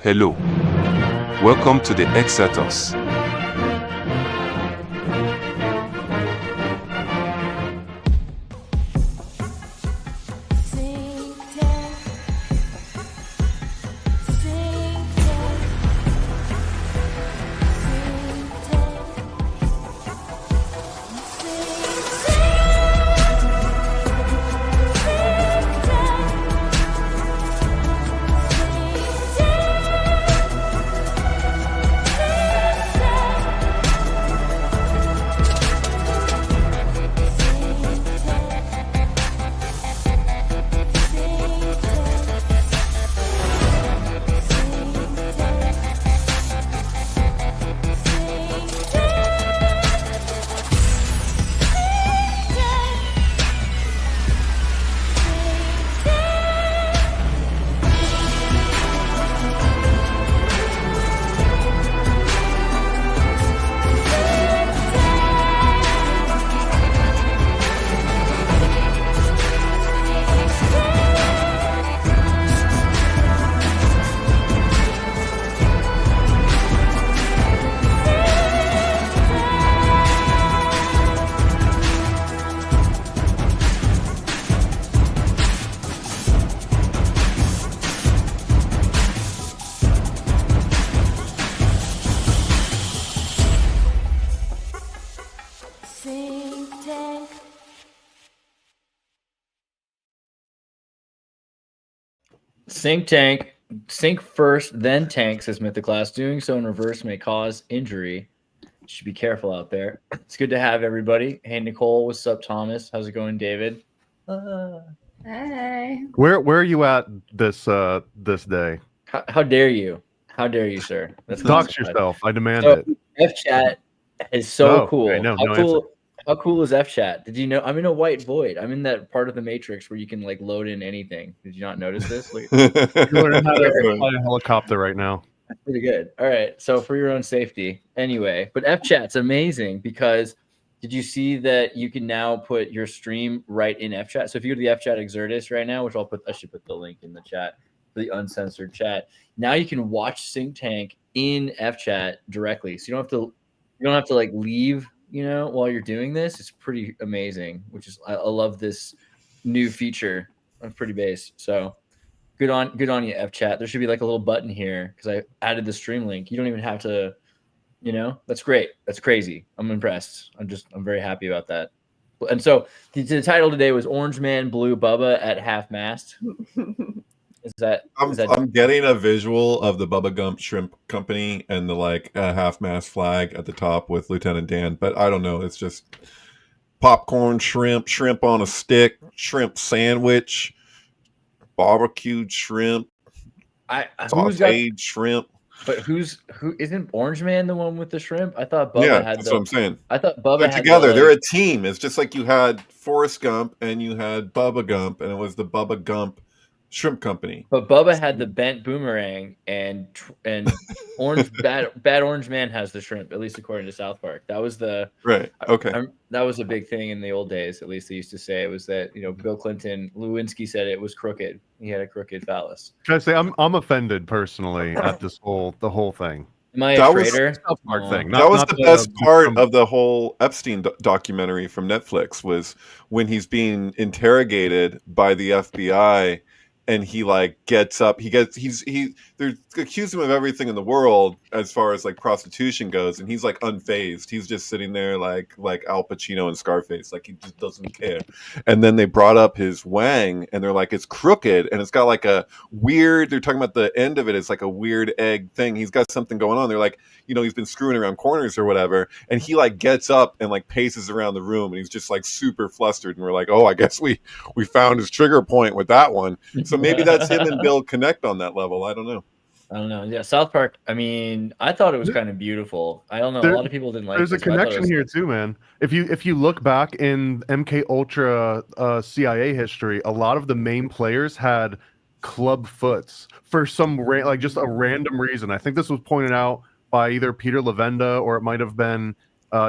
Hello. Welcome to the Exatos. SyncTank. SyncTank. Sync first, then tank, says Mythoclass. Doing so in reverse may cause injury. You should be careful out there. It's good to have everybody. Hey, Nicole. What's up, Thomas? How's it going, David? Hi. Where are you at this day? How dare you? How dare you, sir? That's Dox yourself. I demand So, it. F chat is so No, cool. okay, no how answer. cool? How cool is F chat? Did you know? I'm in a white void. I'm in that part of the Matrix where you can like load in anything. Did you not notice this? Look, You're learning how to fly a helicopter right now. that's pretty good. All right. So for your own safety, anyway. But F chat's amazing because did you see that you can now put your stream right in F chat? So if you go to the F chat Exertus right now, which I should put the link in the chat for the uncensored chat. Now you can watch SyncTank in F chat directly. So you don't have to like leave, while you're doing this. It's pretty amazing, which is I love this new feature. I'm pretty base. So good on you, F chat. There should be like a little button here because I added the stream link. You don't even have to, that's great. That's crazy. I'm impressed. I'm very happy about that. And so the title today was Orange Man Blue Bubba at half mast. I'm getting a visual of the Bubba Gump Shrimp Company and the like half-mast flag at the top with Lieutenant Dan, but I don't know. It's just popcorn shrimp on a stick, shrimp sandwich, barbecued shrimp, sauteed shrimp. But who isn't Orange Man the one with the shrimp? I thought Bubba Yeah, had that's what I'm saying. I thought Bubba They're had together. They're a team. It's just like you had Forrest Gump and you had Bubba Gump, and it was the Bubba Gump Shrimp Company. But Bubba had the bent boomerang, and Orange bad Orange Man has the shrimp. At least according to South Park, that was the right. Okay, that was a big thing in the old days. At least they used to say it was that Bill Clinton, Lewinsky said it was crooked. He had a crooked phallus. Can I say I'm offended personally at the whole thing. Am I a traitor? South Park thing. That was the best part of the whole Epstein documentary from Netflix was when he's being interrogated by the FBI. And he like gets up. They're accused him of everything in the world as far as like prostitution goes, and he's like unfazed. He's just sitting there like Al Pacino and Scarface, like he just doesn't care. And then they brought up his wang, and they're like, it's crooked, and it's got like a weird. They're talking about the end of it. It's like a weird egg thing. He's got something going on. They're like, he's been screwing around corners or whatever, and he like gets up and like paces around the room, and he's just like super flustered. And we're like, oh, I guess we found his trigger point with that one. So maybe that's him and Bill connect on that level. I don't know. Yeah, South Park. I mean, I thought it was kind of beautiful. I don't know. A lot of people didn't like it. There's a connection here too, man. If you look back in MK Ultra CIA history, a lot of the main players had club foots for some just a random reason. I think this was pointed out by either Peter Lavenda or it might have been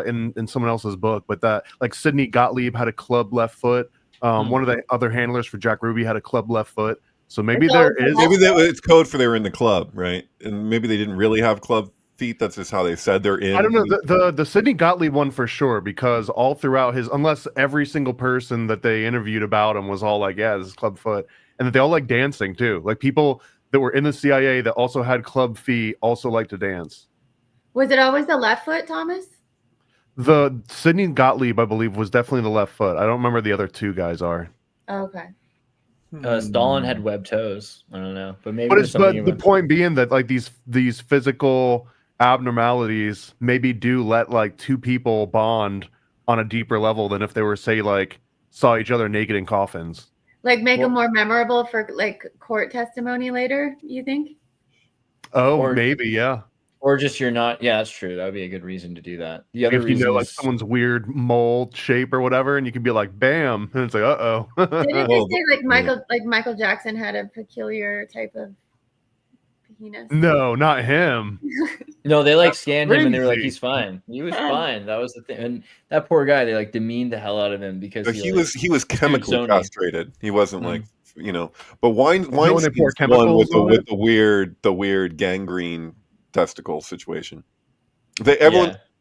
in someone else's book. But that like Sidney Gottlieb had a club left foot. One of the other handlers for Jack Ruby had a club left foot. So maybe It's there always is. Maybe it's code for they were in the club, right? And maybe they didn't really have club feet. That's just how they said they're in. I don't know the Sidney Gottlieb one for sure, because all throughout his, unless every single person that they interviewed about him was all like, yeah, this is club foot, and that they all like dancing too. Like people that were in the CIA that also had club feet also like to dance. Was it always the left foot, Thomas? The Sidney Gottlieb, I believe, was definitely the left foot. I don't remember the other two guys are. Oh, okay. Stalin had webbed toes. I don't know, but maybe But there's it's something. but the point being that like these physical abnormalities maybe do let like two people bond on a deeper level than if they were, say, like saw each other naked in coffins. Like make them more memorable for like court testimony later, you think? Oh, maybe, yeah. Or just you're not. Yeah, that's true. That would be a good reason to do that. The other If you reason know like is someone's weird mold shape or whatever, and you can be like, bam, and it's like, uh-oh. Didn't they say like Michael Jackson had a peculiar type of penis? No, not him. no, they like scanned him and they were like, crazy. he's fine. He was fine. That was the thing. And that poor guy, they like demeaned the hell out of him because So he was chemically Sony. castrated. He wasn't like, you know. But Weinstein's pour one with chemicals the weird gangrene testicle situation.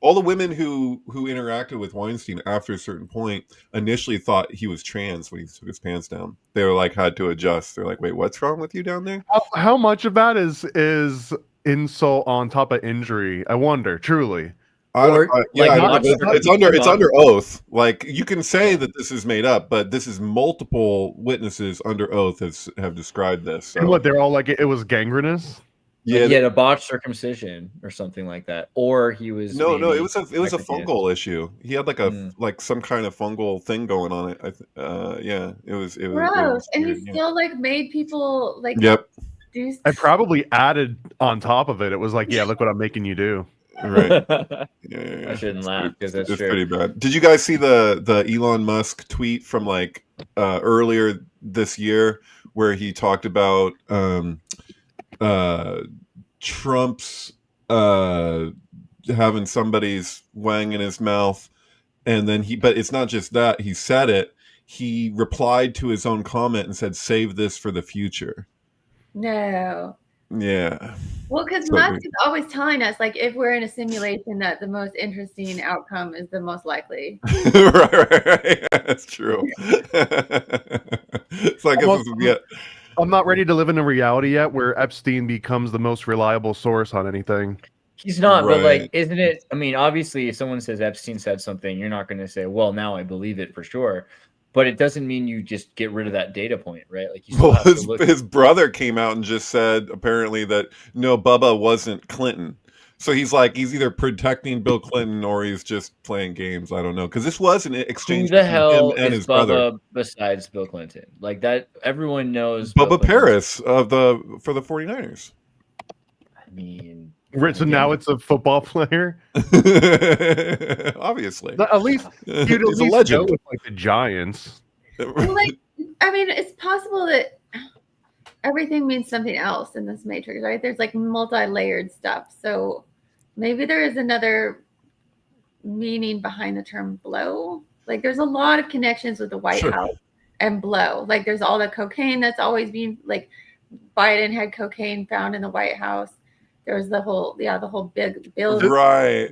All the women who interacted with Weinstein after a certain point initially thought he was trans when he took his pants down. They were like, had to adjust. They're like, wait, what's wrong with you down there? How much of that is insult on top of injury? I wonder, truly. It's under oath. Like you can say that this is made up, but this is multiple witnesses under oath have described this. So. And what, they're all like, it was gangrenous? Yeah, he had a botched circumcision or something like that, or he was no. It was a fungal issue. He had like some kind of fungal thing going on it. It was gross, and he still like made people like. Yep. I probably added on top of it. It was like, yeah, look what I'm making you do. Right. I shouldn't laugh because that's true. Pretty bad. Did you guys see the Elon Musk tweet from like earlier this year where he talked about Trump's having somebody's wang in his mouth, and then but it's not just that he said it. He replied to his own comment and said, "Save this for the future." No. Yeah. Well, because Musk is always telling us, like, if we're in a simulation, that the most interesting outcome is the most likely. right. That's true. It's like I'm not ready to live in a reality yet where Epstein becomes the most reliable source on anything. He's not, but like, isn't it? I mean, obviously, if someone says Epstein said something, you're not going to say, "Well, now I believe it for sure." But it doesn't mean you just get rid of that data point, right? Like, you still have to look. His brother came out and just said apparently that no, Bubba wasn't Clinton. So he's either protecting Bill Clinton or he's just playing games. I don't know, because this was an exchange between him and his Bubba brother. Besides Bill Clinton, like that, everyone knows Bubba Paris for the 49ers. I mean, so now it's a football player. Obviously, at least he's a legend with like the Giants. Well, like, I mean, it's possible that everything means something else in this matrix, right? There's like multi-layered stuff, so maybe there is another meaning behind the term blow. Like, there's a lot of connections with the White House and blow. Like, there's all the cocaine that's always been like Biden had cocaine found in the White House. There's the whole big bill. Right.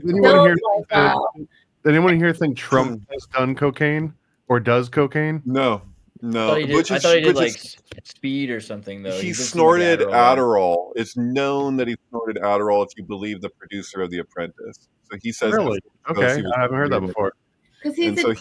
Anyone here think Trump has done cocaine or does cocaine? No. I thought he did like speed or something though. He snorted Adderall. It's known that he snorted Adderall if you believe the producer of The Apprentice. So he says, really? Okay, I haven't heard that before. Because he's a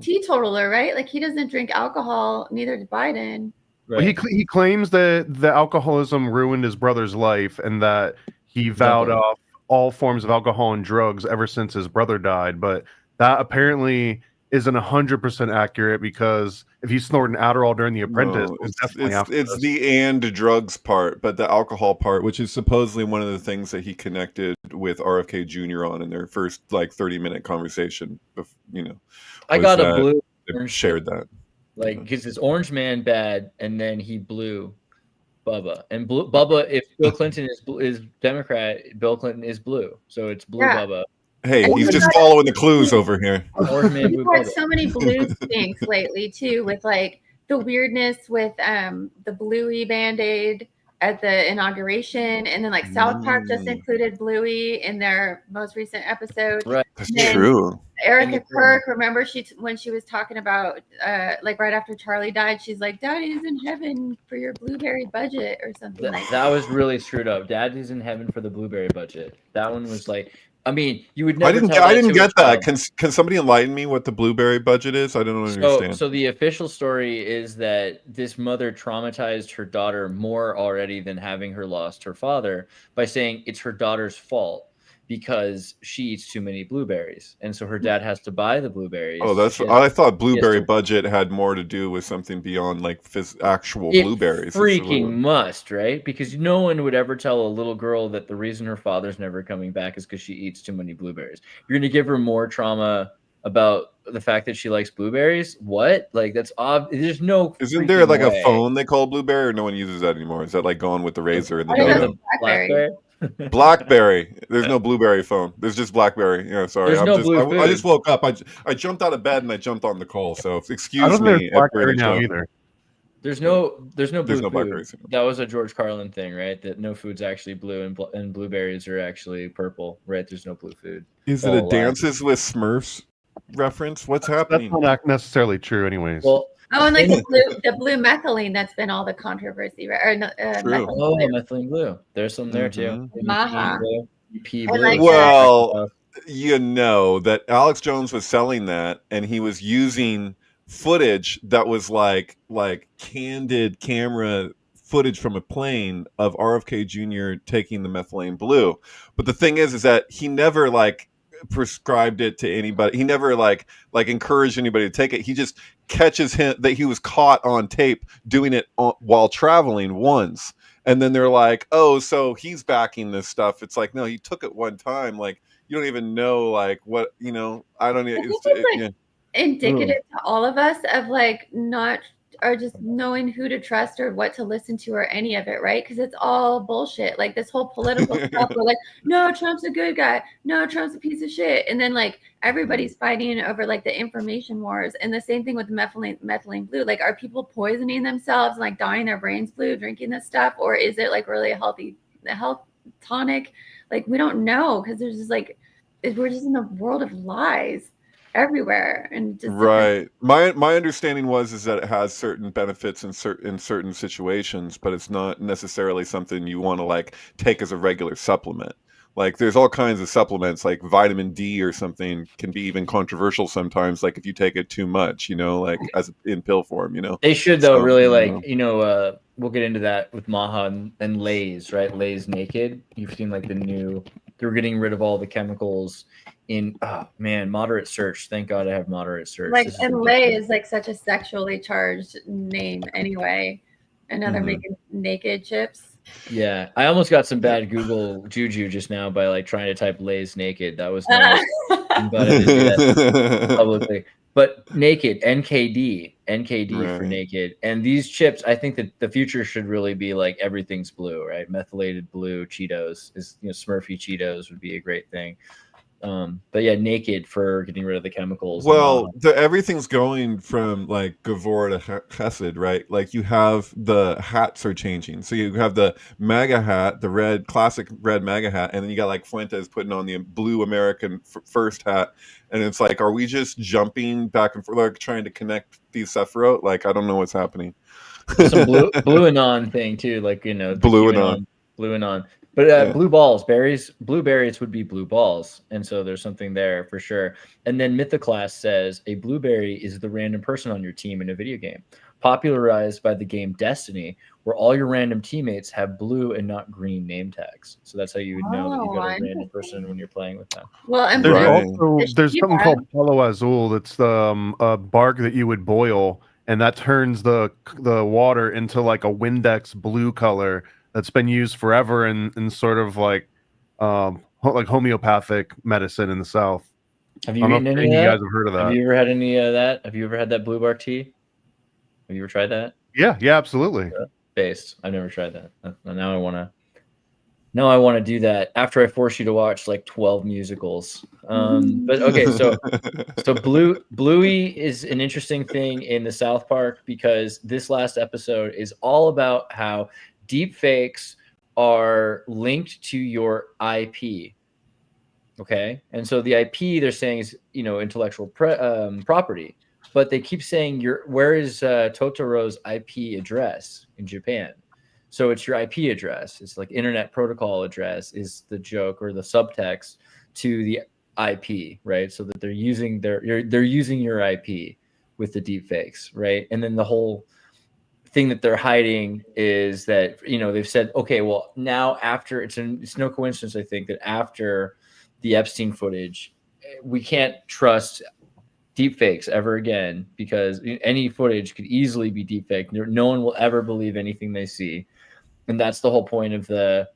teetotaler, right? Like, he doesn't drink alcohol. Neither did Biden. Right. Well, he claims that the alcoholism ruined his brother's life and that he vowed off all forms of alcohol and drugs ever since his brother died. But that apparently isn't 100% accurate, because if he's snorting Adderall during The Apprentice, it's the and drugs part, but the alcohol part, which is supposedly one of the things that he connected with RFK Jr. on in their first like 30-minute conversation. I got a blue. They shared that. Like, because it's Orange Man bad, and then he blew Bubba. And Bubba, if Bill Clinton is Democrat, Bill Clinton is blue. So it's blue Bubba. Hey, he's just following the clues over here. We've had so many blue stinks lately, too, with like the weirdness with the Bluey Band-Aid at the inauguration, and then like South Park just included Bluey in their most recent episode. Right. That's Then true. Erica Kirk, remember when she was talking about like right after Charlie died, she's like, "Daddy's in heaven for your blueberry budget" or something like that. That was really screwed up. Daddy's in heaven for the blueberry budget. That one was like, I mean, you would never. I didn't get that. Can somebody enlighten me what the blueberry budget is? I don't understand. So the official story is that this mother traumatized her daughter more already than having her lost her father by saying it's her daughter's fault because she eats too many blueberries, and so her dad has to buy the blueberries. Oh, I thought blueberry budget had more to do with something beyond like actual blueberries. Freaking must, right? Because no one would ever tell a little girl that the reason her father's never coming back is because she eats too many blueberries. You're going to give her more trauma about the fact that she likes blueberries? What? Like, that's obvious. There's no. Isn't there like a phone they call Blueberry, or no one uses that anymore? Is that like gone with the razor and the dodo? BlackBerry. BlackBerry. There's no Blueberry phone. There's just BlackBerry. Yeah, sorry. I just woke up. I jumped out of bed and I jumped on the call. So excuse me. I don't think there's BlackBerry now either. There's no BlackBerry. That was a George Carlin thing, right? That no food's actually blue and blueberries are actually purple, right? There's no blue food. Is it a Dances with Smurfs reference? What's happening? That's not necessarily true, anyways. Well, and like the blue methylene, that's been all the controversy, right? Or methylene blue. There's some there too. Maha. Well, you know that Alex Jones was selling that, and he was using footage that was like candid camera footage from a plane of RFK Jr. taking the methylene blue. But the thing is that he never prescribed it to anybody. He never like encouraged anybody to take it. He just catches him that he was caught on tape doing it while traveling once, and then they're like, oh, so he's backing this stuff. It's like, no, he took it one time. Like, you don't even know like what, you know. I don't know. Indicative to all of us of like not or just knowing who to trust or what to listen to or any of it, right? Because it's all bullshit. Like this whole political stuff, we're like, no, Trump's a good guy. No, Trump's a piece of shit. And then like everybody's fighting over like the information wars. And the same thing with methylene blue. Like, are people poisoning themselves and like dyeing their brains blue drinking this stuff? Or is it like really a health tonic? Like, we don't know, because there's just like, we're just in a world of lies everywhere. And just right. My understanding is that it has certain benefits in certain situations, but it's not necessarily something you want to like take as a regular supplement. Like, there's all kinds of supplements, like vitamin D or something can be even controversial sometimes. Like if you take it too much, you know, like as in pill form, you know. They should though, really like, you know, we'll get into that with Maha and Lay's, right? Lay's Naked. You've seen like they're getting rid of all the chemicals in, moderate search. Thank God I have moderate search. Like, and Lay is like such a sexually charged name anyway. And now they're making naked chips. Yeah, I almost got some bad Google juju just now by like trying to type Lay's Naked. That was nice. I'm glad I didn't do that publicly. But naked, NKD right. For naked. And these chips, I think that the future should really be like everything's blue, right? Methylated blue Cheetos is, you know, Smurfy Cheetos would be a great thing. But yeah, naked for getting rid of the chemicals. Well, everything's going from like Gavor to Chesed, right? Like you have the hats are changing. So you have the MAGA hat, the classic red MAGA hat, and then you got like Fuentes putting on the blue American first hat. And it's like, are we just jumping back and forth, like trying to connect these Sephiroth? Like, I don't know what's happening. Some blue anon thing too, like, you know, blue anon. But blueberries would be blue balls. And so there's something there for sure. And then Mythoclass says a blueberry is the random person on your team in a video game, popularized by the game Destiny, where all your random teammates have blue and not green name tags. So that's how you would know that you've got a random person when you're playing with them. Well, and there's something called Palo Azul. That's the bark that you would boil, and that turns the water into like a Windex blue color. That's been used forever in sort of like homeopathic medicine in the South. Have you eaten any of that? You guys have heard of that? Have you ever had any of that? Have you ever had that blue bark tea? Have you ever tried that? Yeah, absolutely. Based. I've never tried that. Now I want to. No, I want to do that after I force you to watch like 12 musicals. But okay, so Bluey is an interesting thing in the South Park because this last episode is all about how deep fakes are linked to your IP. Okay, and so the IP they're saying is intellectual property, but they keep saying where is Totoro's IP address in Japan? So it's your IP address. It's like internet protocol address is the joke or the subtext to the IP, right? So that they're using they're using your IP with the deep fakes, right? And then the whole thing that they're hiding is that they've said, okay, well now after it's no coincidence, I think, that after the Epstein footage, we can't trust deepfakes ever again because any footage could easily be deepfaked. No one will ever believe anything they see. And that's the whole point of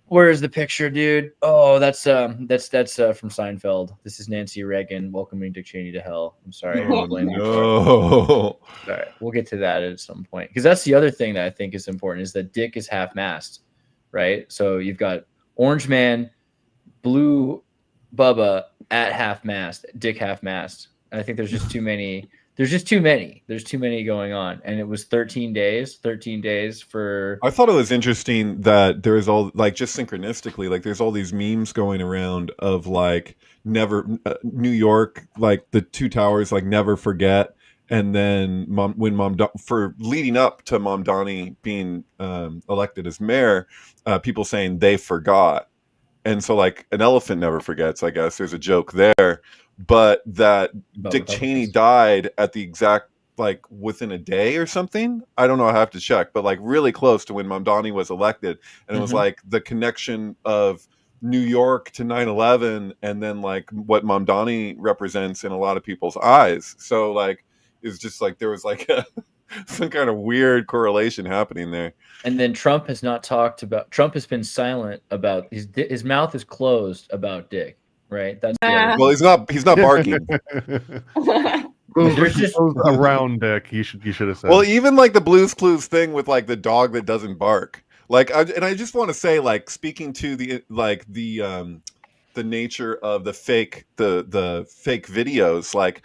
where's the picture, dude? Oh, that's from Seinfeld. This is Nancy Reagan welcoming Dick Cheney to hell. I'm sorry. Oh, no. All right, we'll get to that at some point because that's the other thing that I think is important is that Dick is half mast, right? So you've got Orange Man, Blue Bubba at half mast, Dick half mast. I think there's just too many. There's too many going on, and it was 13 days. 13 days for. I thought it was interesting that there is all like just synchronistically, like there's all these memes going around of like never New York, like the two towers, like never forget, and then for leading up to Mom Donnie being elected as mayor, people saying they forgot. And so, like, an elephant never forgets, I guess. There's a joke there. But that Dick Cheney died at the exact, like, within a day or something. I don't know. I have to check. But, like, really close to when Mamdani was elected. And it was, like, the connection of New York to 9/11 and then, like, what Mamdani represents in a lot of people's eyes. So, like, it's just, like, there was, like, some kind of weird correlation happening there. And then Trump has has been silent about his mouth is closed about Dick, right? That's well, he's not barking. There's just around Dick. You should have said. Well, even like the Blue's Clues thing with like the dog that doesn't bark. Like, I just want to say, like, speaking to the nature of the fake videos, like,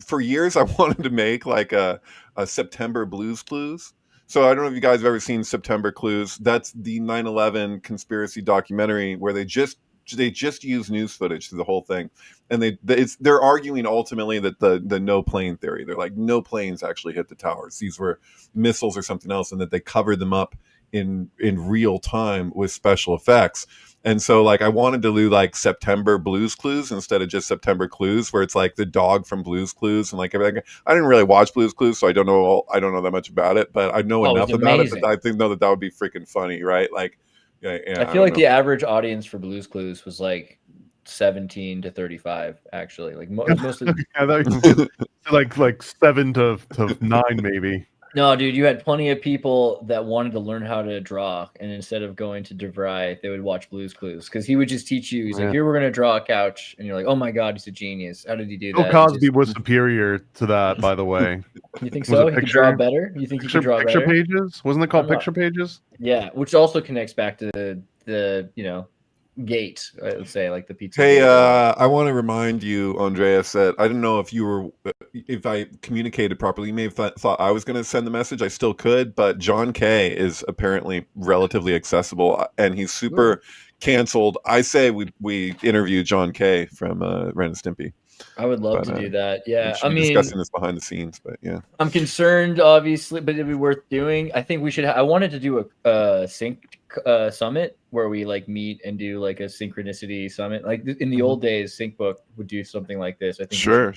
for years I wanted to make like a September Blue's Clues. So I don't know if you guys have ever seen September Clues. That's the 9/11 conspiracy documentary where they just use news footage through the whole thing, and they're arguing ultimately that the no plane theory. They're like, no planes actually hit the towers. These were missiles or something else, and that they covered them up in real time with special effects. And so, like, I wanted to do like September Blue's Clues instead of just September Clues, where it's like the dog from Blue's Clues and like everything. I didn't really watch Blue's Clues, so I don't know that much about it, but I know enough about it that I think that would be freaking funny, right? Like, yeah, I feel like the average audience for Blue's Clues was like 17 to 35, actually. Like most of like 7 to 9 maybe. No, dude, you had plenty of people that wanted to learn how to draw, and instead of going to DeVry, they would watch Blue's Clues because he would just teach you. He's like, "Here, we're gonna draw a couch," and you're like, "Oh my god, he's a genius! How did he do that?" Bill Cosby was superior to that, by the way. You think so? He could draw better. You think he could draw picture better? Pages? Wasn't it called Picture Pages? Yeah, which also connects back to the gate, I would say, like the pizza. Hey, I want to remind you, Andreas, that I don't know if I communicated properly. You may have thought I was going to send the message. I still could, but John K is apparently relatively accessible, and he's super canceled. I say we interview John K from Ren and Stimpy. I would love to do that. Yeah, I mean, discussing this behind the scenes, but yeah, I'm concerned, obviously, but it'd be worth doing. I think we should. I wanted to do a sync summit where we like meet and do like a synchronicity summit. Like in the old days, Sync Book would do something like this. I think sure,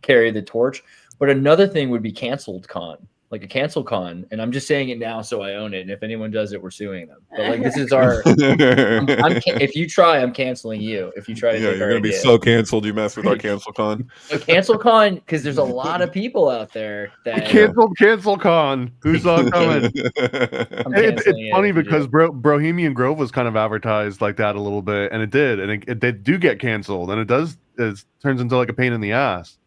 carry the torch. But another thing would be canceled con, like a cancel con. And I'm just saying it now so I own it. And if anyone does it, we're suing them. But like this is our. If you try, I'm canceling you. If you try to, you're gonna be so canceled. You mess with our cancel con. A cancel con, because there's a lot of people out there that cancel con. Who's on coming? It's funny because Bohemian Grove was kind of advertised like that a little bit, and it did, and they do get canceled, and it turns into like a pain in the ass.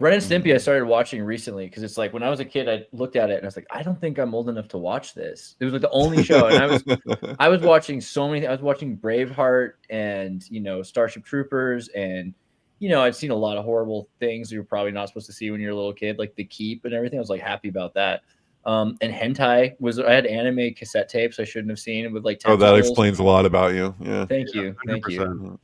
Ren and Stimpy I started watching recently because it's like when I was a kid, I looked at it and I was like, I don't think I'm old enough to watch this. It was like the only show, and I was watching so many. I was watching Braveheart and Starship Troopers, and I'd seen a lot of horrible things you're probably not supposed to see when you're a little kid, like The Keep and everything. I was like happy about that. And hentai I had anime cassette tapes I shouldn't have seen with like Oh, tentacles. that explains a lot about you. Yeah. Thank you. 100%.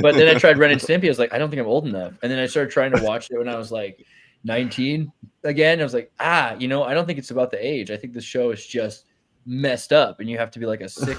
But then I tried Ren and Stimpy. I was like, I don't think I'm old enough. And then I started trying to watch it when I was like 19 again. I was like, I don't think it's about the age. I think the show is just messed up, and you have to be like a sick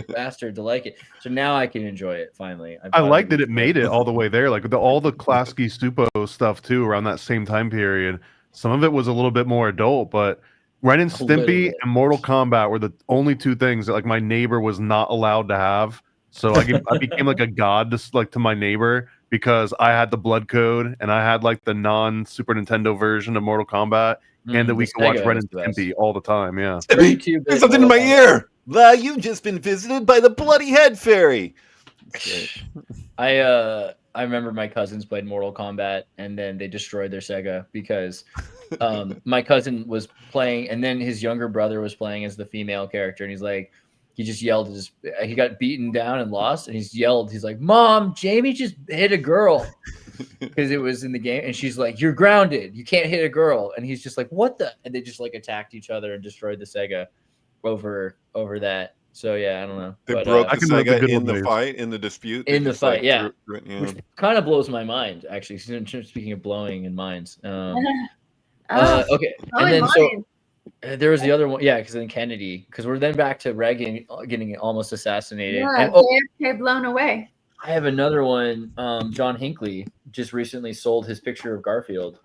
bastard to like it. So now I can enjoy it finally. I like that it made it all the way there. Like all the Klasky Supo stuff too around that same time period. Some of it was a little bit more adult, but Ren and Stimpy and Mortal Kombat were the only two things that like my neighbor was not allowed to have. So I became like a god to my neighbor because I had the blood code and I had like the non Super Nintendo version of Mortal Kombat, and that we could watch Ren and Stimpy all the time. Yeah, there's something in my ear. You've just been visited by the bloody head fairy. I remember my cousins played Mortal Kombat, and then they destroyed their Sega because my cousin was playing, and then his younger brother was playing as the female character, and he's like, he just yelled, he got beaten down and lost, and he's like, Mom, Jamie just hit a girl, because it was in the game, and she's like, you're grounded, you can't hit a girl, and he's just like, what the? And they just like attacked each other and destroyed the Sega over that. So yeah, I don't know. They broke the Sega in the fight, in the dispute. In the fight, yeah. Which kind of blows my mind, actually. Speaking of blowing in minds. Okay. And then so there was the other one, yeah, because then Kennedy, because we're then back to Reagan getting almost assassinated. Yeah, JFK blown away. I have another one. John Hinckley just recently sold his picture of Garfield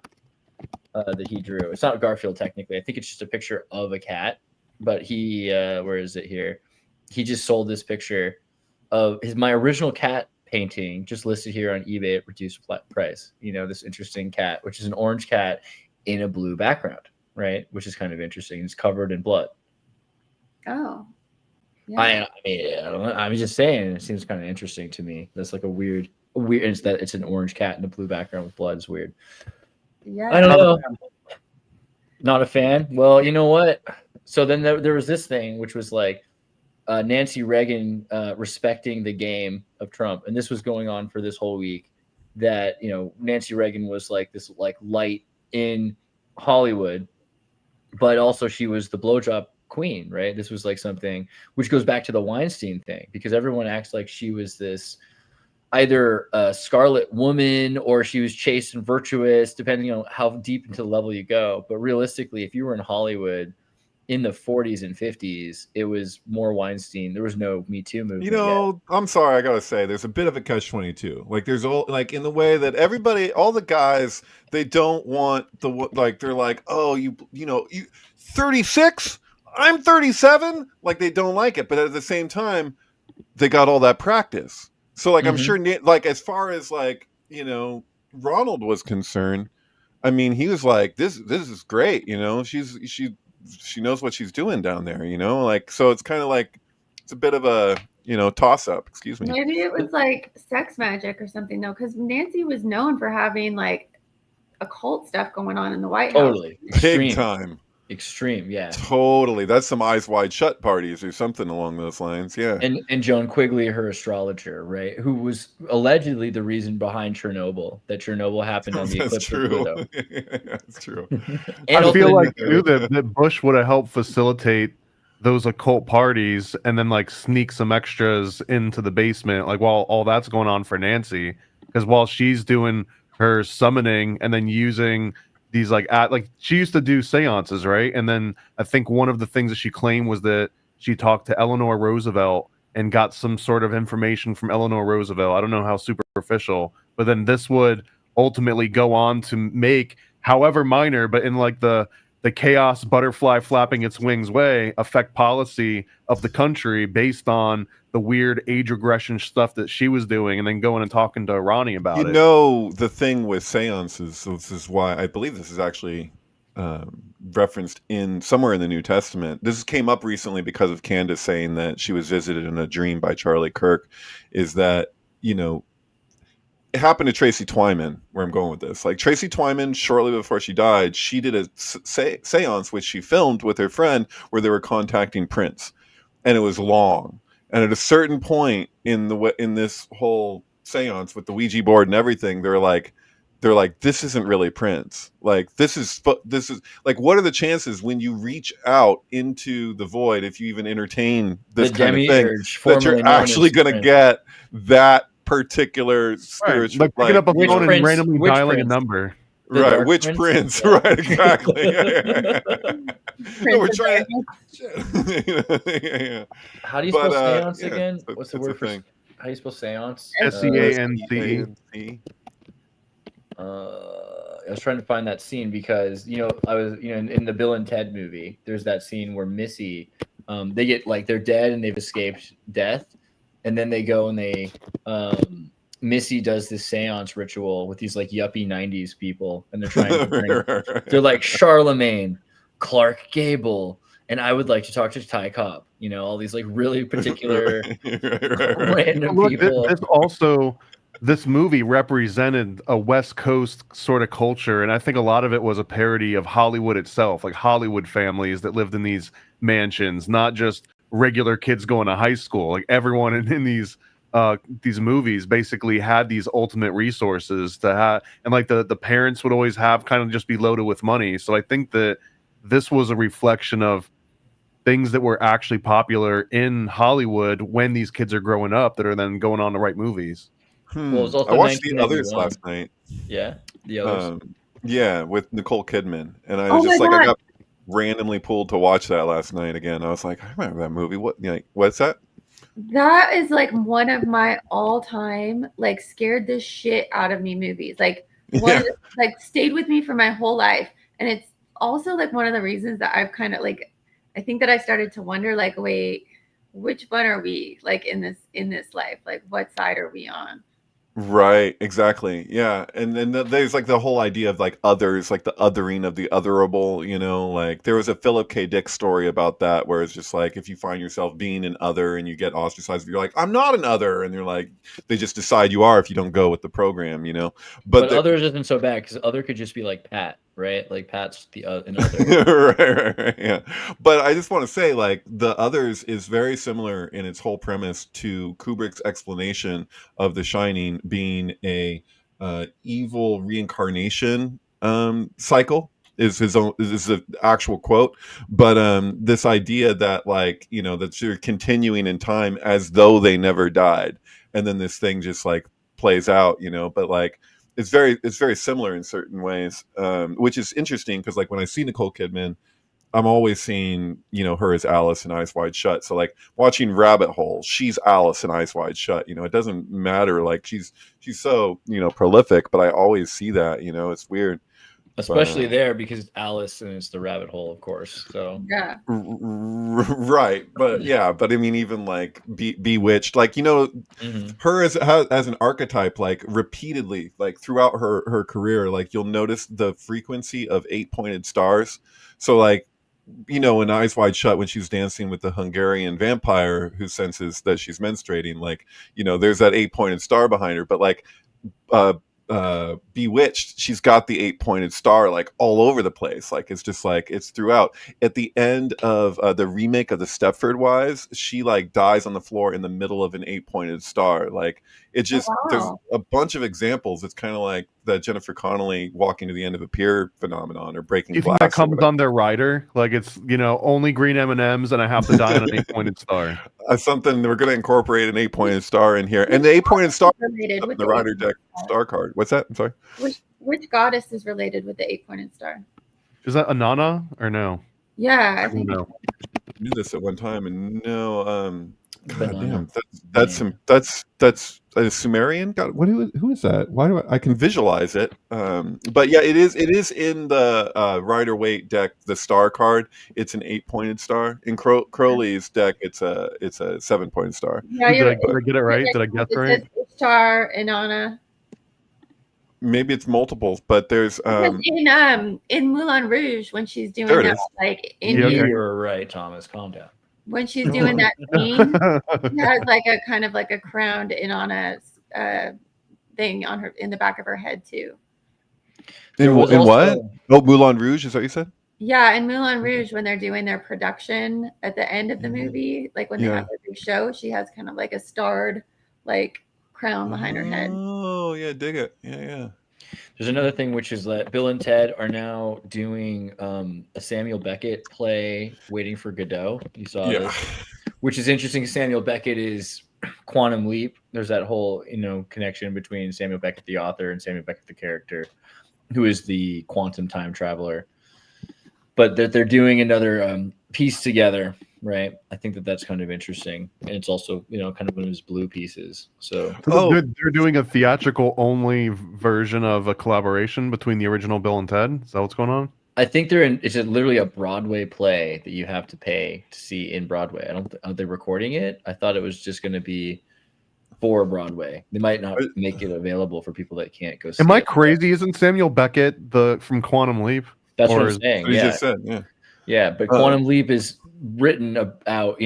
that he drew. It's not Garfield technically. I think it's just a picture of a cat. But he, where is it here? He just sold this picture of my original cat painting, just listed here on eBay at reduced price. This interesting cat, which is an orange cat in a blue background, right? Which is kind of interesting. It's covered in blood. Oh. Yeah. I don't know. I'm just saying, it seems kind of interesting to me. That's like a weird. It's an orange cat in a blue background with blood is weird. Yeah. I don't know. Not a fan. Well, you know what? So then there was this thing, which was like Nancy Reagan respecting the game of Trump. And this was going on for this whole week, that, Nancy Reagan was like this like light in Hollywood, but also she was the blowjob queen, right? This was like something which goes back to the Weinstein thing, because everyone acts like she was this either a scarlet woman or she was chaste and virtuous, depending on how deep into the level you go. But realistically, if you were in Hollywood in the 40s and 50s, it was more Weinstein. There was no Me Too movement. Yet. I'm sorry, I gotta say, there's a bit of a catch-22. Like, there's all like in the way that everybody, all the guys, they don't want they're like, oh, you 36, I'm 37. Like, they don't like it, but at the same time, they got all that practice. So like, I'm sure, like, as far as like, Ronald was concerned, I mean, he was like, this is great. She knows what she's doing down there, like, so it's kind of like, it's a bit of a, toss up, excuse me. Maybe it was like sex magic or something, though, because Nancy was known for having like occult stuff going on in the White House. Totally. Big time. Extreme, yeah. Totally. That's some Eyes Wide Shut parties or something along those lines, yeah. And Joan Quigley, her astrologer, right, who was allegedly the reason behind Chernobyl, that Chernobyl happened on the eclipse of Pluto. That's true. And I feel like too that Bush would have helped facilitate those occult parties and then like sneak some extras into the basement, like while all that's going on for Nancy, because while she's doing her summoning and then using these like she used to do seances, right? And then I think one of the things that she claimed was that she talked to Eleanor Roosevelt and got some sort of information from Eleanor Roosevelt. I don't know how superficial, but then this would ultimately go on to make, however minor, but in like the chaos butterfly flapping its wings way, affect policy of the country based on the weird age regression stuff that she was doing, and then going and talking to Ronnie about it. The thing with seances, so this is why I believe this is actually referenced in somewhere in the New Testament. This came up recently because of Candace saying that she was visited in a dream by Charlie Kirk, is that, it happened to Tracy Twyman, where I'm going with this. Like Tracy Twyman, shortly before she died, she did a seance which she filmed with her friend, where they were contacting Prince, and it was long. And at a certain point in this whole seance with the Ouija board and everything, they're like, this isn't really Prince. Like this is like, what are the chances when you reach out into the void, if you even entertain this The kind of thing, demiurge, that formerly you're known actually as going to Prince. get that particular spiritual, Like picking up a which phone and Prince- randomly which dialing Prince? a number. The right? Dark Which Prince? Prince? Yeah. Right? Exactly. No, we're Prince of trying Darkness. yeah. How do you spell seance Yeah, again? it's a- What's the it's a word for thing. how do you spell seance? SEANCE. I was trying to find that scene because I was in the Bill and Ted movie. There's that scene where Missy, they get like they're dead and they've escaped death, and then they go and they Missy does this seance ritual with these like yuppie 90s people, and they're trying to bring, they're like Charlemagne, Clark Gable, and I would like to talk to Ty Cobb. All these like really particular random Look, people. This movie represented a West Coast sort of culture, and I think a lot of it was a parody of Hollywood itself, like Hollywood families that lived in these mansions, not just regular kids going to high school. Like everyone in these movies basically had these ultimate resources to have, and like the parents would always have kind of just be loaded with money. So I think that this was a reflection of things that were actually popular in Hollywood when these kids are growing up that are then going on to write movies. Well, it was also I watched The Others 1991. last night. Yeah, The Others. Yeah, with Nicole Kidman, and I Oh was just my like, I God. got randomly pulled to watch that last night again. I was like, I remember that movie. What's that? That is like one of my all-time like scared the shit out of me movies. Like one of the, like stayed with me for my whole life. And it's also like one of the reasons that I've kind of like I think that I started to wonder like, wait, which one are we like in this life? Like what side are we on? Right, exactly. Yeah. And then there's like the whole idea of like others, like the othering of the otherable, like there was a Philip K. Dick story about that, where it's just like if you find yourself being an other and you get ostracized, you're like, I'm not an other. And they're like, they just decide you are if you don't go with the program, But Others isn't so bad because Other could just be like Pat, right? Like Pat's an Other. right, yeah. But I just want to say, like, The Others is very similar in its whole premise to Kubrick's explanation of The Shining being a evil reincarnation cycle. Is the actual quote. But this idea that like that you're continuing in time as though they never died, and then this thing just like plays out, but like it's very similar in certain ways, which is interesting because like when I see Nicole Kidman, I'm always seeing her as Alice in Eyes Wide Shut. So like watching Rabbit Hole, she's Alice in Eyes Wide Shut. It doesn't matter, like she's so prolific, but I always see that. It's weird. Especially there because it's Alice and it's the rabbit hole, of course. So Yeah. Right, but yeah, but I mean, even like Bewitched, like her as an archetype, like repeatedly, like throughout her career, like you'll notice the frequency of 8-pointed stars. So like in Eyes Wide Shut, when she's dancing with the Hungarian vampire who senses that she's menstruating, like there's that 8-pointed star behind her, but like Bewitched, she's got the 8-pointed star like all over the place. Like it's just like it's throughout. At the end of the remake of the Stepford Wives, she like dies on the floor in the middle of an 8-pointed star. Like it just there's a bunch of examples. It's kind of like the Jennifer Connelly walking to the end of a pier phenomenon or breaking Do you glass. think that comes on their rider? Like it's only green M&Ms and I have to die on an 8-pointed star. Something we're going to incorporate an 8-pointed star in here, and the 8-pointed star related with the rider deck star card. What's that? I'm sorry. Which goddess is related with the 8-pointed star? Is that Anana or no? Yeah, I think no. I knew this at one time, and no. God damn, that's a Sumerian. God, who is that? Why do I can visualize it? But yeah, it is in the Rider Waite deck, the star card. It's an 8-pointed star. In Crowley's deck, it's a 7-pointed star. Yeah, Did I get it right? Did I guess right? Ishtar, Inanna. Maybe it's multiples, but there's in Moulin Rouge when she's doing that, like you're right, Thomas. Calm down. When she's doing that scene, it has like a kind of like a crowned Inanna. thing on her in the back of her head too. There was in what? also- Oh, Moulin Rouge is that what you said? Yeah, in Moulin Rouge, when they're doing their production at the end of the Mhm. movie, like when they Yeah. have their big show, she has kind of like a starred like crown behind her head. Oh, yeah, dig it. Yeah. There's another thing, which is that Bill and Ted are now doing a Samuel Beckett play, Waiting for Godot. You saw Yeah. this, which is interesting. Samuel Beckett is Quantum Leap. There's that whole connection between Samuel Beckett, the author, and Samuel Beckett, the character, who is the quantum time traveler. But that they're doing another piece together, right? I think that's kind of interesting, and it's also kind of one of his blue pieces. So Oh. They're doing a theatrical only version of a collaboration between the original Bill and Ted. Is that what's going on? I think it's literally a Broadway play that you have to pay to see in Broadway. Are they recording it? I thought it was just going to be for Broadway. They might not make it available for people that can't go see Am I it. crazy? Isn't Samuel Beckett from Quantum Leap? That's what Or I'm is- saying. You Yeah, just said, yeah. yeah. But Quantum Leap is written about.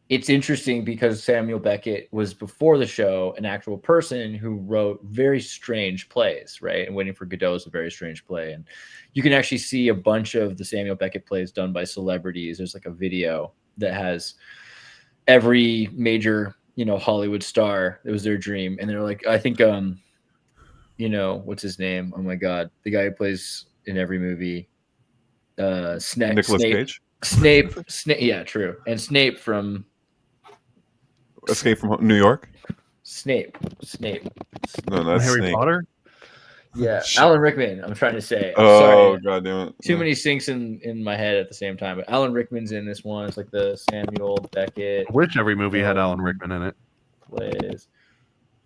It's interesting because Samuel Beckett was before the show an actual person who wrote very strange plays, right? And Waiting for Godot is a very strange play, and you can actually see a bunch of the Samuel Beckett plays done by celebrities. There's like a video that has every major Hollywood star. It was their dream, and they're like, I think what's his name? Oh my god, the guy who plays in every movie, Nicolas Cage? Snape, yeah, true, and Snape from Escape from New York? Snape. No, that's Harry Snake. Potter? Yeah, Alan Rickman. I'm trying to say. I'm Oh, sorry. god damn it. Too many syncs in my head at the same time. But Alan Rickman's in this one. It's like the Samuel Beckett I wish every movie had Alan Rickman in it. plays.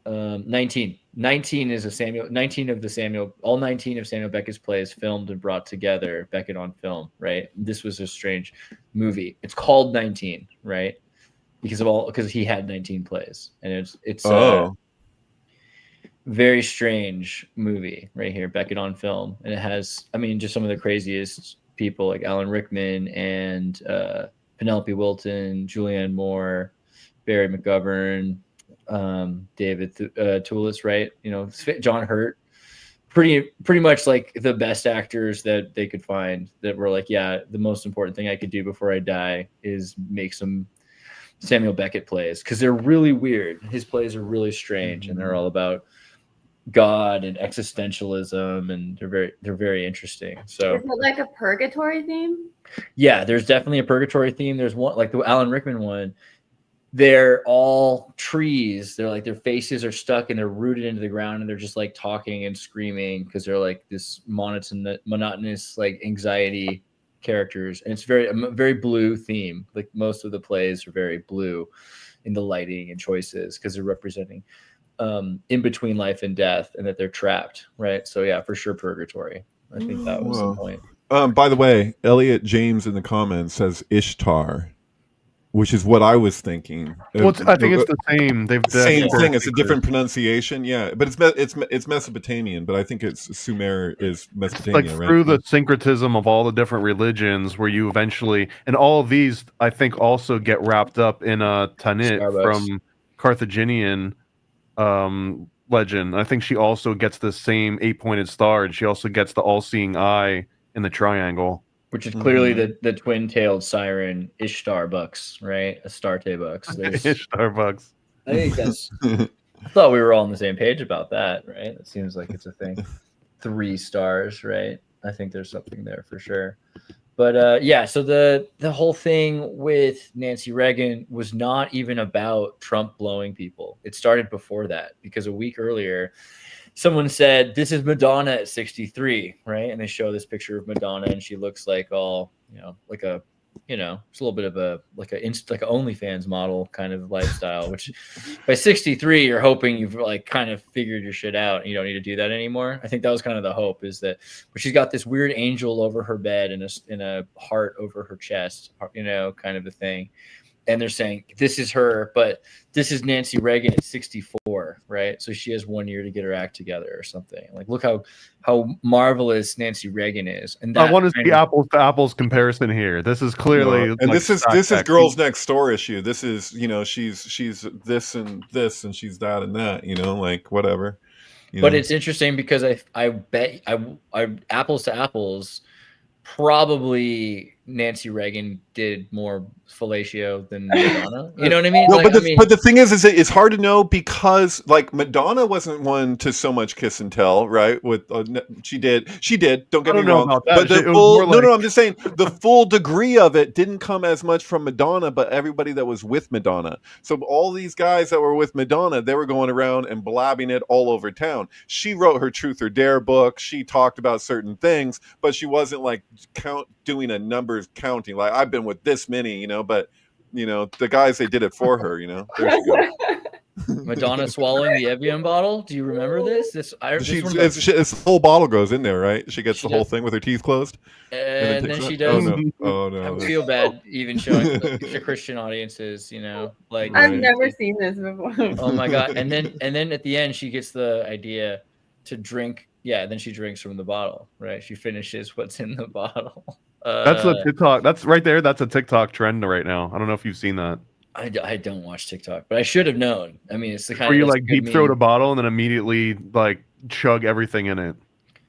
19. 19 is a Samuel. 19 of the Samuel. All 19 of Samuel Beckett's plays filmed and brought together. Beckett on film. Right. This was a strange movie. It's called 19. Right. Because he had 19 plays, and it's very strange movie right here, Beckett on film, and it has just some of the craziest people like Alan Rickman and Penelope Wilton, Julianne Moore, Barry McGovern, David Toulis, right? John Hurt, pretty much like the best actors that they could find that were like, yeah, the most important thing I could do before I die is make some Samuel Beckett plays, because they're really weird. His plays are really strange, and they're all about God and existentialism, and they're very interesting. So is it like a purgatory theme? yeah, there's definitely a purgatory theme. There's one like the Alan Rickman one. They're all trees. They're like their faces are stuck and they're rooted into the ground, and they're just like talking and screaming because they're like this monotonous like anxiety characters, and it's a very blue theme. Like most of the plays are very blue in the lighting and choices because they're representing in between life and death, and that they're trapped, right? So yeah, for sure, purgatory. I think that was the point. By the way, Elliot James in the comments says Ishtar, which is what I was thinking. Well, I think it's the same. Same thing. It's a different pronunciation, yeah. But it's Mesopotamian, but I think it's Sumer is Mesopotamia, like right? through the syncretism of all the different religions, where you eventually, and all of these, I think, also get wrapped up in a Tanit Starbucks. from Carthaginian legend. I think she also gets the same 8-pointed star, and she also gets the all-seeing eye in the triangle. Which is clearly the twin-tailed siren Ishtar Bucks, right? Astarte Bucks. Starbucks. I think that's. I thought we were all on the same page about that, right? It seems like it's a thing. 3 stars, right? I think there's something there for sure. But yeah, so the whole thing with Nancy Reagan was not even about Trump blowing people. It started before that, because a week earlier, someone said, this is Madonna at 63, right? And they show this picture of Madonna, and she looks like all, like a, it's a little bit of a like a OnlyFans model kind of lifestyle, which by 63, you're hoping you've like kind of figured your shit out and you don't need to do that anymore. I think that was kind of the hope, is that, but she's got this weird angel over her bed and a heart over her chest, kind of a thing. and they're saying this is her, but this is Nancy Reagan at 64, right? So she has 1 year to get her act together or something. Like, look how marvelous Nancy Reagan is. And I that want to see apples to apples comparison here. This is clearly and like, this is Girls Next Door issue. This is, you know, she's this and this and she's that and that, you know, like whatever. But it's interesting because I bet I apples to apples, probably Nancy Reagan did more fellatio than Madonna. You know what I mean? Well, Like, but the thing is it's hard to know because like Madonna wasn't one to so much kiss and tell, right? With she did. Don't get me wrong. About that. But the It was full more like- no, I'm just saying the full degree of it didn't come as much from Madonna, but everybody that was with Madonna. So all these guys that were with Madonna, they were going around and blabbing it all over town. She wrote her Truth or Dare book. She talked about certain things, but she wasn't like doing a numbers counting. Like I've been with this many, you know, but you know, the guys, they did it for her, you know. There you go. Madonna swallowing the Evian bottle. Do you remember this? This the whole bottle goes in there, right? She gets the whole thing with her teeth closed, and then she Oh does. no! I feel bad even showing to Christian audiences, you know, like I've never seen this before. Oh my god! And then at the end, she gets the idea to drink. Yeah, then she drinks from the bottle, right? She finishes what's in the bottle. That's a TikTok. That's right there. That's a TikTok trend right now. I don't know if you've seen that. I don't watch TikTok, but I should have known. I mean, it's the kind where you of like deep throat a bottle and then immediately like chug everything in it.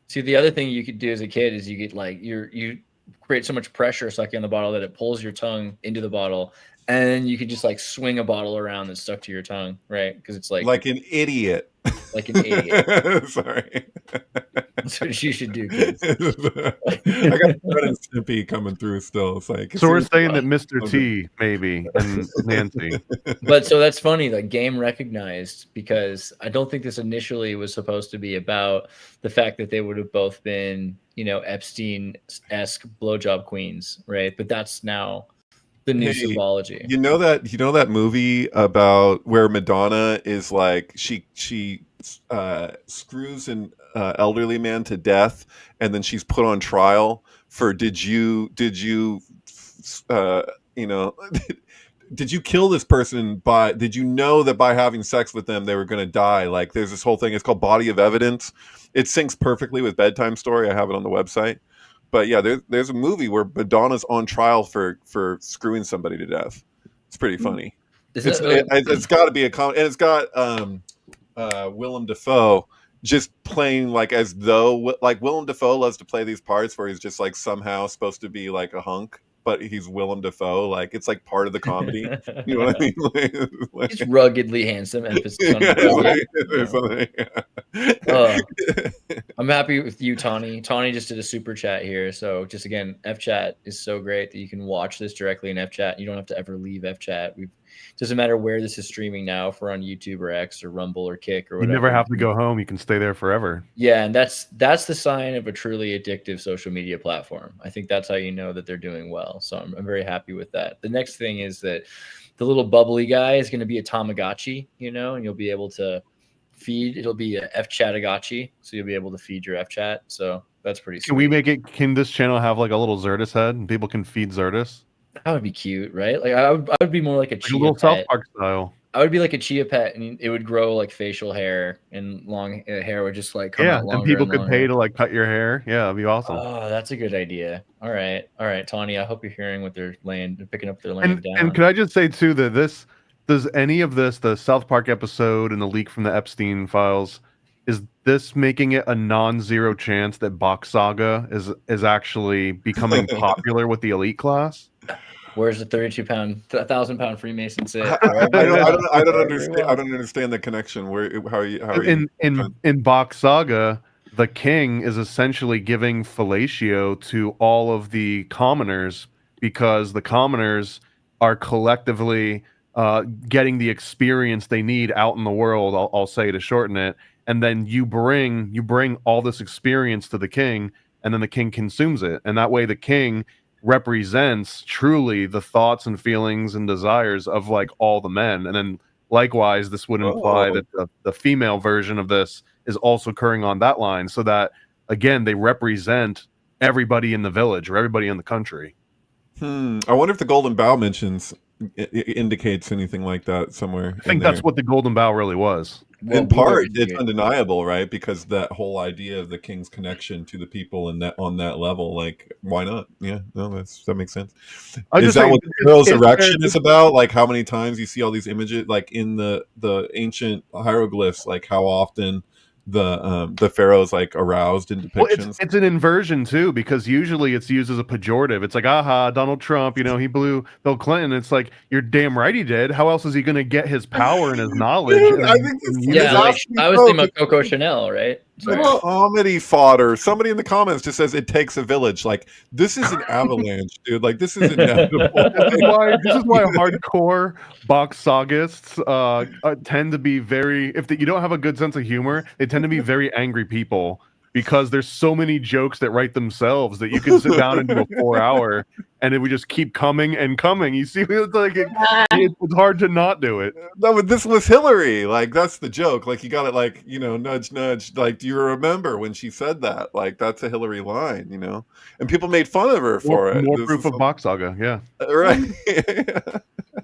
See, the other thing you could do as a kid is you get like you create so much pressure sucking on the bottle that it pulls your tongue into the bottle, and then you could just like swing a bottle around that's stuck to your tongue, right? Because it's like an idiot. Like an idiot. Sorry. That's what you should do, kids. I got Ren and Stimpy coming through still. It's like, so we're saying that Mr. T maybe and Nancy. But so that's funny. Like game recognized, because I don't think this initially was supposed to be about the fact that they would have both been, you know, Epstein-esque blowjob queens, right? But that's now the new symbology. You know that movie about where Madonna is like she screws an elderly man to death, and then she's put on trial for did you did you kill this person did you know that by having sex with them they were going to die? Like there's this whole thing. It's called Body of Evidence. It syncs perfectly with Bedtime Story. I have it on the website. But yeah, there's a movie where Madonna's on trial for screwing somebody to death. It's pretty funny. It's got to be a and it's got Willem Dafoe just playing like as though like Willem Dafoe loves to play these parts where he's just like somehow supposed to be like a hunk, but he's Willem Dafoe. Like it's like part of the comedy. You know what I mean? Like, he's ruggedly handsome. Emphasis on I'm happy with you, Tawny. Tawny just did a super chat here. So just again, F chat is so great that you can watch this directly in F chat. You don't have to ever leave F chat. Doesn't matter where this is streaming now, if we're on YouTube or X or Rumble or Kick or whatever. You never have to go home. You can stay there forever. Yeah, and that's the sign of a truly addictive social media platform. I think that's how you know that they're doing well. So I'm very happy with that. The next thing is that the little bubbly guy is going to be a Tamagotchi, you know, and you'll be able to feed. It'll be a F Chatagotchi, so you'll be able to feed your F Chat. So that's pretty sweet. Can we make it? Can this channel have like a little Zerdus head and people can feed Zerdus? That would be cute, right? Like I would be more like a chia little pet. South Park style. I would be like a chia pet, and it would grow like facial hair, and long hair would just like come out longer and people and could longer. pay to like cut your hair. Yeah, that'd be awesome. Oh, that's a good idea. All right, Tawny. I hope you're hearing what they're picking up their laying down. And could I just say too that does any of this, the South Park episode and the leak from the Epstein files, is this making it a non-zero chance that Box Saga is actually becoming popular with the elite class? Where's the 1,000-pound Freemason sit? I don't understand. I don't understand the connection. How are you in Box Saga, the king is essentially giving fellatio to all of the commoners because the commoners are collectively getting the experience they need out in the world. I'll say to shorten it, and then you bring all this experience to the king, and then the king consumes it, and that way the king represents truly the thoughts and feelings and desires of like all the men. And then likewise this would imply that the female version of this is also occurring on that line, so that again they represent everybody in the village or everybody in the country. I wonder if the Golden Bough mentions indicates anything like that somewhere. I think that's what the Golden Bough really was. Well, In part, blueberries it's do. undeniable, right? Because that whole idea of the king's connection to the people and that on that level, like, why not? Yeah, no, that makes sense. I'm Is just that saying, what Pharaoh's it's erection fair- is about? Like, how many times you see all these images, like in the ancient hieroglyphs, like how often the pharaoh's like aroused in Well, depictions? it's an inversion too, because usually it's used as a pejorative. It's like, aha, Donald Trump, he blew Bill Clinton. It's like, you're damn right he did. How else is he going to get his power and his knowledge? Dude, and I then- think and this- use Yeah, it? like absolutely I was so, thinking about Coco Chanel, right? Sorry. Well, comedy fodder. Somebody in the comments just says it takes a village. Like, this is an avalanche, dude. Like, this is inevitable. This is why hardcore box saugists tend to be very. If you don't have a good sense of humor, they tend to be very angry people because there's so many jokes that write themselves that you can sit down and do a 4 hour, and it would just keep coming and coming. You see, it's like it's hard to not do it. No, but this was Hillary. Like, that's the joke. Like, you got it. Like, nudge, nudge. Like, do you remember when she said that? Like, that's a Hillary line. And people made fun of her for it. More This proof is of box saga, yeah. right.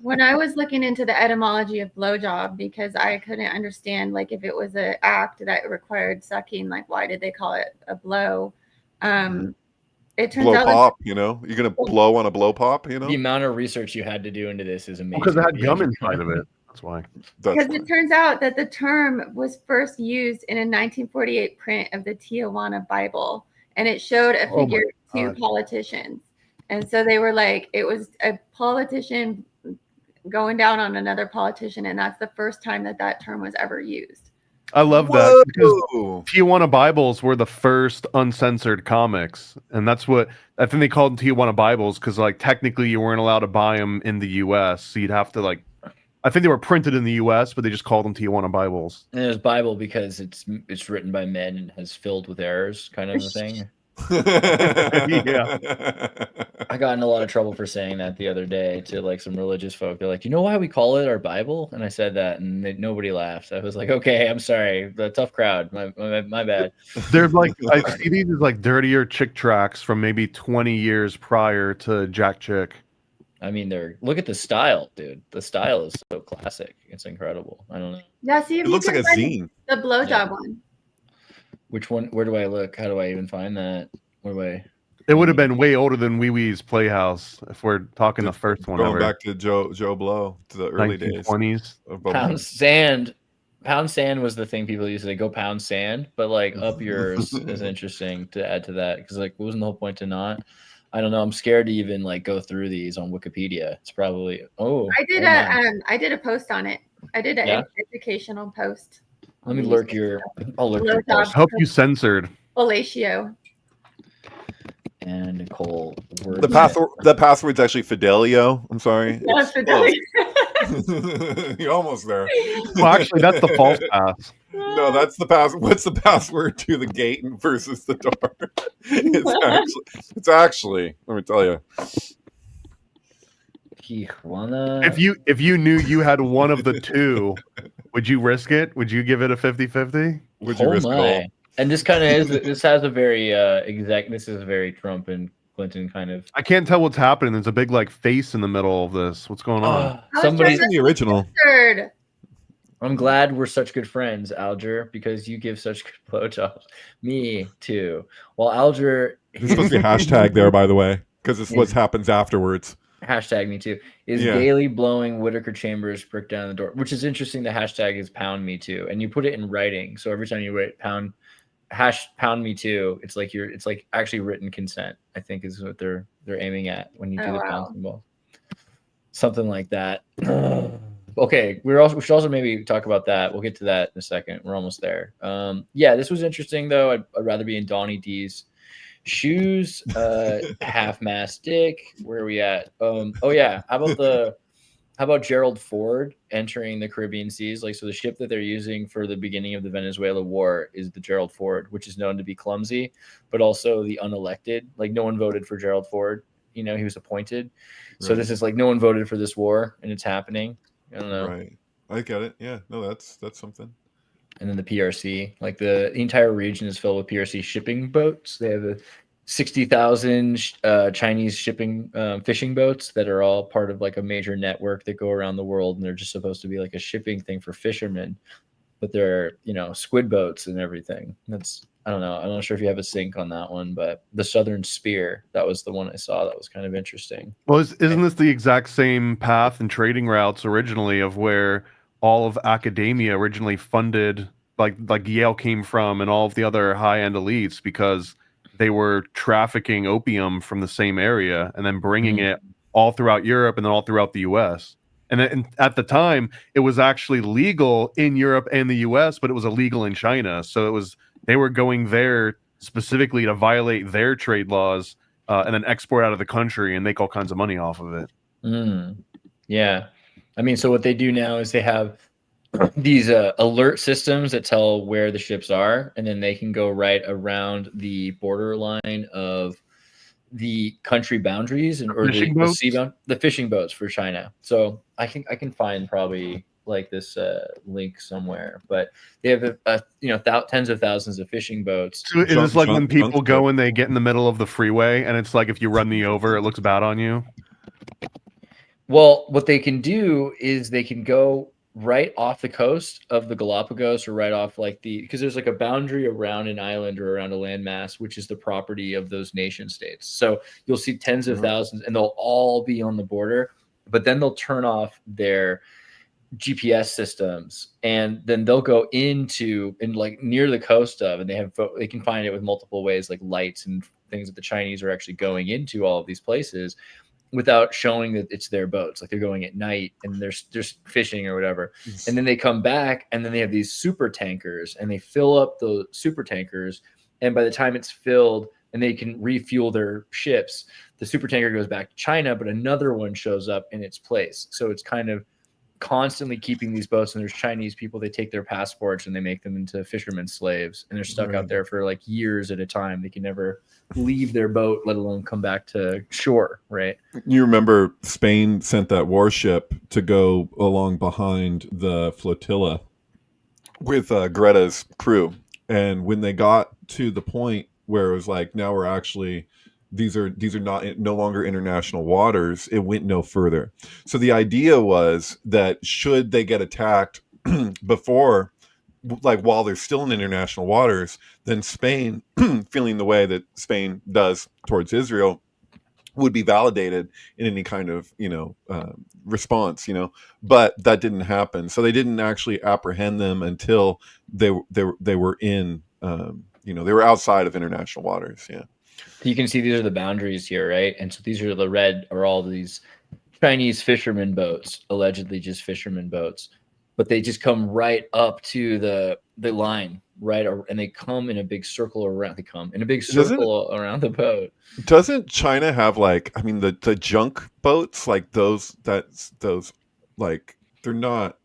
when I was looking into the etymology of blowjob, because I couldn't understand, like, if it was an act that required sucking, like, why did they call it a blow? It turns Blow out pop. You're gonna blow on a blow pop. The amount of research you had to do into this is amazing. Because it had gum inside of it. That's why. because it turns out that the term was first used in a 1948 print of the Tijuana Bible, and it showed a Oh my figure of two God. politicians. And so they were like, it was a politician going down on another politician, and that's the first time that term was ever used. I love that because Whoa. Tijuana Bibles were the first uncensored comics, and that's what I think they called them Tijuana Bibles because, like, technically you weren't allowed to buy them in the U.S., so you'd have to I think they were printed in the U.S., but they just called them Tijuana Bibles. And there's Bible because it's written by men and has filled with errors, kind of a thing. Yeah. I got in a lot of trouble for saying that the other day to like some religious folk. They're like, you know why we call it our Bible? And I said that, and nobody laughed. I was like, okay, I'm sorry, the tough crowd. My bad. There's like I see these as like dirtier chick tracks from maybe 20 years prior to Jack Chick. I mean, look at the style, dude. The style is so classic. It's incredible. I don't know Yeah, see if It you looks can like a find zine. the blowjob Yeah. one. which one. Where do I look? How do I even find that? Where do I? It would have been way older than Wee Wee's Playhouse if we're talking the first one Going ever. back to Joe Blow to the early days 1920s. of Bubba. Pound sand. Pound sand was the thing people used to say, go pound sand, but like up yours is interesting to add to that because like wasn't the whole point to not? I don't know. I'm scared to even like go through these on Wikipedia. It's probably I did I did a post on it. I did an Yeah? educational post. Let me lurk your. I'll lurk your Blowjob. post. I hope you censored. Fellatio. And Nicole. The password's actually Fidelio. I'm sorry. Yes, Fidelio. You're almost there. Well, actually, that's the false pass. No, that's the pass. What's the password to the gate versus the door? It's actually. Let me tell you. Tijuana. If you knew you had one of the two, would you risk it? Would you give it a 50-50? Would you risk it all? And this kind of is. This has a very exact. This is a very Trump and Clinton kind of. I can't tell what's happening. There's a big like face in the middle of this. What's going on? Somebody's In the original. Third. I'm glad we're such good friends, Alger, because you give such good blowjobs. Me too. Well, Alger There's supposed to be a hashtag there, by the way, because it's what happens afterwards. hashtag me too is Yeah. daily blowing Whitaker Chambers brick down the door, which is interesting. The hashtag is pound me too, and you put it in writing. So every time you write pound me too, it's like actually written consent. I think is what they're aiming at when you do the pound symbol. Something like that. Okay, we should also maybe talk about that. We'll get to that in a second. We're almost there. Yeah, this was interesting though. I'd rather be in Donnie D's shoes. Half mast dick. Where are we at? Oh yeah. How about Gerald Ford entering the Caribbean seas? Like, so the ship that they're using for the beginning of the Venezuela war is the Gerald Ford, which is known to be clumsy, but also the unelected. Like, no one voted for Gerald Ford. He was appointed. Right. So this is like no one voted for this war, and it's happening. I don't know. Right. I get it. Yeah. No, that's something. And then the PRC, like the entire region is filled with PRC shipping boats. They have 60,000 Chinese shipping fishing boats that are all part of like a major network that go around the world, and they're just supposed to be like a shipping thing for fishermen, but they're squid boats and everything. That's I don't know. I'm not sure if you have a sync on that one, but the Southern Spear, that was the one I saw that was kind of interesting. Well, isn't this the exact same path and trading routes originally of where all of academia originally funded, like Yale came from, and all of the other high-end elites, because they were trafficking opium from the same area and then bringing it all throughout Europe and then all throughout the U.S. And at the time, it was actually legal in Europe and the U.S., but it was illegal in China. So they were going there specifically to violate their trade laws. And then export out of the country and make all kinds of money off of it. Yeah. I mean, so what they do now is they have these alert systems that tell where the ships are, and then they can go right around the borderline of the country boundaries or the fishing boats for China. So I can find probably like this link somewhere, but they have tens of thousands of fishing boats. So is this like when people go and they get in the middle of the freeway, and it's like if you run me over, it looks bad on you? Well, what they can do is they can go right off the coast of the Galapagos, or right off because there's like a boundary around an island or around a landmass, which is the property of those nation states. So you'll see tens of thousands, and they'll all be on the border, but then they'll turn off their GPS systems, and then they'll go into like near the coast of, and they can find it with multiple ways, like lights and things that the Chinese are actually going into all of these places without showing that it's their boats. Like they're going at night and they're just fishing or whatever. And then they come back, and then they have these super tankers, and they fill up the super tankers. And by the time it's filled and they can refuel their ships, the super tanker goes back to China, but another one shows up in its place. So it's kind of constantly keeping these boats, and there's Chinese people, they take their passports and they make them into fishermen slaves, and they're stuck out there for like years at a time. They can never leave their boat, let alone come back to shore, right? You remember Spain sent that warship to go along behind the flotilla with Greta's crew, and when they got to the point where it was like, now we're actually these are no longer international waters, it went no further. So the idea was that should they get attacked before, like while they're still in international waters, then Spain, feeling the way that Spain does towards Israel, would be validated in any kind of response, but that didn't happen. So they didn't actually apprehend them until they were in they were outside of international waters. Yeah. You can see these are the boundaries here, right? And so these are the red, are all these Chinese fishermen boats, allegedly just fishermen boats, but they just come right up to the line, right? And they come in a big circle around. They come in a big circle around the boat. Doesn't China have the junk boats, like those like they're not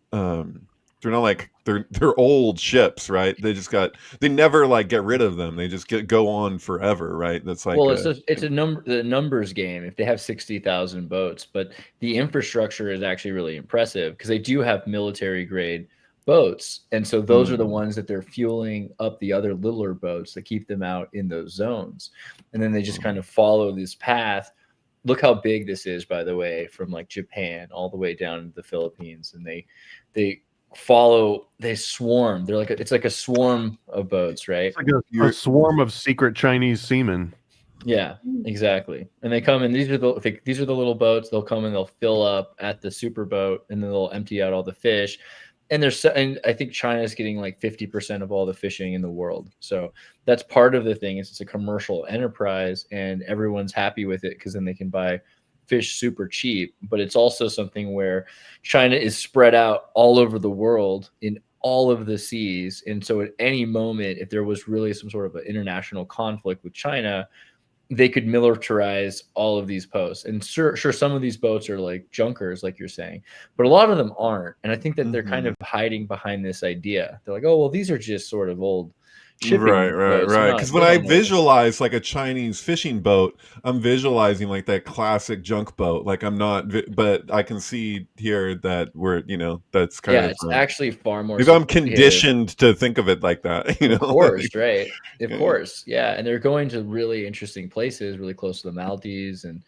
like they're old ships, right? They never like get rid of them. They just go on forever, right? That's like, well, it's a numbers game if they have 60,000 boats, but the infrastructure is actually really impressive because they do have military grade boats, and so those are the ones that they're fueling up the other littler boats that keep them out in those zones, and then they just kind of follow this path. Look how big this is, by the way, from like Japan all the way down to the Philippines, and they swarm. They're like it's like a swarm of boats, right? It's like a swarm of secret Chinese seamen. Yeah, exactly. And they come in. These are the little boats. They'll come and they'll fill up at the super boat, and then they'll empty out all the fish. And I think China's getting like 50% of all the fishing in the world. So that's part of the thing. It's a commercial enterprise, and everyone's happy with it because then they can buy fish super cheap. But it's also something where China is spread out all over the world in all of the seas. And so at any moment, if there was really some sort of an international conflict with China, they could militarize all of these posts. And sure, some of these boats are like junkers, like you're saying, but a lot of them aren't. And I think that they're kind of hiding behind this idea. They're like, oh, well, these are just sort of old shipping boats. They're Because not- when they I don't know. visualize like a Chinese fishing boat, I'm visualizing like that classic junk boat. Like I'm not, but I can see here that we're, that's kind Yeah, of. it's actually far more Maybe I'm sophisticated. conditioned to think of it like that. Of course, right? Of Yeah. course, yeah. And they're going to really interesting places, really close to the Maldives and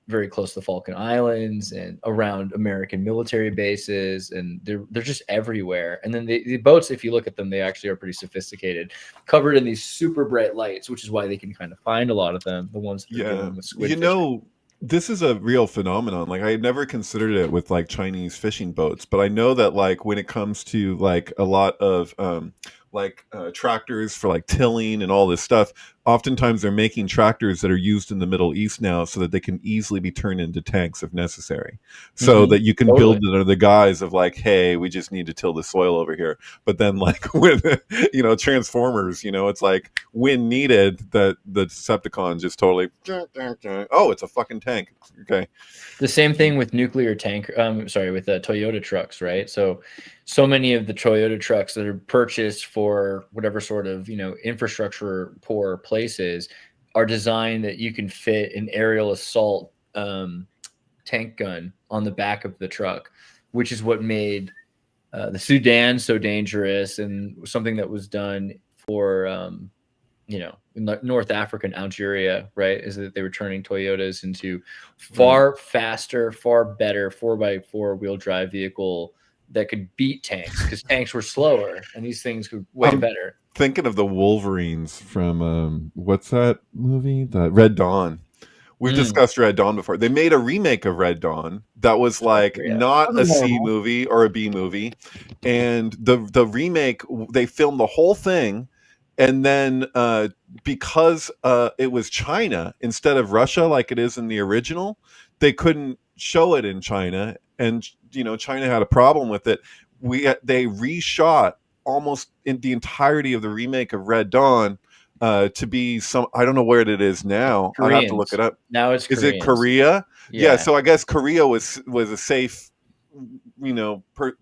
very close to the Falkland Islands and around American military bases, and they're just everywhere. And then the boats, if you look at them, they actually are pretty sophisticated, covered in these super bright lights, which is why they can kind of find a lot of them, the ones that are Yeah. dealing with squid fishing. This is a real phenomenon. Like I had never considered it with like Chinese fishing boats, but I know that like when it comes to like a lot of tractors for like tilling and all this stuff, oftentimes they're making tractors that are used in the Middle East now so that they can easily be turned into tanks if necessary. So that you can Totally. build it under the guise of like, hey, we just need to till the soil over here. But then like with Transformers, it's like when needed that the Decepticon just totally oh, it's a fucking tank. Okay. The same thing with nuclear tank. With Toyota trucks, right? So many of the Toyota trucks that are purchased for whatever sort of infrastructure poor places are designed that you can fit an aerial assault tank gun on the back of the truck, which is what made the Sudan so dangerous, and something that was done for in North Africa and Algeria, right, is that they were turning Toyotas into far faster, far better 4x4 wheel drive vehicle that could beat tanks, because tanks were slower and these things were way better. Thinking of the Wolverines from what's that movie? The Red Dawn. We've discussed Red Dawn before. They made a remake of Red Dawn that was like not a C movie or a B movie, and the remake, they filmed the whole thing. And then because it was China instead of Russia, like it is in the original, they couldn't show it in China, and China had a problem with it. They reshot almost in the entirety of the remake of Red Dawn to be some. I don't know where it is now. I'll have to look it up. Now it's is Koreans. it Korea? Yeah. So I guess Korea was a safe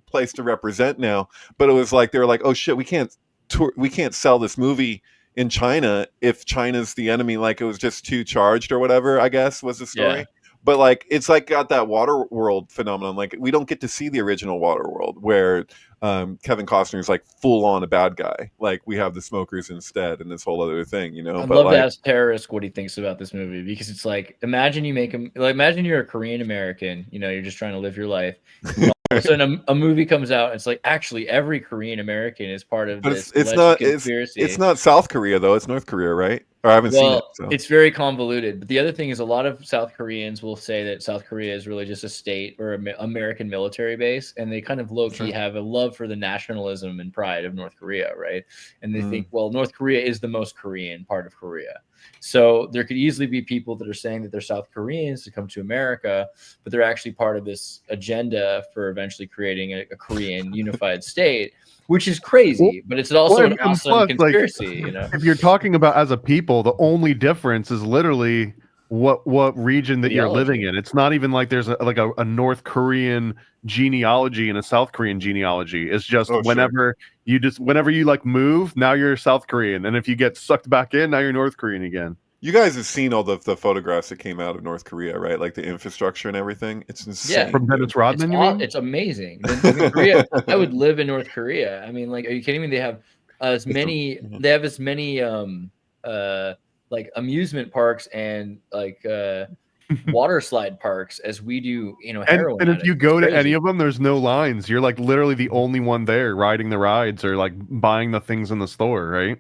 place to represent now. But it was like they were like, oh shit, we can't sell this movie in China if China's the enemy. Like it was just too charged or whatever, I guess was the story. Yeah. But like it's like got that Waterworld phenomenon. Like we don't get to see the original Waterworld where Kevin Costner is like full on a bad guy. Like we have the smokers instead and this whole other thing, I'd love to ask Terrorist what he thinks about this movie, because it's like, imagine you make him like, imagine you're a Korean American, you're just trying to live your life. All of a sudden a movie comes out and it's like, actually every Korean American is part of this conspiracy. It's not South Korea though, it's North Korea, right? Or I haven't seen it. So. It's very convoluted. But the other thing is, a lot of South Koreans will say that South Korea is really just a state or an American military base, and they kind of low-key have a love for the nationalism and pride of North Korea, right? And they think, well, North Korea is the most Korean part of Korea. So there could easily be people that are saying that they're South Koreans to come to America, but they're actually part of this agenda for eventually creating a Korean unified state, which is crazy, but it's also an awesome conspiracy. If you're talking about as a people, the only difference is literally what region that you're living in. It's not even like there's a North Korean genealogy and a South Korean genealogy. It's just whenever you like move, now you're South Korean, and if you get sucked back in, now you're North Korean again. You guys have seen all the photographs that came out of North Korea, right? Like the infrastructure and everything. It's insane. Yeah, from Dennis Rodman, you mean? It's amazing. Korea, I would live in North Korea. I mean, like, are you kidding me? They have as many. They have as many like amusement parks and like water slide parks as we do. Heroin. And if you go to any of them, there's no lines. You're like literally the only one there riding the rides or like buying the things in the store, right?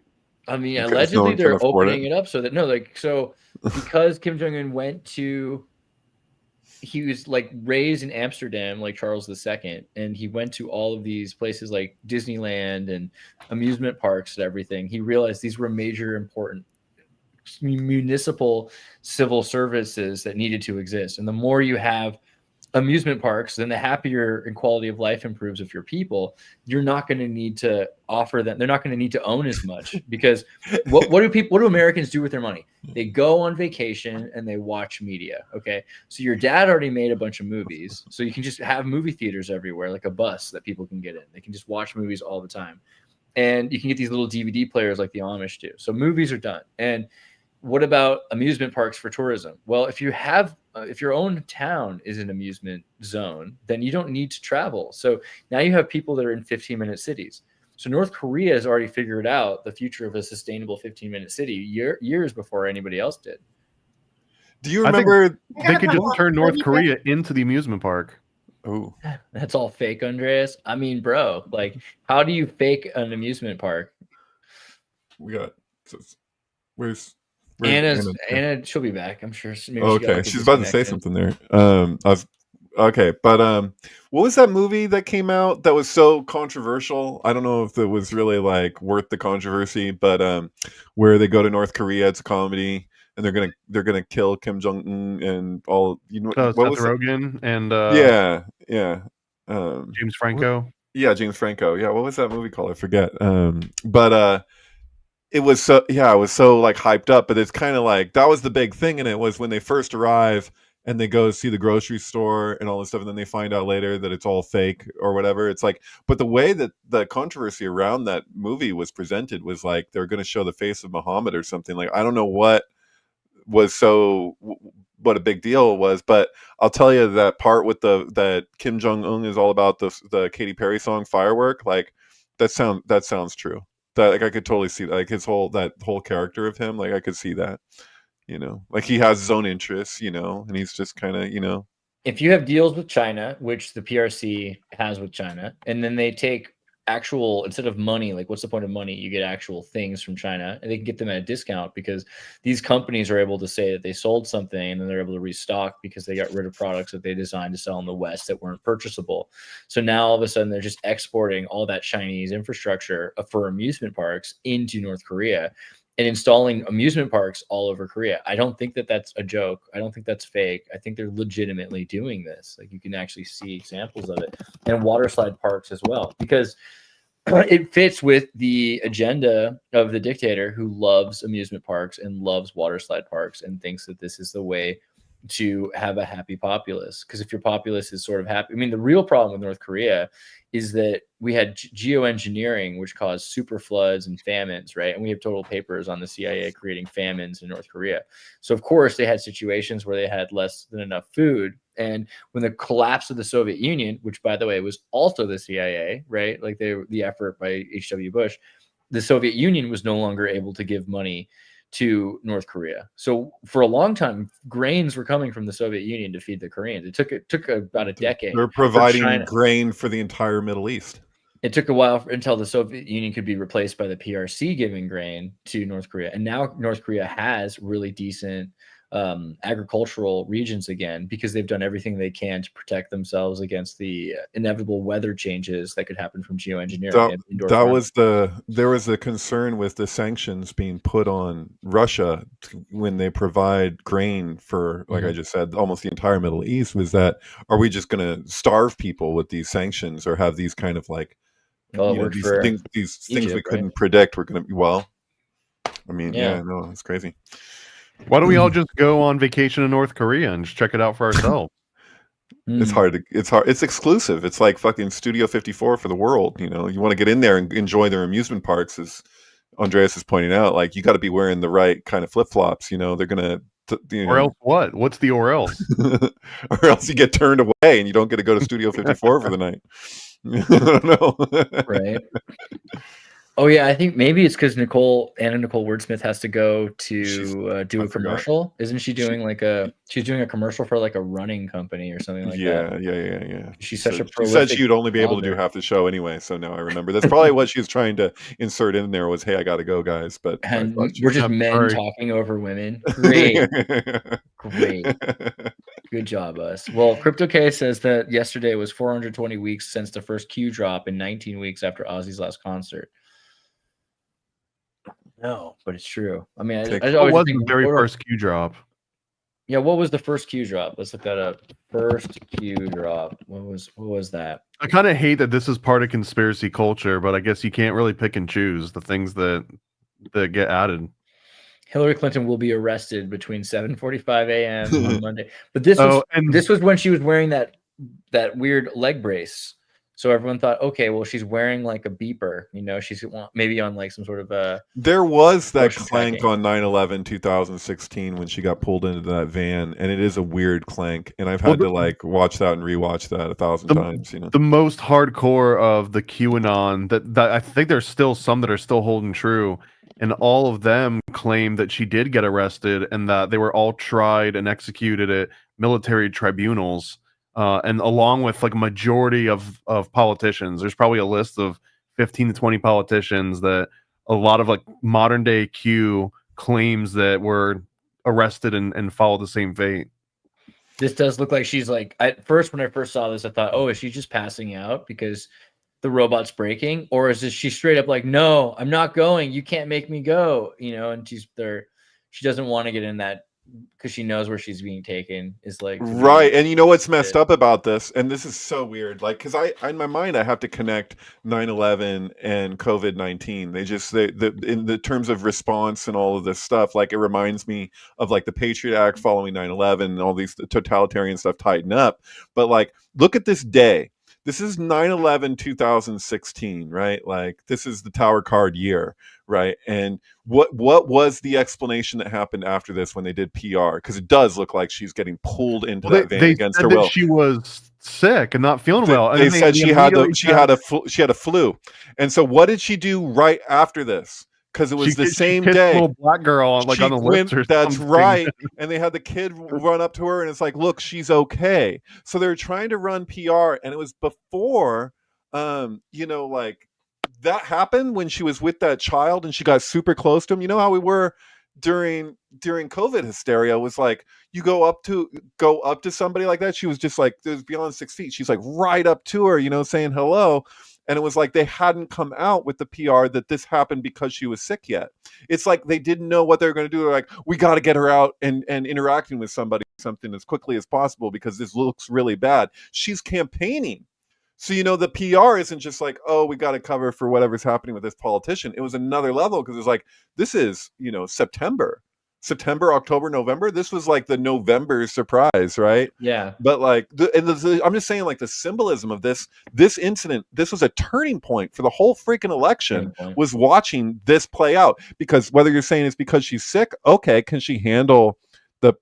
I mean, allegedly they're opening it up so that because Kim Jong-un he was like raised in Amsterdam like Charles II, and he went to all of these places like Disneyland and amusement parks and everything. He realized these were major important municipal civil services that needed to exist. And the more you have amusement parks, then the happier and quality of life improves of your people. You're not going to need to offer them. They're not going to need to own as much, because what do Americans do with their money? They go on vacation and they watch media. Okay. So your dad already made a bunch of movies. So you can just have movie theaters everywhere, like a bus that people can get in. They can just watch movies all the time. and you can get these little DVD players like the Amish do. So movies are done. And what about amusement parks for tourism? Well, if you have, if your own town is an amusement zone, then you don't need to travel. So now you have people that are in 15-minute cities. So North Korea has already figured out the future of a sustainable 15-minute city years before anybody else did. Do you remember? They could just turn North Korea into the amusement park. Oh, That's all fake, Andreas. I mean, bro, like, how do you fake an amusement park? we got. Where's Anna? She'll be back, I'm sure. Maybe okay, she's about to say something there. Okay, but what was that movie that came out that was so controversial? I don't know if it was really like worth the controversy, but where they go to North Korea, it's a comedy, and they're gonna kill Kim Jong Un and all. You know what Seth was Rogen and yeah. James Franco. Yeah, James Franco. Yeah, what was that movie called? I forget. But it was so like hyped up, but it's kind of like that was the big thing in it was when they first arrive and they go see the grocery store and all this stuff, and then they find out later that it's all fake or whatever. It's like, but the way that the controversy around that movie was presented was like they're going to show the face of Muhammad or something. Like I don't know what a big deal was, but I'll tell you that part with that Kim Jong Un is all about the Katy Perry song "Firework." Like that sounds true. That like I could totally see like that whole character of him. Like I could see that, like he has his own interests, and he's just kind of, If you have deals with China, which the PRC has with China, and then they take actual, instead of money, like what's the point of money? You get actual things from China, and they can get them at a discount because these companies are able to say that they sold something and then they're able to restock because they got rid of products that they designed to sell in the West that weren't purchasable. So now all of a sudden they're just exporting all that Chinese infrastructure for amusement parks into North Korea and installing amusement parks all over Korea. I don't think that that's a joke. I don't think that's fake. I think they're legitimately doing this. Like you can actually see examples of it, and water slide parks as well, because it fits with the agenda of the dictator who loves amusement parks and loves water slide parks and thinks that this is the way to have a happy populace. Because if your populace is sort of happy, I mean, the real problem with North Korea is that we had geoengineering, which caused super floods and famines, right? And we have total papers on the CIA creating famines in North Korea. So of course they had situations where they had less than enough food. And when the collapse of the Soviet Union, which by the way was also the CIA, right? Like the effort by H.W. Bush, the Soviet Union was no longer able to give money to North Korea. So for a long time, grains were coming from the Soviet Union to feed the Koreans. It took about a decade. They're providing grain for the entire Middle East. It took a while until the Soviet Union could be replaced by the PRC giving grain to North Korea. And now North Korea has really decent agricultural regions again, because they've done everything they can to protect themselves against the inevitable weather changes that could happen from geoengineering. There was a concern with the sanctions being put on Russia when they provide grain for, like I just said, almost the entire Middle East, was that, are we just going to starve people with these sanctions, or have these kind of like, these things we couldn't predict were going to be, well, I mean, no, it's crazy. Why don't we all just go on vacation in North Korea and just check it out for ourselves? It's hard. It's exclusive. It's like fucking Studio 54 for the world. You want to get in there and enjoy their amusement parks, as Andreas is pointing out. Like, you got to be wearing the right kind of flip flops. They're gonna. Or else what? What's the or else? Or else you get turned away and you don't get to go to Studio 54 for the night. I don't know. Right. Oh yeah, I think maybe it's because Anna Nicole Wordsmith has to go to do a commercial. Isn't she doing she's doing a commercial for like a running company or something like that? Yeah. She's such a prolific. She said she'd only be able to do half the show anyway. So now I remember. That's probably what she was trying to insert in there was, hey, I got to go, guys. But and we're just men talking over women. Great. Good job, us. Well, Crypto K says that yesterday was 420 weeks since the first Q drop and 19 weeks after Ozzy's last concert. No, but it's true. I mean, what was the very first Q drop? Yeah, what was the first Q drop? Let's look that up. First Q drop. What was that? I kind of hate that this is part of conspiracy culture, but I guess you can't really pick and choose the things that get added. Hillary Clinton will be arrested between 7:45 a.m. on Monday. But this was when she was wearing that weird leg brace. So everyone thought, okay, well, she's wearing like a beeper, she's maybe on like some sort of There was that motion clank tracking. on 9/11/2016 when she got pulled into that van, and it is a weird clank, and I've had to like watch that and rewatch that 1,000 times. The most hardcore of the QAnon that I think there's still some that are still holding true, and all of them claim that she did get arrested and that they were all tried and executed at military tribunals, and along with like a majority of politicians. There's probably a list of 15 to 20 politicians that a lot of like modern day Q claims that were arrested and followed the same fate. This does look like she's like, at first, when I first saw this, I thought, oh, is she just passing out because the robot's breaking? Or is this she straight up like, no, I'm not going. You can't make me go. And she's there. She doesn't want to get in that because she knows where she's being taken is like. Right. And you know what's messed up about this? And this is so weird. Like, because I in my mind, I have to connect 9/11 and COVID-19. In the terms of response and all of this stuff, like it reminds me of like the Patriot Act following 9/11 and all these totalitarian stuff tighten up. But like, look at this day. This is 9/11/2016, right? Like this is the Tower Card year, right? And what was the explanation that happened after this when they did PR? Because it does look like she's getting pulled into that van against her will. She was sick and not feeling well. They said she had a flu. And so what did she do right after this? Because it was the same day. Little black girl on the lips or that's something. right. And they had the kid run up to her, and it's like, look, she's okay. So they were trying to run PR, and it was before, like that happened when she was with that child, and she got super close to him. You know how we were during COVID hysteria was like, you go up to somebody like that. She was just like, it was beyond 6 feet. She's like right up to her, saying hello. And it was like they hadn't come out with the PR that this happened because she was sick yet. It's like they didn't know what they were going to do. They're like, we got to get her out and interacting with something as quickly as possible because this looks really bad. She's campaigning. So, the PR isn't just like, oh, we got to cover for whatever's happening with this politician. It was another level because it's like, this is, September, October, November. This was like the November surprise, right? Yeah. But like, I'm just saying, like the symbolism of this incident. This was a turning point for the whole freaking election. Was watching this play out because whether you're saying it's because she's sick, okay, can she handle the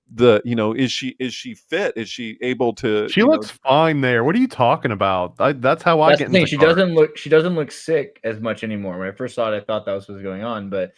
is she fit? Is she able to? She looks fine there. What are you talking about? That's how I get. The thing. She doesn't look sick as much anymore. When I first saw it, I thought that was what was going on, but.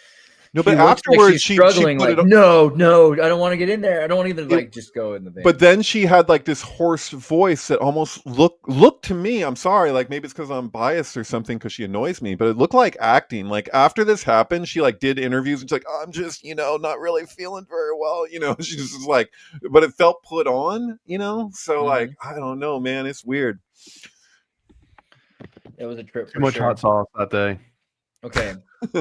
No, but afterwards like she's struggling. Like, no, I don't want to get in there. I don't want to just go in the van. But then she had like this hoarse voice that almost looked to me. I'm sorry, like maybe it's because I'm biased or something because she annoys me. But it looked like acting. Like after this happened, she like did interviews and she's like, I'm just not really feeling very well. She just was like, but it felt put on. So like I don't know, man. It's weird. It was a trip. Too much hot sauce that day. Okay.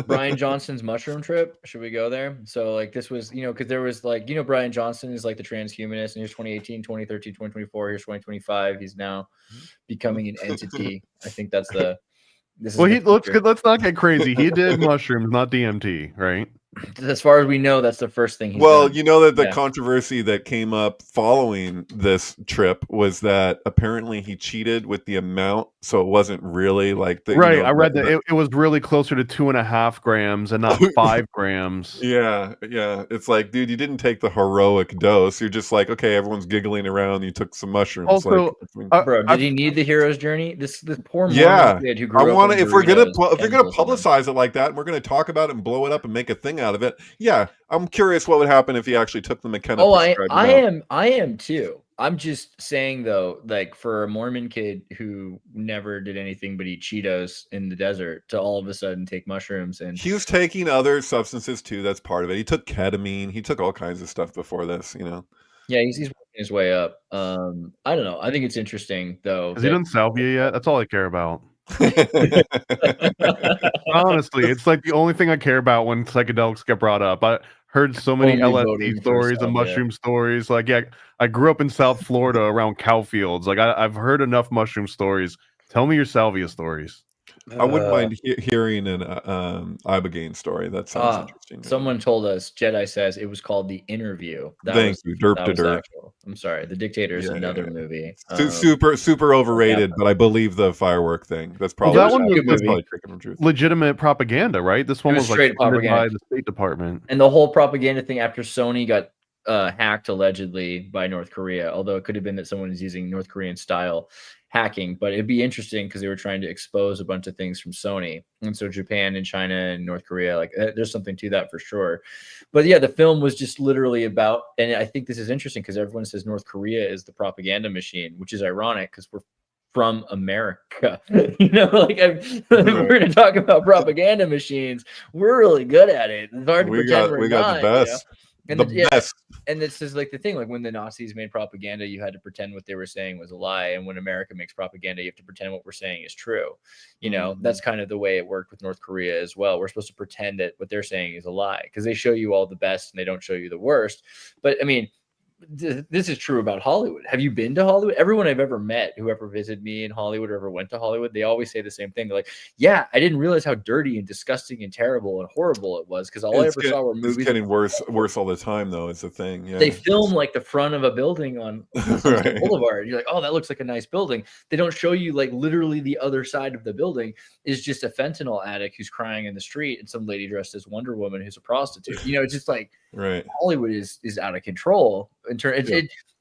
Brian Johnson's mushroom trip. Should we go there? So like this was, because there was like, Brian Johnson is like the transhumanist, and here's 2018, 2013, 2024, here's 2025. He's now becoming an entity. I think that's let's not get crazy. He did mushrooms, not DMT, right? As far as we know, that's the first thing he's done. That the controversy that came up following this trip was that apparently he cheated with the amount, so it wasn't really like the right. I read that it was really closer to 2.5 grams and not 5 grams. Yeah. It's like, dude, you didn't take the heroic dose. You're just like, okay, everyone's giggling around. You took some mushrooms. Also, bro, did he need the hero's journey? This poor kid who grew up. I want to. If you're gonna publicize it like that, and we're gonna talk about it and blow it up and make a thing out of it. Yeah, I'm curious what would happen if he actually took the McKenna. I am too. I'm just saying though, like for a Mormon kid who never did anything but eat Cheetos in the desert to all of a sudden take mushrooms, and he was taking other substances too. That's part of it. He took ketamine. He took all kinds of stuff before this. Yeah, he's working his way up. I don't know. I think it's interesting though. Has he done salvia yet? That's all I care about. Honestly, it's like the only thing I care about when psychedelics get brought up. I heard so many LSD stories and mushroom stories. Like, yeah, I grew up in South Florida around cow fields. Like, I've heard enough mushroom stories. Tell me your salvia stories. I wouldn't mind hearing an Ibogaine story. That sounds interesting. To me. Someone told us, Jedi says it was called The Interview. Thank you. Derp That to was the derp. actual. I'm sorry. The Dictator is another movie. Super overrated, but I believe the firework thing. That's probably that one was that's probably taken from truth. legitimate propaganda, right? This one was was like straight funded propaganda. by the State Department. And the whole propaganda thing after Sony got hacked allegedly by North Korea, although it could have been that someone is using North Korean style hacking, but it'd be interesting because they were trying to expose a bunch of things from Sony. And so Japan and China and North Korea, like there's something to that for sure. But yeah, the film was just literally about, and I think this is interesting because everyone says North Korea is the propaganda machine, which is ironic because we're from America. You know, like if we're going to talk about propaganda machines, we're really good at it. It's hard to pretend we're not, the best. You know? And best. And this is like the thing, like when the Nazis made propaganda, you had to pretend what they were saying was a lie. And when America makes propaganda, you have to pretend what we're saying is true. You know, that's kind of the way it worked with North Korea as well. We're supposed to pretend that what they're saying is a lie because they show you all the best and they don't show you the worst. But I mean, this is true about Hollywood. Have you been to Hollywood? Everyone I've ever met, whoever visited me in Hollywood or ever went to Hollywood, they always say the same thing. They're like, yeah, I didn't realize how dirty and disgusting and terrible and horrible it was because all I ever saw were movies. It's getting worse all the time, though. It's a thing. Yeah. They film like the front of a building on Sunset Boulevard. You're like, oh, that looks like a nice building. They don't show you like literally the other side of the building is just a fentanyl addict who's crying in the street and some lady dressed as Wonder Woman who's a prostitute. You know, it's just like Hollywood is out of control.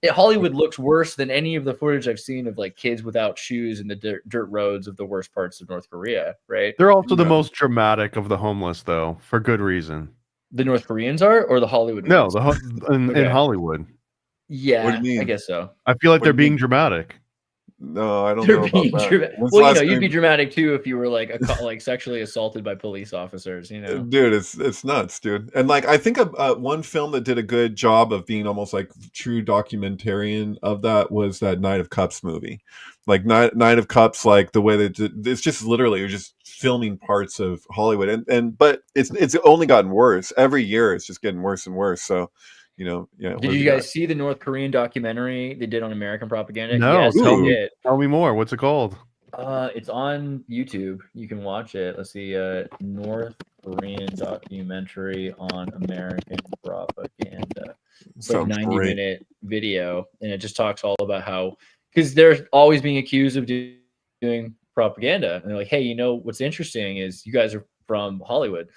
Hollywood looks worse than any of the footage I've seen of like kids without shoes in the dirt roads of the worst parts of North Korea, right? They're also the most dramatic of the homeless, though, for good reason. The North Koreans are, or the Hollywood? No, in Hollywood. Yeah, I guess so. I feel like they're being dramatic. No, I don't know about that. Well, you know, you'd be dramatic too if you were like like sexually assaulted by police officers. You know, dude, it's nuts, dude. And like, I think one film that did a good job of being almost like true documentarian of that was that Night of Cups movie. Like Night of Cups, like the way they did, it's just literally you're just filming parts of Hollywood, but it's only gotten worse every year. It's just getting worse and worse. So. You know, yeah. Did you guys see the North Korean documentary they did on American propaganda? No, yes, tell me more. What's it called? It's on YouTube. You can watch it. Let's see, North Korean documentary on American propaganda. It's like 90-minute video, and it just talks all about how because they're always being accused of doing propaganda, and they're like, hey, you know what's interesting is you guys are from Hollywood.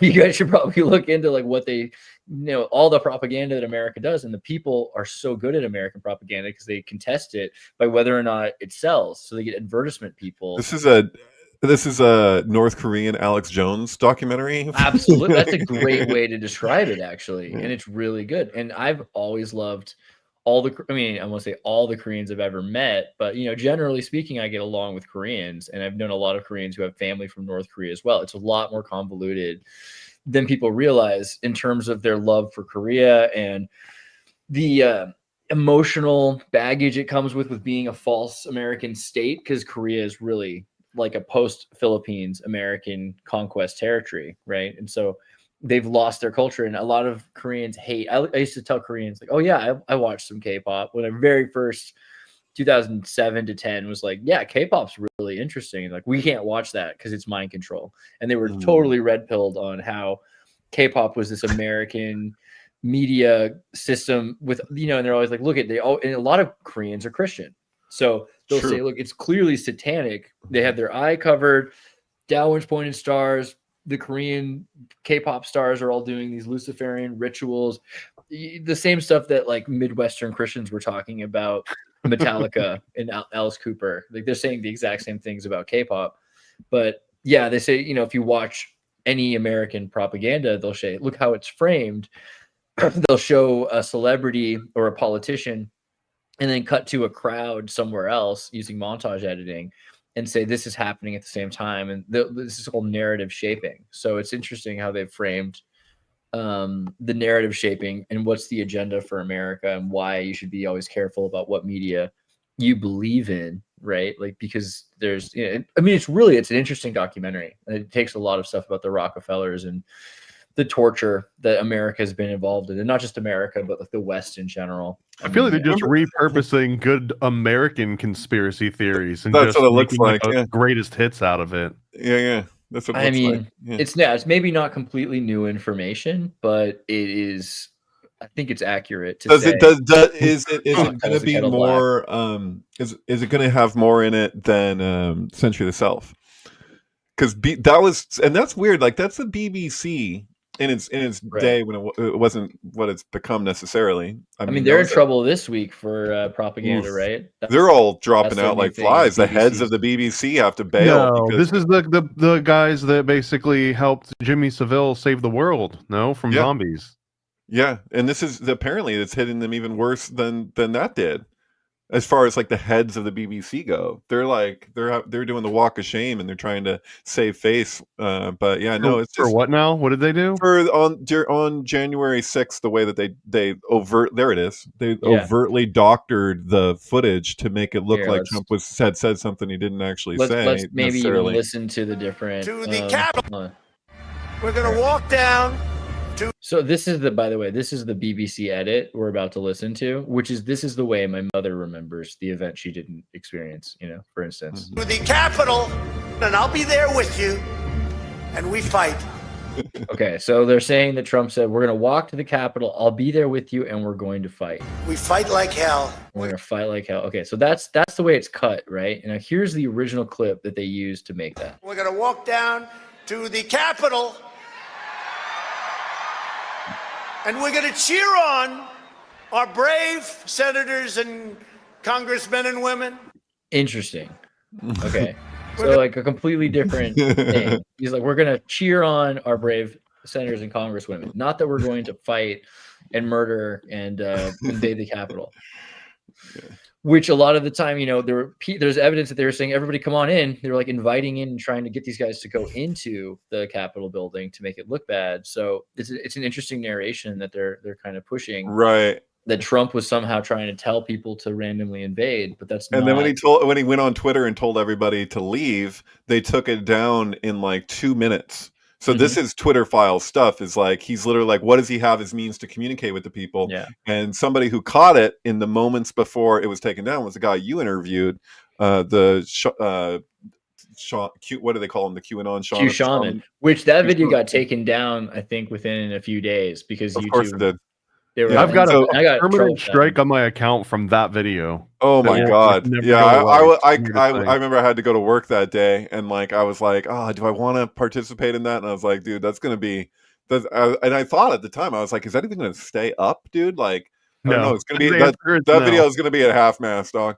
You guys should probably look into like what they. You know, all the propaganda that America does, and the people are so good at American propaganda because they contest it by whether or not it sells. So they get advertisement people. This is a North Korean Alex Jones documentary. Absolutely. That's a great way to describe it, actually. And it's really good. And I've always loved I won't say all the Koreans I've ever met, but, you know, generally speaking, I get along with Koreans, and I've known a lot of Koreans who have family from North Korea as well. It's a lot more convoluted than people realize in terms of their love for Korea and the emotional baggage it comes with being a false American state, because Korea is really like a post-Philippines American conquest territory, right? And so they've lost their culture, and a lot of Koreans hate. I used to tell Koreans like, oh yeah, I watched some K-pop when I very first 2007 to 10 was like, yeah, K-pop's really interesting. Like, we can't watch that because it's mind control. And they were totally red pilled on how K-pop was this American media system with, you know, and they're always like, look at and a lot of Koreans are Christian. So they'll say, look, it's clearly satanic. They have their eye covered, downwards pointed stars. The Korean K-pop stars are all doing these Luciferian rituals, the same stuff that like Midwestern Christians were talking about Metallica and Alice Cooper. Like, they're saying the exact same things about K-pop. But yeah, they say, you know, if you watch any American propaganda, they'll say, look how it's framed. They'll show a celebrity or a politician and then cut to a crowd somewhere else using montage editing and say this is happening at the same time. And this is called narrative shaping. So it's interesting how they've framed the narrative shaping and what's the agenda for America and why you should be always careful about what media you believe in, right? Like, because there's, you know, I mean, it's an interesting documentary. It takes a lot of stuff about the Rockefellers and the torture that America has been involved in, and not just America, but like the West in general. I feel like they're just repurposing good American conspiracy theories and That's just what it looks making like, the yeah. greatest hits out of it. Yeah. That's what it I looks mean, like. Yeah. it's maybe not completely new information, but it is. I think it's accurate to Is say. it going calls to the be kettle more? Is it going to have more in it than Century of the Self? Because that's weird. Like that's the BBC in its Right. day when it wasn't what it's become necessarily. I mean, they're in trouble this week for propaganda, Oof. right? They're all dropping that's their out new like thing, is flies. The heads BBC's of the BBC have to bail. No, because this is the guys that basically helped Jimmy Savile save the world. No, from Yeah. zombies. Yeah, and this is apparently it's hitting them even worse than that did. As far as like the heads of the BBC go, they're doing the walk of shame and they're trying to save face. But yeah, no, it's for just what now? What did they do? for on January 6th, the way that they overtly doctored the footage to make it look Here, like let's- Trump said something he didn't actually say. Let's maybe even necessarily. listen to the different. To the Capitol. hold on. We're going to walk down. So this is by the way, this is the BBC edit we're about to listen to, this is the way my mother remembers the event she didn't experience, for instance. To the Capitol, and I'll be there with you, and we fight. Okay, so they're saying that Trump said, we're going to walk to the Capitol, I'll be there with you, and we're going to fight. We fight like hell. We're going to fight like hell. Okay, so that's the way it's cut, right? And now here's the original clip that they used to make that. We're going to walk down to the Capitol, and we're going to cheer on our brave senators and congressmen and women. Interesting. Okay. So like a completely different thing. He's like, we're going to cheer on our brave senators and congresswomen. Not that we're going to fight and murder and invade the Capitol. Yeah. Which a lot of the time, there's evidence that they were saying, everybody come on in. They were like inviting in and trying to get these guys to go into the Capitol building to make it look bad. So it's an interesting narration that they're kind of pushing. Right. That Trump was somehow trying to tell people to randomly invade, but that's and not. then when he went on Twitter and told everybody to leave, they took it down in like 2 minutes. So this is Twitter file stuff. Is like he's literally like, what does he have as means to communicate with the people? Yeah. And somebody who caught it in the moments before it was taken down was the guy you interviewed, what do they call him? The QAnon Q Shaman. Which that video got taken down, I think, within a few days because Of course it did. I've got a I permanent strike on my account from that video. Oh my God. Yeah. I remember I had to go to work that day and like, I was like, do I want to participate in that? And I was like, dude, that's going to be, and I thought at the time, I was like, is that even going to stay up, dude? Like, I don't know. It's going to be that video is going to be at half mast, dog.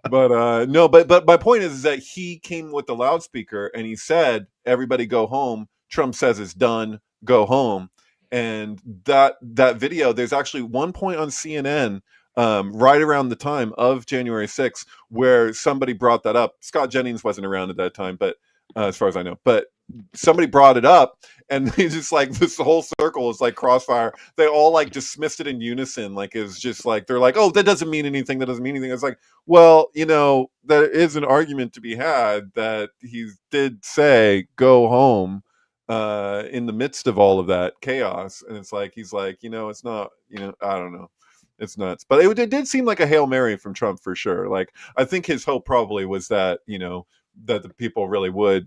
But no, but my point is that he came with the loudspeaker and he said, everybody go home. Trump says it's done. Go home. And that video, there's actually one point on CNN right around the time of January 6th where somebody brought that up. Scott Jennings wasn't around at that time, but as far as I know, but somebody brought it up and they just like this whole circle is like crossfire. They all like dismissed it in unison. Like it was just like, they're like, oh, that doesn't mean anything. That doesn't mean anything. It's like, well, there is an argument to be had that he did say go home in the midst of all of that chaos. And it's like, he's like, it's not, I don't know. It's nuts. But it did seem like a Hail Mary from Trump for sure. Like, I think his hope probably was that, that the people really would,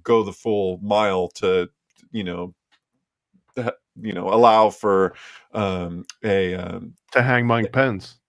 go the full mile to, allow for to hang Mike Pence.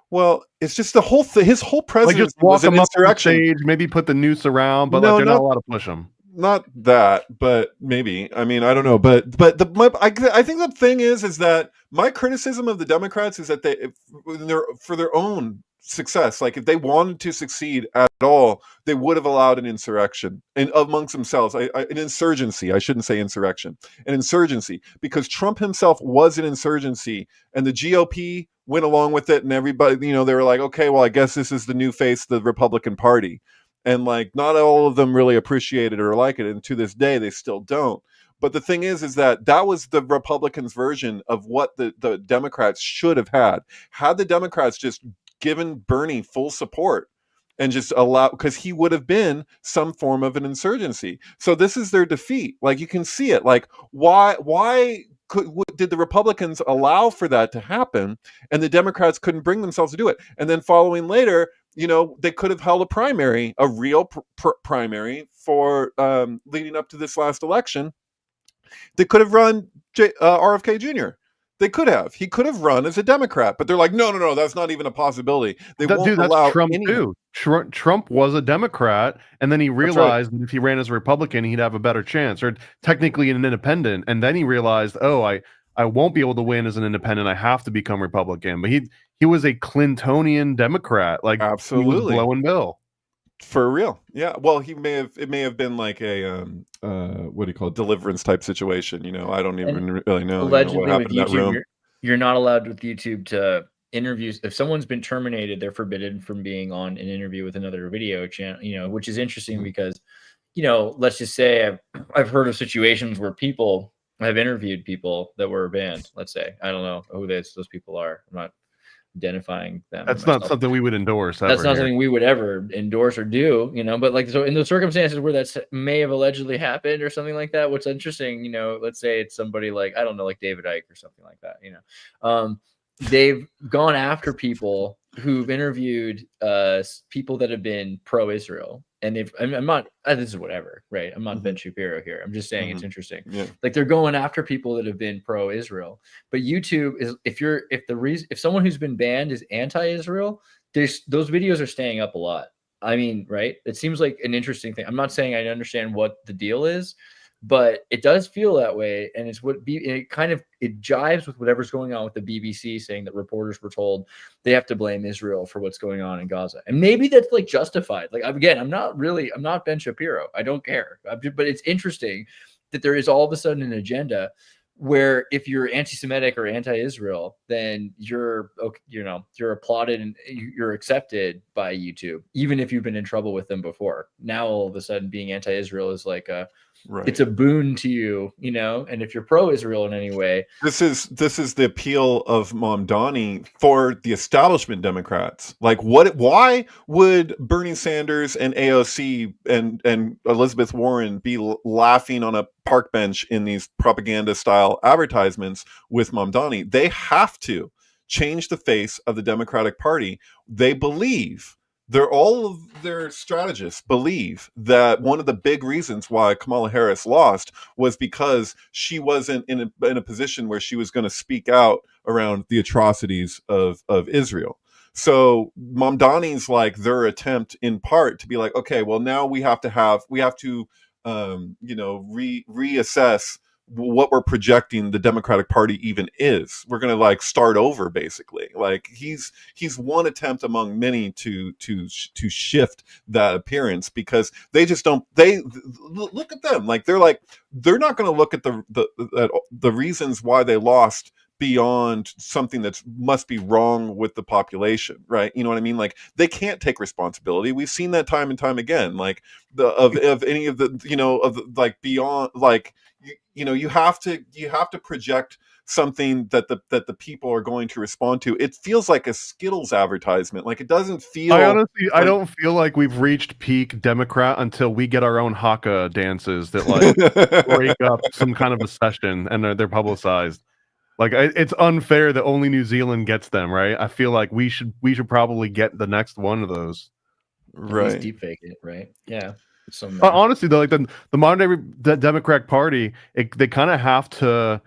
Well, it's just the whole his whole presidency just walk was an him up on insurrection. stage, maybe put the noose around, but they're not allowed to push him. Not that, but maybe. I mean, I don't know, but I think the thing is that my criticism of the Democrats is that they're for their own success. Like if they wanted to succeed at all, they would have allowed an insurrection and amongst themselves, an insurgency. I shouldn't say insurrection, an insurgency, because Trump himself was an insurgency, and the GOP went along with it, and everybody, they were like, okay, well, I guess this is the new face of the Republican Party. And like, not all of them really appreciate it or like it. And to this day, they still don't. But the thing is that was the Republicans' version of what the Democrats should have had. Had the Democrats just given Bernie full support, and just allow, because he would have been some form of an insurgency. So this is their defeat. Like, you can see it. Like, why did the Republicans allow for that to happen, and the Democrats couldn't bring themselves to do it? And then following later, they could have held a primary, a real primary for leading up to this last election. They could have run RFK Jr. They could have. He could have run as a Democrat, but they're like, no, that's not even a possibility. They won't allow that's Trump any. too. Trump was a Democrat, and then he realized that if he ran as a Republican, he'd have a better chance, or technically an independent. And then he realized, I won't be able to win as an independent. I have to become Republican. But he was a Clintonian Democrat, like Absolutely. He was blowing Bill. For real. Yeah. Well, it may have been like a what do you call it, deliverance type situation. I don't even really know. Allegedly, what happened with in that YouTube, room. you're not allowed with YouTube to interviews. If someone's been terminated, they're forbidden from being on an interview with another video channel. Which is interesting because, let's just say I've heard of situations where people have interviewed people that were banned. Let's say, I don't know who those people are. I'm not identifying them. That's not something we would endorse. That's not something we would ever endorse or do, but like, so in the circumstances where that may have allegedly happened or something like that, what's interesting, let's say it's somebody like, I don't know, like David Icke or something like that, they've gone after people who've interviewed people that have been pro-Israel. And I'm not, this is whatever, right? I'm not Ben Shapiro here. I'm just saying it's interesting. Yeah. Like, they're going after people that have been pro-Israel. But YouTube is, if someone who's been banned is anti-Israel, those videos are staying up a lot. I mean, right? It seems like an interesting thing. I'm not saying I understand what the deal is, but it does feel that way, and it's it jives with whatever's going on with the BBC saying that reporters were told they have to blame Israel for what's going on in Gaza, and maybe that's like justified. Like, again, I'm not Ben Shapiro. I don't care, but it's interesting that there is all of a sudden an agenda where if you're anti-Semitic or anti-Israel, then you're applauded and you're accepted by YouTube, even if you've been in trouble with them before. Now all of a sudden being anti-Israel is like it's a boon to you, and if you're pro-Israel in any way. This is the appeal of Mamdani for the establishment Democrats. Like, why would Bernie Sanders and AOC and Elizabeth Warren be laughing on a park bench in these propaganda style advertisements with Mamdani? They have to change the face of the Democratic Party. They believe, all of their strategists believe that one of the big reasons why Kamala Harris lost was because she wasn't in a position where she was going to speak out around the atrocities of Israel. So Mamdani's like their attempt in part to be like, okay, well, now we have to reassess what we're projecting the Democratic Party even is. We're going to like start over, basically. Like, he's one attempt among many to shift that appearance, because they just don't. They look at them like they're not going to look at the reasons why they lost beyond something that must be wrong with the population, right? You know what I mean? Like, they can't take responsibility. We've seen that time and time again. Like, of any of the like beyond, like, you have to project something that the people are going to respond to. It feels like a Skittles advertisement. Like, it doesn't feel. I don't feel like we've reached peak Democrat until we get our own haka dances that like break up some kind of a session and they're publicized. Like, it's unfair that only New Zealand gets them, right? I feel like we should probably get the next one of those. Right. Deep fake it, right? Yeah. Honestly, though, like the modern day Democratic Party, they kind of have to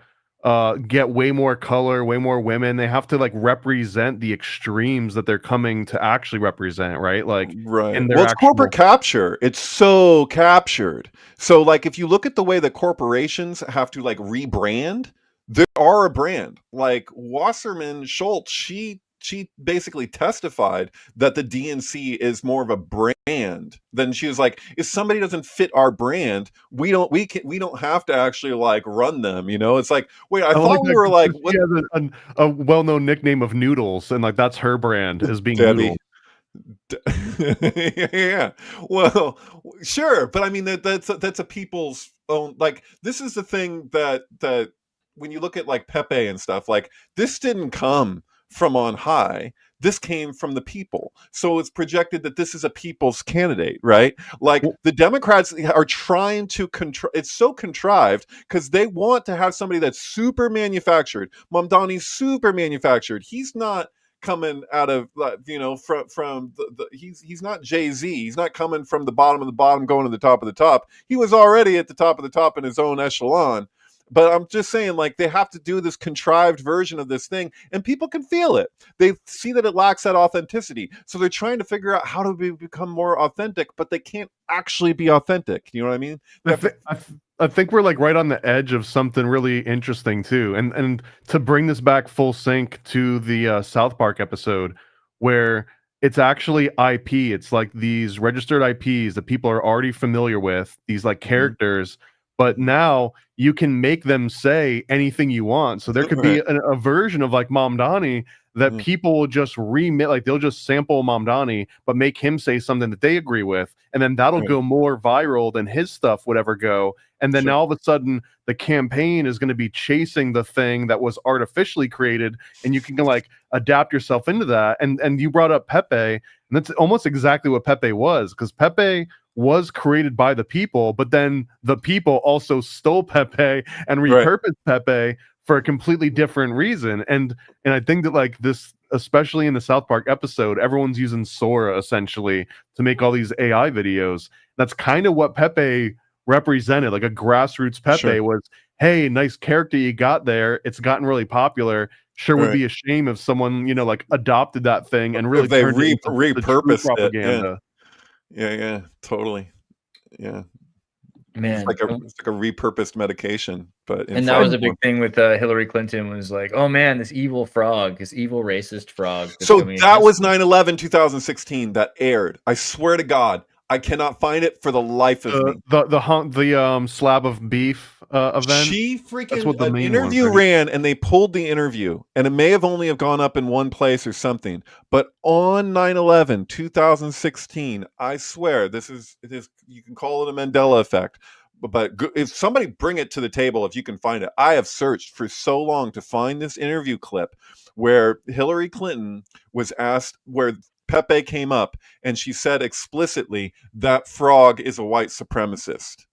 get way more color, way more women. They have to like represent the extremes that they're coming to actually represent, right? Like, right. Well, it's corporate capture. It's so captured. So, like, if you look at the way that corporations have to like rebrand, there are a brand. Like Wasserman Schultz, she basically testified that the DNC is more of a brand than she was like, if somebody doesn't fit our brand, we don't have to actually like run them. It's like, wait, I thought we were like, she has a well-known nickname of Noodles, and like that's her brand as being Debbie. Yeah, well, sure, but I mean that's a people's own. Like, this is the thing that when you look at like Pepe and stuff, like, this didn't come from on high. this came from the people. So it's projected that this is a people's candidate, right? Like the Democrats are trying to control. It's so contrived because they want to have somebody that's super manufactured. Mamdani's super manufactured. He's not coming out of from he's not Jay-Z. He's not coming from the bottom of the bottom going to the top of the top. He was already at the top of the top in his own echelon. But I'm just saying, like, they have to do this contrived version of this thing, and people can feel it. They see that it lacks that authenticity. So they're trying to figure out how to become more authentic, but they can't actually be authentic. You know what I mean? I think we're like right on the edge of something really interesting too. And to bring this back full sync to the South Park episode, where it's actually IP. It's like these registered IPs that people are already familiar with, these like characters, but now you can make them say anything you want. So there could be a version of like Mamdani that people will just remit, like they'll just sample Mamdani, but make him say something that they agree with. And then that'll go more viral than his stuff would ever go. And then now all of a sudden the campaign is going to be chasing the thing that was artificially created, and you can like adapt yourself into that. And you brought up Pepe, and that's almost exactly what Pepe was, because Pepe was created by the people, but then the people also stole Pepe and repurposed Pepe for a completely different reason. And I think that like this, especially in the South Park episode, everyone's using Sora essentially to make all these AI videos. That's kind of what Pepe represented. Like a grassroots Pepe was, hey, nice character you got there. It's gotten really popular. Sure would be a shame if someone, like adopted that thing and really if they turned it into repurposed the true propaganda. Yeah, totally. Yeah. Man, it's like a repurposed medication, but and that was a big thing with Hillary Clinton, was like, oh man, this evil frog, this evil racist frog. So that was 9/11 2016 that aired. I swear to God, I cannot find it for the life of me. The slab of beef event. She freaking an interview ran, and they pulled the interview, and it may have only have gone up in one place or something. But on 9/11 2016, I swear it is. You can call it a Mandela effect. But if somebody bring it to the table, if you can find it. I have searched for so long to find this interview clip where Hillary Clinton was asked, where Pepe came up, and she said explicitly that frog is a white supremacist.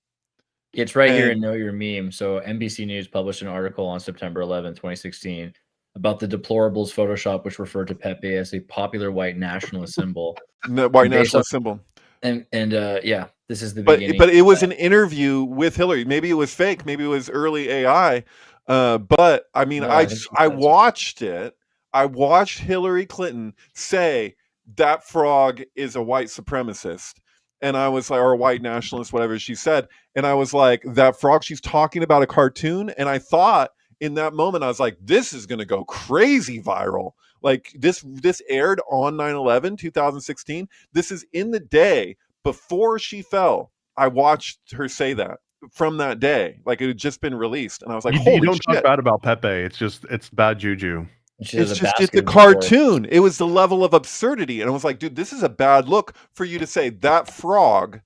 It's right here in Know Your Meme. So NBC News published an article on September 11, 2016 about the deplorables Photoshop, which referred to Pepe as a popular white nationalist symbol. White nationalist symbol. And yeah, this is the beginning. But it was an interview with Hillary. Maybe it was fake. Maybe it was early AI. But I mean, I watched it. I watched Hillary Clinton say that frog is a white supremacist. And I was like, or a white nationalist, whatever she said. And I was like, that frog, she's talking about a cartoon. And I thought in that moment, I was like, this is going to go crazy viral. Like this aired on 9/11, 2016. This is in the day before she fell. I watched her say that from that day. Like it had just been released. And I was like, holy shit. You don't talk bad about Pepe. It's bad juju. It's a cartoon. It was the level of absurdity. And I was like, dude, this is a bad look for you to say that frog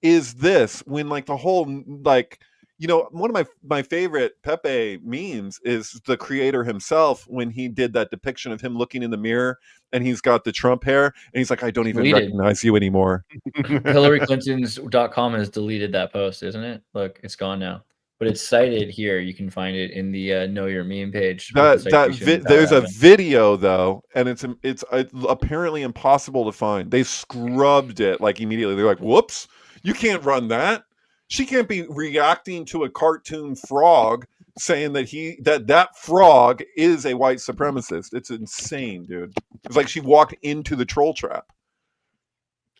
is this, when like the whole, like, one of my favorite Pepe memes is the creator himself, when he did that depiction of him looking in the mirror and he's got the Trump hair and he's like, I don't even recognize you anymore. HillaryClintons.com has deleted that post, isn't it? Look, it's gone now. But it's cited here. You can find it in the Know Your Meme page. There's a video though, and it's apparently impossible to find. They scrubbed it like immediately. They're like, "Whoops, you can't run that. She can't be reacting to a cartoon frog saying that frog is a white supremacist." It's insane, dude. It's like she walked into the troll trap.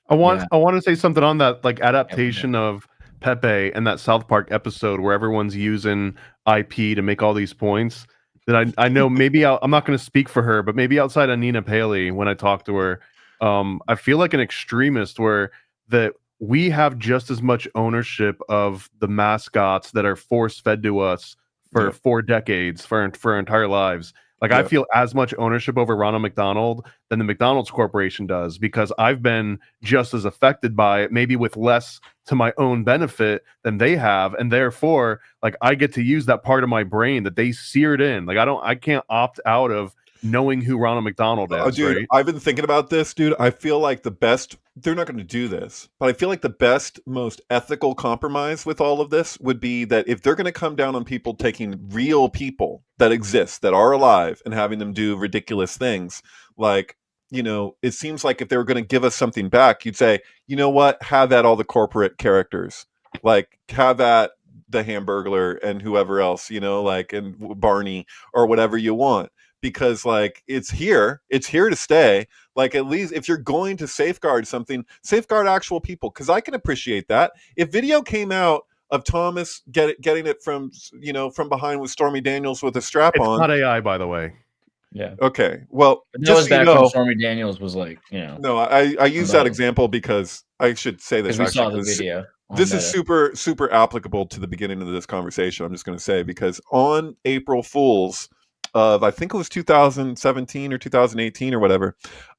I want to say something on that, like adaptation of Pepe and that South Park episode where everyone's using IP to make all these points. That I know maybe I'm not going to speak for her, but maybe outside of Nina Paley, when I talk to her, I feel like an extremist where that we have just as much ownership of the mascots that are force fed to us for 4 decades, for our entire lives. Like I feel as much ownership over Ronald McDonald than the McDonald's Corporation does, because I've been just as affected by it, maybe with less to my own benefit than they have. And therefore, like I get to use that part of my brain that they seared in. Like I can't opt out of knowing who Ronald McDonald is, dude, right? I've been thinking about this, dude. I feel like the best, they're not going to do this, but I feel like the best, most ethical compromise with all of this would be that if they're going to come down on people taking real people that exist, that are alive, and having them do ridiculous things, like, you know, it seems like if they were going to give us something back, you'd say, you know what, have at all the corporate characters, like have at the Hamburglar and whoever else, you know, like, and Barney or whatever you want. Because like it's here to stay. Like, at least if you're going to safeguard something, safeguard actual people, because I can appreciate that. If video came out of Thomas getting it from, you know, from behind with Stormy Daniels with a strap It's on. not AI, by the way. Yeah. Okay, well, But that just was so you back when know, Stormy Daniels was like, you know, no, I use that example because I should say this because we saw actually, the 'cause video. this is super applicable to the beginning of this conversation. I'm just going to say, because on April Fool's of, I think it was 2017 or 2018 or whatever,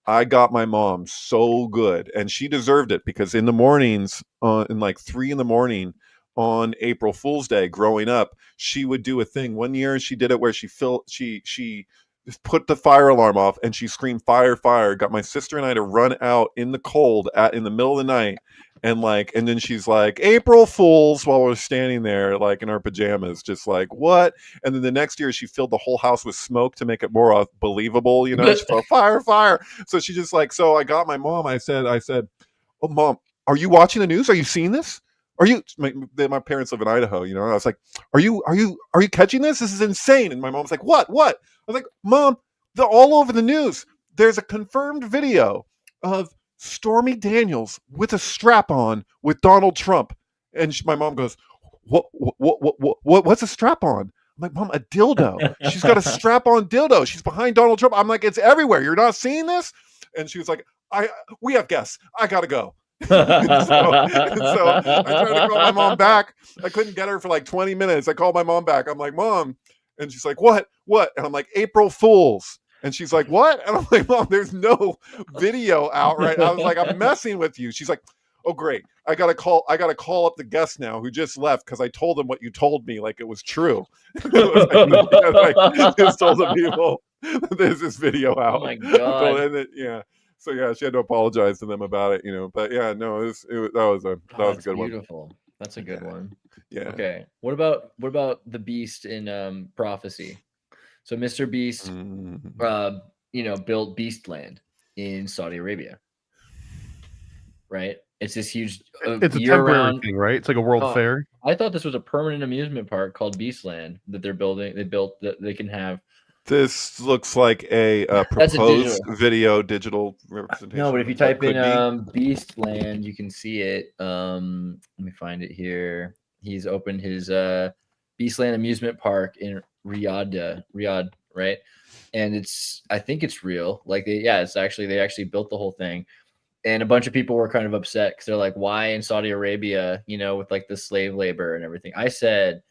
I got my mom so good, and she deserved it, because in the mornings, in like 3 in the morning on April Fool's Day, growing up, she would do a thing. One year she did it where she put the fire alarm off and she screamed fire, fire, got my sister and I to run out in the cold in the middle of the night, and then she's like, April Fools, while we're standing there like in our pajamas, just like, what? And then the next year she filled the whole house with smoke to make it more believable, you know. She felt fire, fire. So she just like, so I got my mom, I said, oh mom, are you watching the news? Are you seeing this? Are you, my parents live in Idaho, you know? I was like, are you catching this? This is insane. And my mom's like, what? I was like, Mom, they're all over the news. There's a confirmed video of Stormy Daniels with a strap on with Donald Trump. And my mom goes, what's a strap on? I'm like, Mom, a dildo. She's got a strap on dildo. She's behind Donald Trump. I'm like, it's everywhere. You're not seeing this? And she was like, we have guests. I gotta go. so I tried to call my mom back. I couldn't get her for like 20 minutes. I called my mom back. I'm like, Mom. And she's like, what? And I'm like, April Fools. And she's like, what? And I'm like, Mom, there's no video out, right? I was like, I'm messing with you. She's like, oh, great. I gotta call up the guest now who just left, because I told them what you told me, like it was true. Just told the people there's this video out. Oh my God. And then, yeah. So yeah, she had to apologize to them about it, you know. But yeah, no, that was a good one. Beautiful. That's a good one. Yeah. Okay. What about the Beast in Prophecy? So Mr. Beast, you know, built Beastland in Saudi Arabia. Right? It's this huge. It's a temporary thing, right? It's like a world fair. I thought this was a permanent amusement park called Beastland that they're building. They built that they can have. This looks like a proposed digital representation. No, but if you type in Beastland, you can see it. Let me find it here. He's opened his Beastland amusement park in Riyadh, right? And I think it's real. Like they actually built the whole thing. And a bunch of people were kind of upset because they're like, why in Saudi Arabia, you know, with like the slave labor and everything. I said,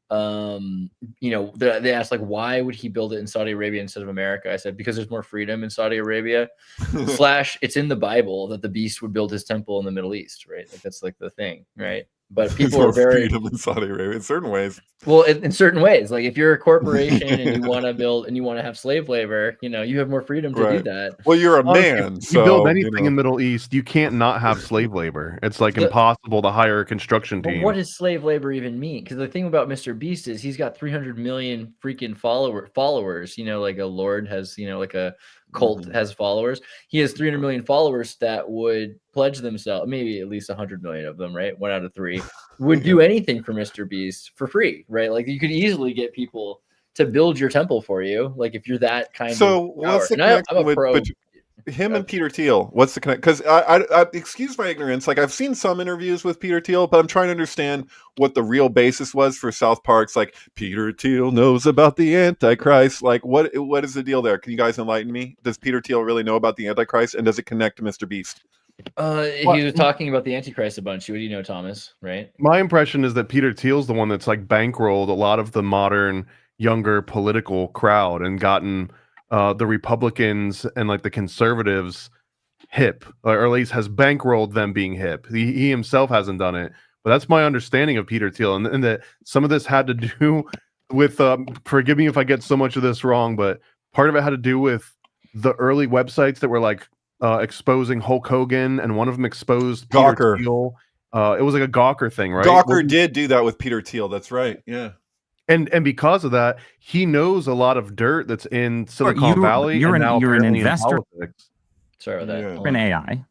you know, they asked like, why would he build it in Saudi Arabia instead of America? I said, because there's more freedom in Saudi Arabia. / it's in the Bible that the beast would build his temple in the Middle East, right? Like that's like the thing, right? But people are very freedom in Saudi Arabia in certain ways. Well, in certain ways, like if you're a corporation and you want to build and you want to have slave labor, you know, you have more freedom to do that. Well, you're a man. If you build anything in Middle East, you can't not have slave labor. It's like impossible to hire a construction team. What does slave labor even mean? Because the thing about Mr. Beast is he's got 300 million freaking followers. You know, like a lord has, you know, like a cult has followers. He has 300 million followers that would pledge themselves, maybe at least 100 million of them, right? 1 out of 3 would do anything for Mr. Beast for free, right? Like you could easily get people to build your temple for you, like if you're that kind of. So what's the connection with him and Peter Thiel? What's the connection? Because I excuse my ignorance. Like I've seen some interviews with Peter Thiel, but I'm trying to understand what the real basis was for South Park's like Peter Thiel knows about the Antichrist. Like what is the deal there? Can you guys enlighten me? Does Peter Thiel really know about the Antichrist, and does it connect to Mr. Beast? He was talking about the Antichrist a bunch. What do you know, Thomas? Right? My impression is that Peter Thiel's the one that's like bankrolled a lot of the modern younger political crowd and gotten the Republicans and like the conservatives hip, or at least has bankrolled them being hip. He himself hasn't done it, but that's my understanding of Peter Thiel, and that some of this had to do with forgive me if I get so much of this wrong, but part of it had to do with the early websites that were like exposing Hulk Hogan, and one of them exposed Peter Gawker. Thiel. It was like a Gawker thing, right? Gawker did do that with Peter Thiel. That's right. Yeah. And because of that, he knows a lot of dirt that's in Silicon Valley. You're and now an apparently in investor politics. Sorry about that. Yeah. Hold in on. AI.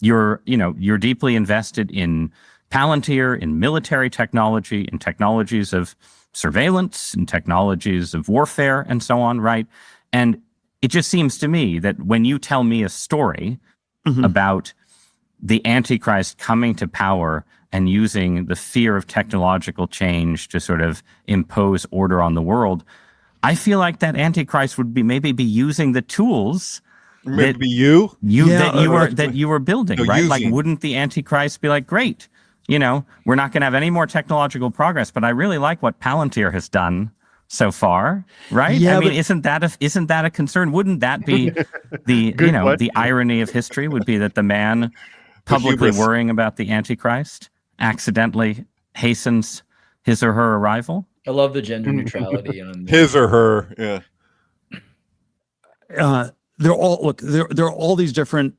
You're deeply invested in Palantir, in military technology, in technologies of surveillance, in technologies of warfare, and so on, right? And it just seems to me that when you tell me a story about the Antichrist coming to power and using the fear of technological change to sort of impose order on the world, I feel like that Antichrist would maybe be using the tools Maybe you that you were building, No, right? Like, using. wouldn't the Antichrist be like, great, we're not going to have any more technological progress, but I really like what Palantir has done so far, right? Yeah, I mean, but- isn't that a concern? Wouldn't that be the Good question. the irony of history would be that the man publicly hubris. worrying about the Antichrist accidentally hastens his or her arrival? I love the gender neutrality on his or her. Yeah. They're all there are all these different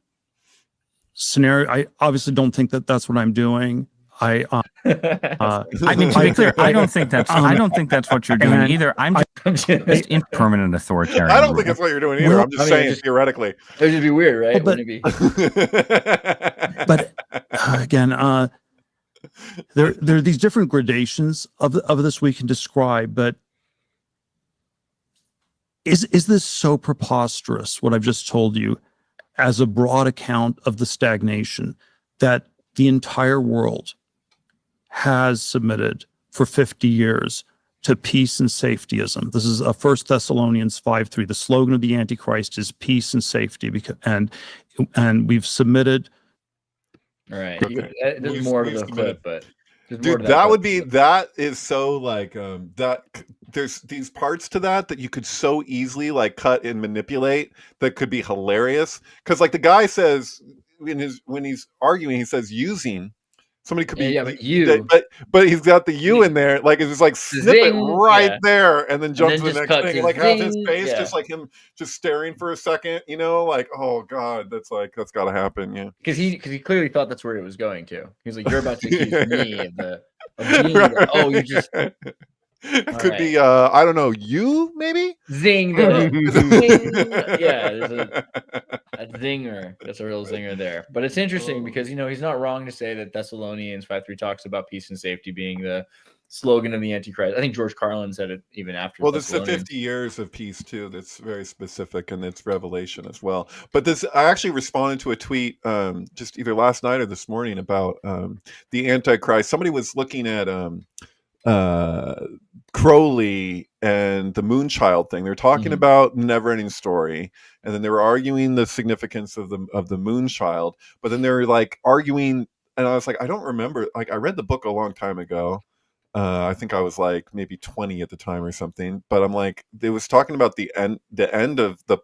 scenarios. I obviously don't think that that's what I'm doing. I mean, to be clear, I don't think that's what you're doing and either. I'm just impermanent authoritarian. I don't think that's what you're doing either. Well, I'm just I mean, saying just- theoretically. It would just be weird, right? But- Wouldn't it be? But again, there are these different gradations of this we can describe. But is this so preposterous, what I've just told you, as a broad account of the stagnation that the entire world has submitted for 50 years to peace and safetyism? This is 1 Thessalonians 5:3. The slogan of the Antichrist is peace and safety, and we've submitted. All right. There's We've- more to we've the submitted- clip, but there's more Dude, to that clip. would be that is so like that there's these parts to that you could so easily like cut and manipulate that could be hilarious, because like the guy says when he's arguing, he says using somebody could be but you but he's got the you in there, like it's just like snip it Zing, right yeah. there and then jump then to the just next cut thing, to like have his zing, face yeah. just like him just staring for a second, like, oh god, that's gotta happen. Yeah. because he clearly thought that's where it was going to. He's like, you're about to accuse me of being Right. oh, you just it could be I don't know, you maybe. zing the yeah, there's a zinger. That's a real zinger there. But it's interesting because he's not wrong to say that Thessalonians 5:3 talks about peace and safety being the slogan of the Antichrist. I think George Carlin said it even after. Well, there's the Thessalonians. 50 years of peace too. That's very specific, and it's revelation as well. But this, I actually responded to a tweet just either last night or this morning about the Antichrist. Somebody was looking at Crowley and the Moonchild thing. They're talking about Neverending Story, and then they were arguing the significance of the Moonchild. But then they were like arguing, and I was like, I don't remember. Like, I read the book a long time ago. I think I was like maybe 20 at the time or something. But I'm like, it was talking about the end of the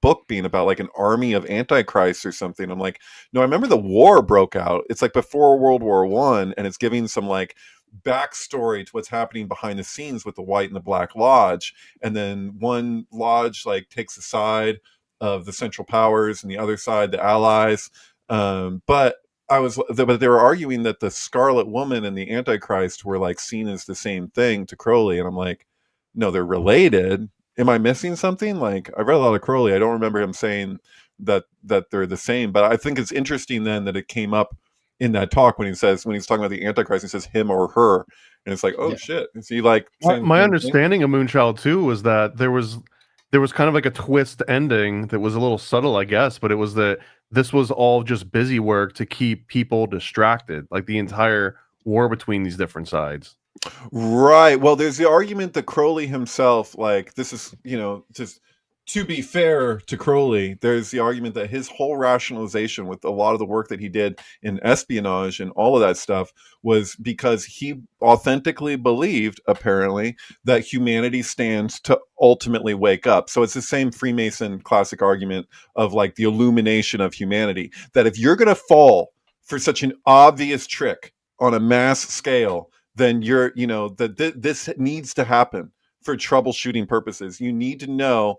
book being about like an army of antichrists or something. I'm like, no, I remember the war broke out. It's like before World War I, and it's giving some like backstory to what's happening behind the scenes with the White and the Black Lodge. And then one lodge like takes the side of the Central Powers and the other side the Allies. But they were arguing that the Scarlet Woman and the Antichrist were like seen as the same thing to Crowley, and I'm like, no, they're related. Am I missing something? Like, I read a lot of Crowley. I don't remember him saying that they're the same, but I think it's interesting then that it came up in that talk when he's talking about the Antichrist, he says him or her, and it's like, oh shit. Is he like my understanding of Moonchild 2 was that there was kind of like a twist ending that was a little subtle, I guess, but it was that this was all just busy work to keep people distracted, like the entire war between these different sides. Right. Well, there's the argument that Crowley himself, like, this is, just to be fair to Crowley, there's the argument that his whole rationalization with a lot of the work that he did in espionage and all of that stuff was because he authentically believed, apparently, that humanity stands to ultimately wake up. So it's the same Freemason classic argument of like the illumination of humanity, that if you're going to fall for such an obvious trick on a mass scale, then this needs to happen for troubleshooting purposes. You need to know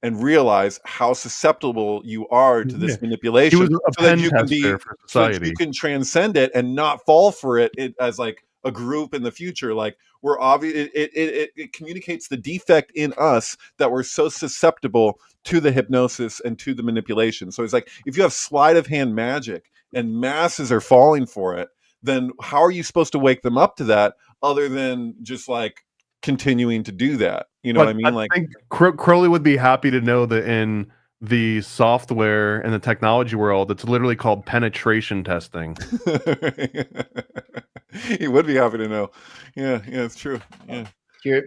and realize how susceptible you are to this He manipulation, was a so that pen you can be, tester for so that you society. can transcend it and not fall for it as like a group in the future. Like we're obvious, it communicates the defect in us that we're so susceptible to the hypnosis and to the manipulation. So it's like if you have sleight of hand magic and masses are falling for it, then how are you supposed to wake them up to that other than just like continuing to do that? You know what I mean? Like, I think Crowley would be happy to know that in the software and the technology world, it's literally called penetration testing. he would be happy to know. Yeah, it's true. Yeah.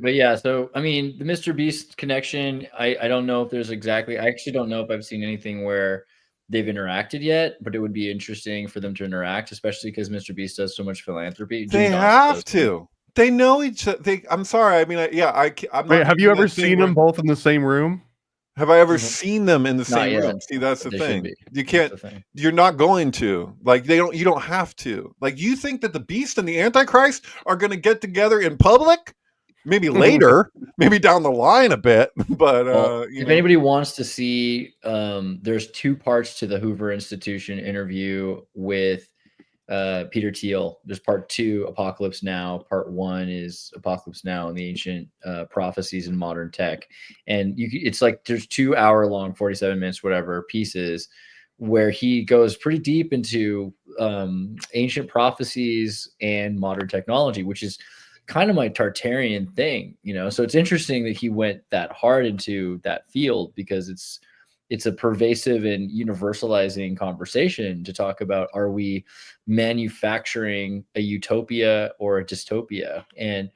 But yeah, so I mean, the Mr. Beast connection, I don't know if there's exactly, I actually don't know if I've seen anything where they've interacted yet, but it would be interesting for them to interact, especially because Mr. Beast does so much philanthropy. They have to. They know each other. I'm sorry. I mean, I'm Wait, not. have you ever seen them both in the same room? Have I ever seen them in the Not same yet, room? See, that's the they should thing. be. You That's can't. the thing. You're not going to. Like you don't have to. Like you think that the Beast and the Antichrist are going to get together in public? Maybe later, maybe down the line a bit, but Well, you if know. anybody wants to see, there's 2 parts to the Hoover Institution interview with Peter Thiel. There's part 2, Apocalypse Now. Part 1 is Apocalypse Now and the Ancient Prophecies in Modern Tech. And it's like there's 2 hour long, 47 minutes, whatever pieces, where he goes pretty deep into ancient prophecies and modern technology, which is kind of my Tartarian thing, you know. So it's interesting that he went that hard into that field because it's a pervasive and universalizing conversation to talk about, are we manufacturing a utopia or a dystopia? And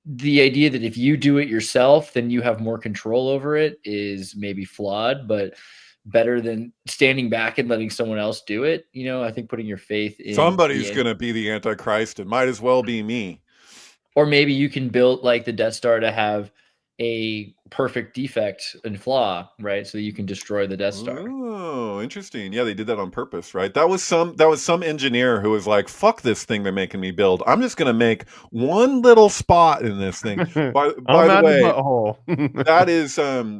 the idea that if you do it yourself, then you have more control over it is maybe flawed, but better than standing back and letting someone else do it. You know, I think putting your faith in Somebody's going to be the Antichrist. It might as well be me. Or maybe you can build like the Death Star to have a perfect defect and flaw, right? So you can destroy the Death Star. Oh, interesting. Yeah, they did that on purpose, right? That was some engineer who was like, "Fuck this thing they're making me build. I'm just gonna make one little spot in this thing." By the way, that is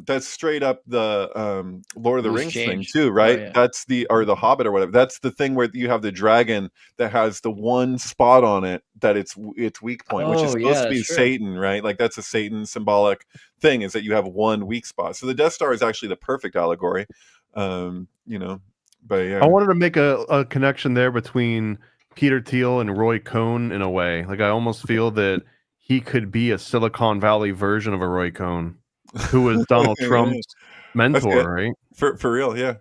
that's straight up the Lord of the Rings thing too, right? Oh, yeah. That's the the Hobbit or whatever. That's the thing where you have the dragon that has the one spot on it that its weak point, which is supposed to be Satan, right? Like that's a Satan symbolic thing, is that you have one weak spot. So the Death Star is actually the perfect allegory. You know, but yeah. I wanted to make a connection there between Peter Thiel and Roy Cohn in a way. Like I almost feel that he could be a Silicon Valley version of a Roy Cohn, who was Donald Trump's mentor, right? For real, yeah.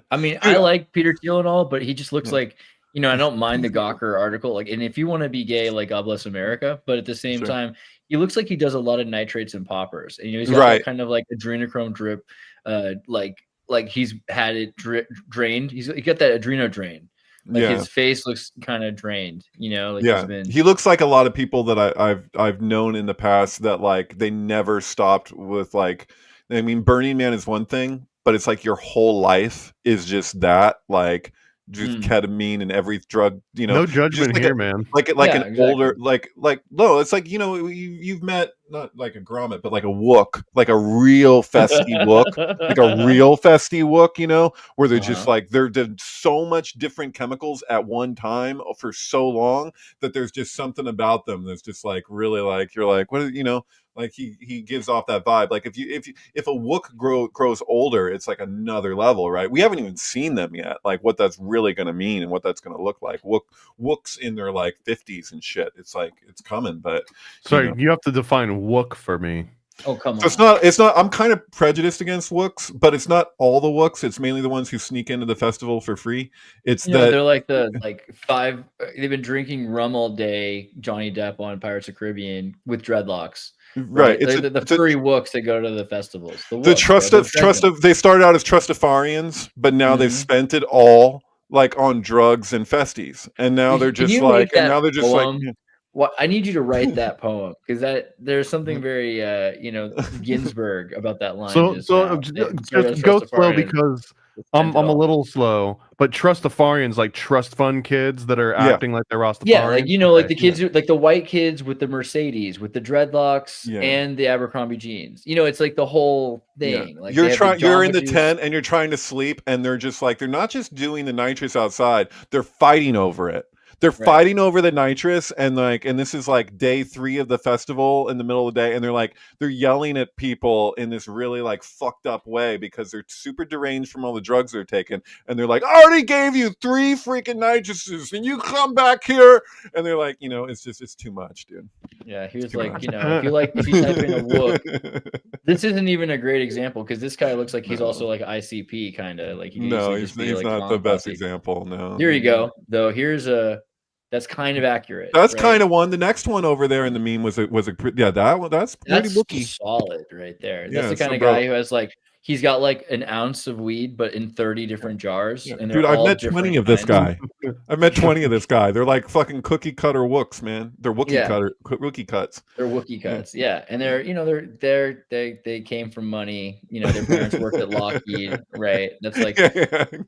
I mean, I like Peter Thiel and all, but he just looks like, you know, I don't mind the Gawker article. Like, and if you want to be gay, like God bless America, but at the same time, he looks like he does a lot of nitrates and poppers, and you know, he's got that kind of like adrenochrome drip, like he's had it drained. He got that adreno drain. Like his face looks kind of drained, you know. Like he looks like a lot of people that I've known in the past that like they never stopped with like. I mean, Burning Man is one thing, but it's like your whole life is just that, like just ketamine and every drug, you know. No judgment like here, man. Like an older, like no, it's like, you know, you've met not like a grommet, but like a wook, like a real festy wook, like a real festy wook, you know, where they're just like they're so much different chemicals at one time for so long that there's just something about them that's just like really like you're like, what, you know. Like he gives off that vibe. Like if a wook grows older, it's like another level, right? We haven't even seen them yet. Like what that's really going to mean and what that's going to look like. Wooks in their like 50s and shit. It's like it's coming, but sorry, you have to define wook for me. Oh, come on. It's not. I'm kind of prejudiced against wooks, but it's not all the wooks. It's mainly the ones who sneak into the festival for free. It's that they're like five. They've been drinking rum all day. Johnny Depp on Pirates of the Caribbean with dreadlocks. Right, it's the furry wooks that go to the festivals. The trust of they started out as Trustafarians, but now they've spent it all like on drugs and festies, and now they're just like, Well, I need you to write that poem because there's something very Ginsberg about that line. So just go slow because I'm a little slow, but Trustafarians like trust fund kids that are Yeah. acting like they're Rastafarians. Yeah, like you know, like the Okay, kids, who, like the white kids with the Mercedes, with the dreadlocks, Yeah. and the Abercrombie jeans. You know, it's like the whole thing. Like you're they have the trying, you're in the Jamba Juice- tent and you're trying to sleep, and they're just like, they're not just doing the nitrous outside, they're fighting over it. They're Right. fighting over the nitrous, and like, and this is like day 3 of the festival in the middle of the day, and they're yelling at people in this really like fucked up way because they're super deranged from all the drugs they're taking, and they're like, I already gave you 3 freaking nitruses, and you come back here, and they're like, you know, it's too much, dude. Yeah, here's too like much. you know, if you type in a Wook, this isn't even a great example because this guy looks like he's also like ICP kind of like he could No, easily he's just be like not clown the best posse. example. No, Here you go. Though here's a that's kind of accurate. that's right? kind of one. The next one over there in the meme was a yeah, that one, that's pretty That's looky. solid right there. That's Yeah, the kind so of bro- guy who has like he's got like an ounce of weed, but in 30 different jars. Yeah. And they're Dude, I've all met different 20 of this kinds. guy. I've met 20 of this guy. They're like fucking cookie cutter Wooks, man. They're Wookie Yeah. Wookie cuts. They're Wookiee cuts, yeah. And they're, you know, they came from money. You know, their parents worked at Lockheed, right? That's like,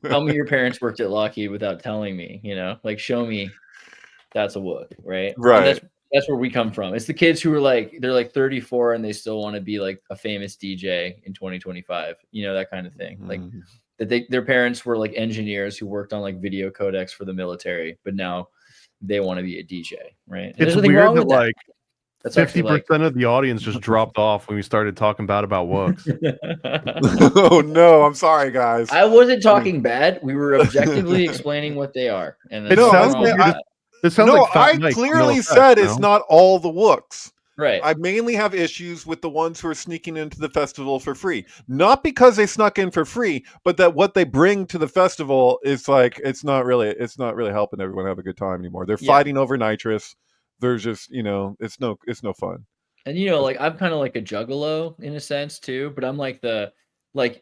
tell me your parents worked at Lockheed without telling me. You know, like show me that's a Wook, right? Right. And that's where we come from. It's the kids who are like they're like 34 and they still want to be like a famous DJ in 2025. You know, that kind of thing. Like that their parents were like engineers who worked on like video codecs for the military, but now they want to be a DJ, right? And It's there's nothing weird wrong that with that. like That's 50% actually like of the audience just dropped off when we started talking bad about Wooks. Oh no, I'm sorry, guys. I wasn't talking bad. We were objectively explaining what they are. And It there's nothing sounds wrong like with you're that. It sounds No, like Fat I Mike, clearly no said offense, it's no? not all the Wooks. Right. I mainly have issues with the ones who are sneaking into the festival for free. Not because they snuck in for free, but that what they bring to the festival is like it's not really helping everyone have a good time anymore. They're Yeah. fighting over nitrous. There's just, you know, it's no fun. And you know, like I'm kind of like a juggalo in a sense too, but I'm like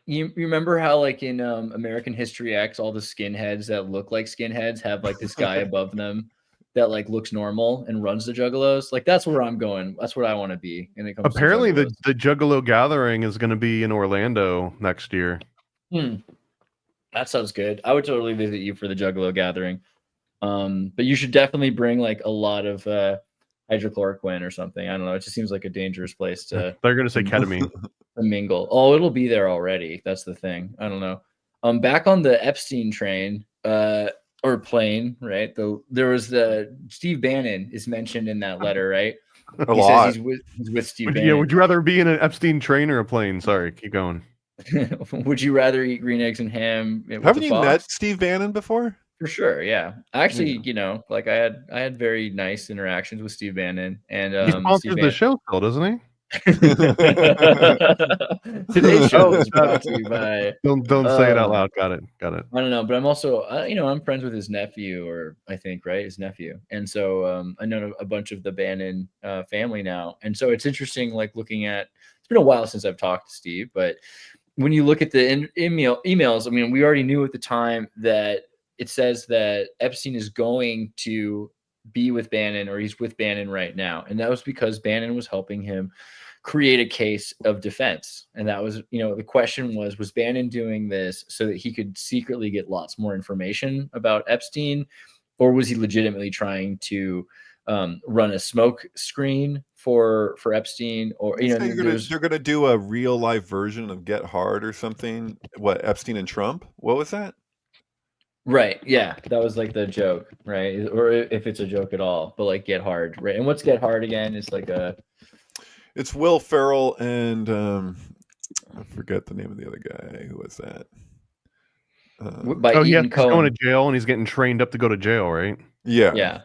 you remember how like in American History X, all the skinheads that look like skinheads have like this guy above them that like looks normal and runs the juggalos. Like that's where I'm going. That's what I want to be. And it comes Apparently, to the Juggalo Gathering is going to be in Orlando next year. That sounds good. I would totally visit you for the Juggalo Gathering. But you should definitely bring like a lot of hydrochloroquine or something. I don't know. It just seems like a dangerous place to They're going to say ketamine. to mingle. Oh, it'll be there already. That's the thing. I don't know. Back on the Epstein train, or plane, right? There was the Steve Bannon is mentioned in that letter, right? A He lot. says he's with Steve Yeah, Bannon. would you rather be in an Epstein train or a plane? Sorry, keep going. Would you rather eat green eggs and ham? With Haven't the you fox? met Steve Bannon before? For sure, yeah. Actually, you know, like I had very nice interactions with Steve Bannon, and He sponsors Steve the show still, doesn't he? Today's show is brought to you by. Don't say it out loud. Got it. I don't know, but I'm also, you know, I'm friends with his nephew, or I think, right, his nephew, and so I know a bunch of the Bannon family now, and so it's interesting, like looking at. It's been a while since I've talked to Steve, but when you look at the emails, I mean, we already knew at the time that it says that Epstein is going to be with Bannon, or he's with Bannon right now, and that was because Bannon was helping him create a case of defense. And that was, you know, the question was Bannon doing this so that he could secretly get lots more information about Epstein, or was he legitimately trying to run a smoke screen for Epstein? Or, you know, you're gonna do a real life version of Get Hard or something. What, Epstein and Trump? What was that? Right. Yeah. That was like the joke, right? Or if it's a joke at all, but like Get Hard, right? And what's Get Hard again? It's like It's Will Ferrell and I forget the name of the other guy. Who was that? by Oh, yeah, Ethan he's Cohen. going to jail and he's getting trained up to go to jail, right? Yeah.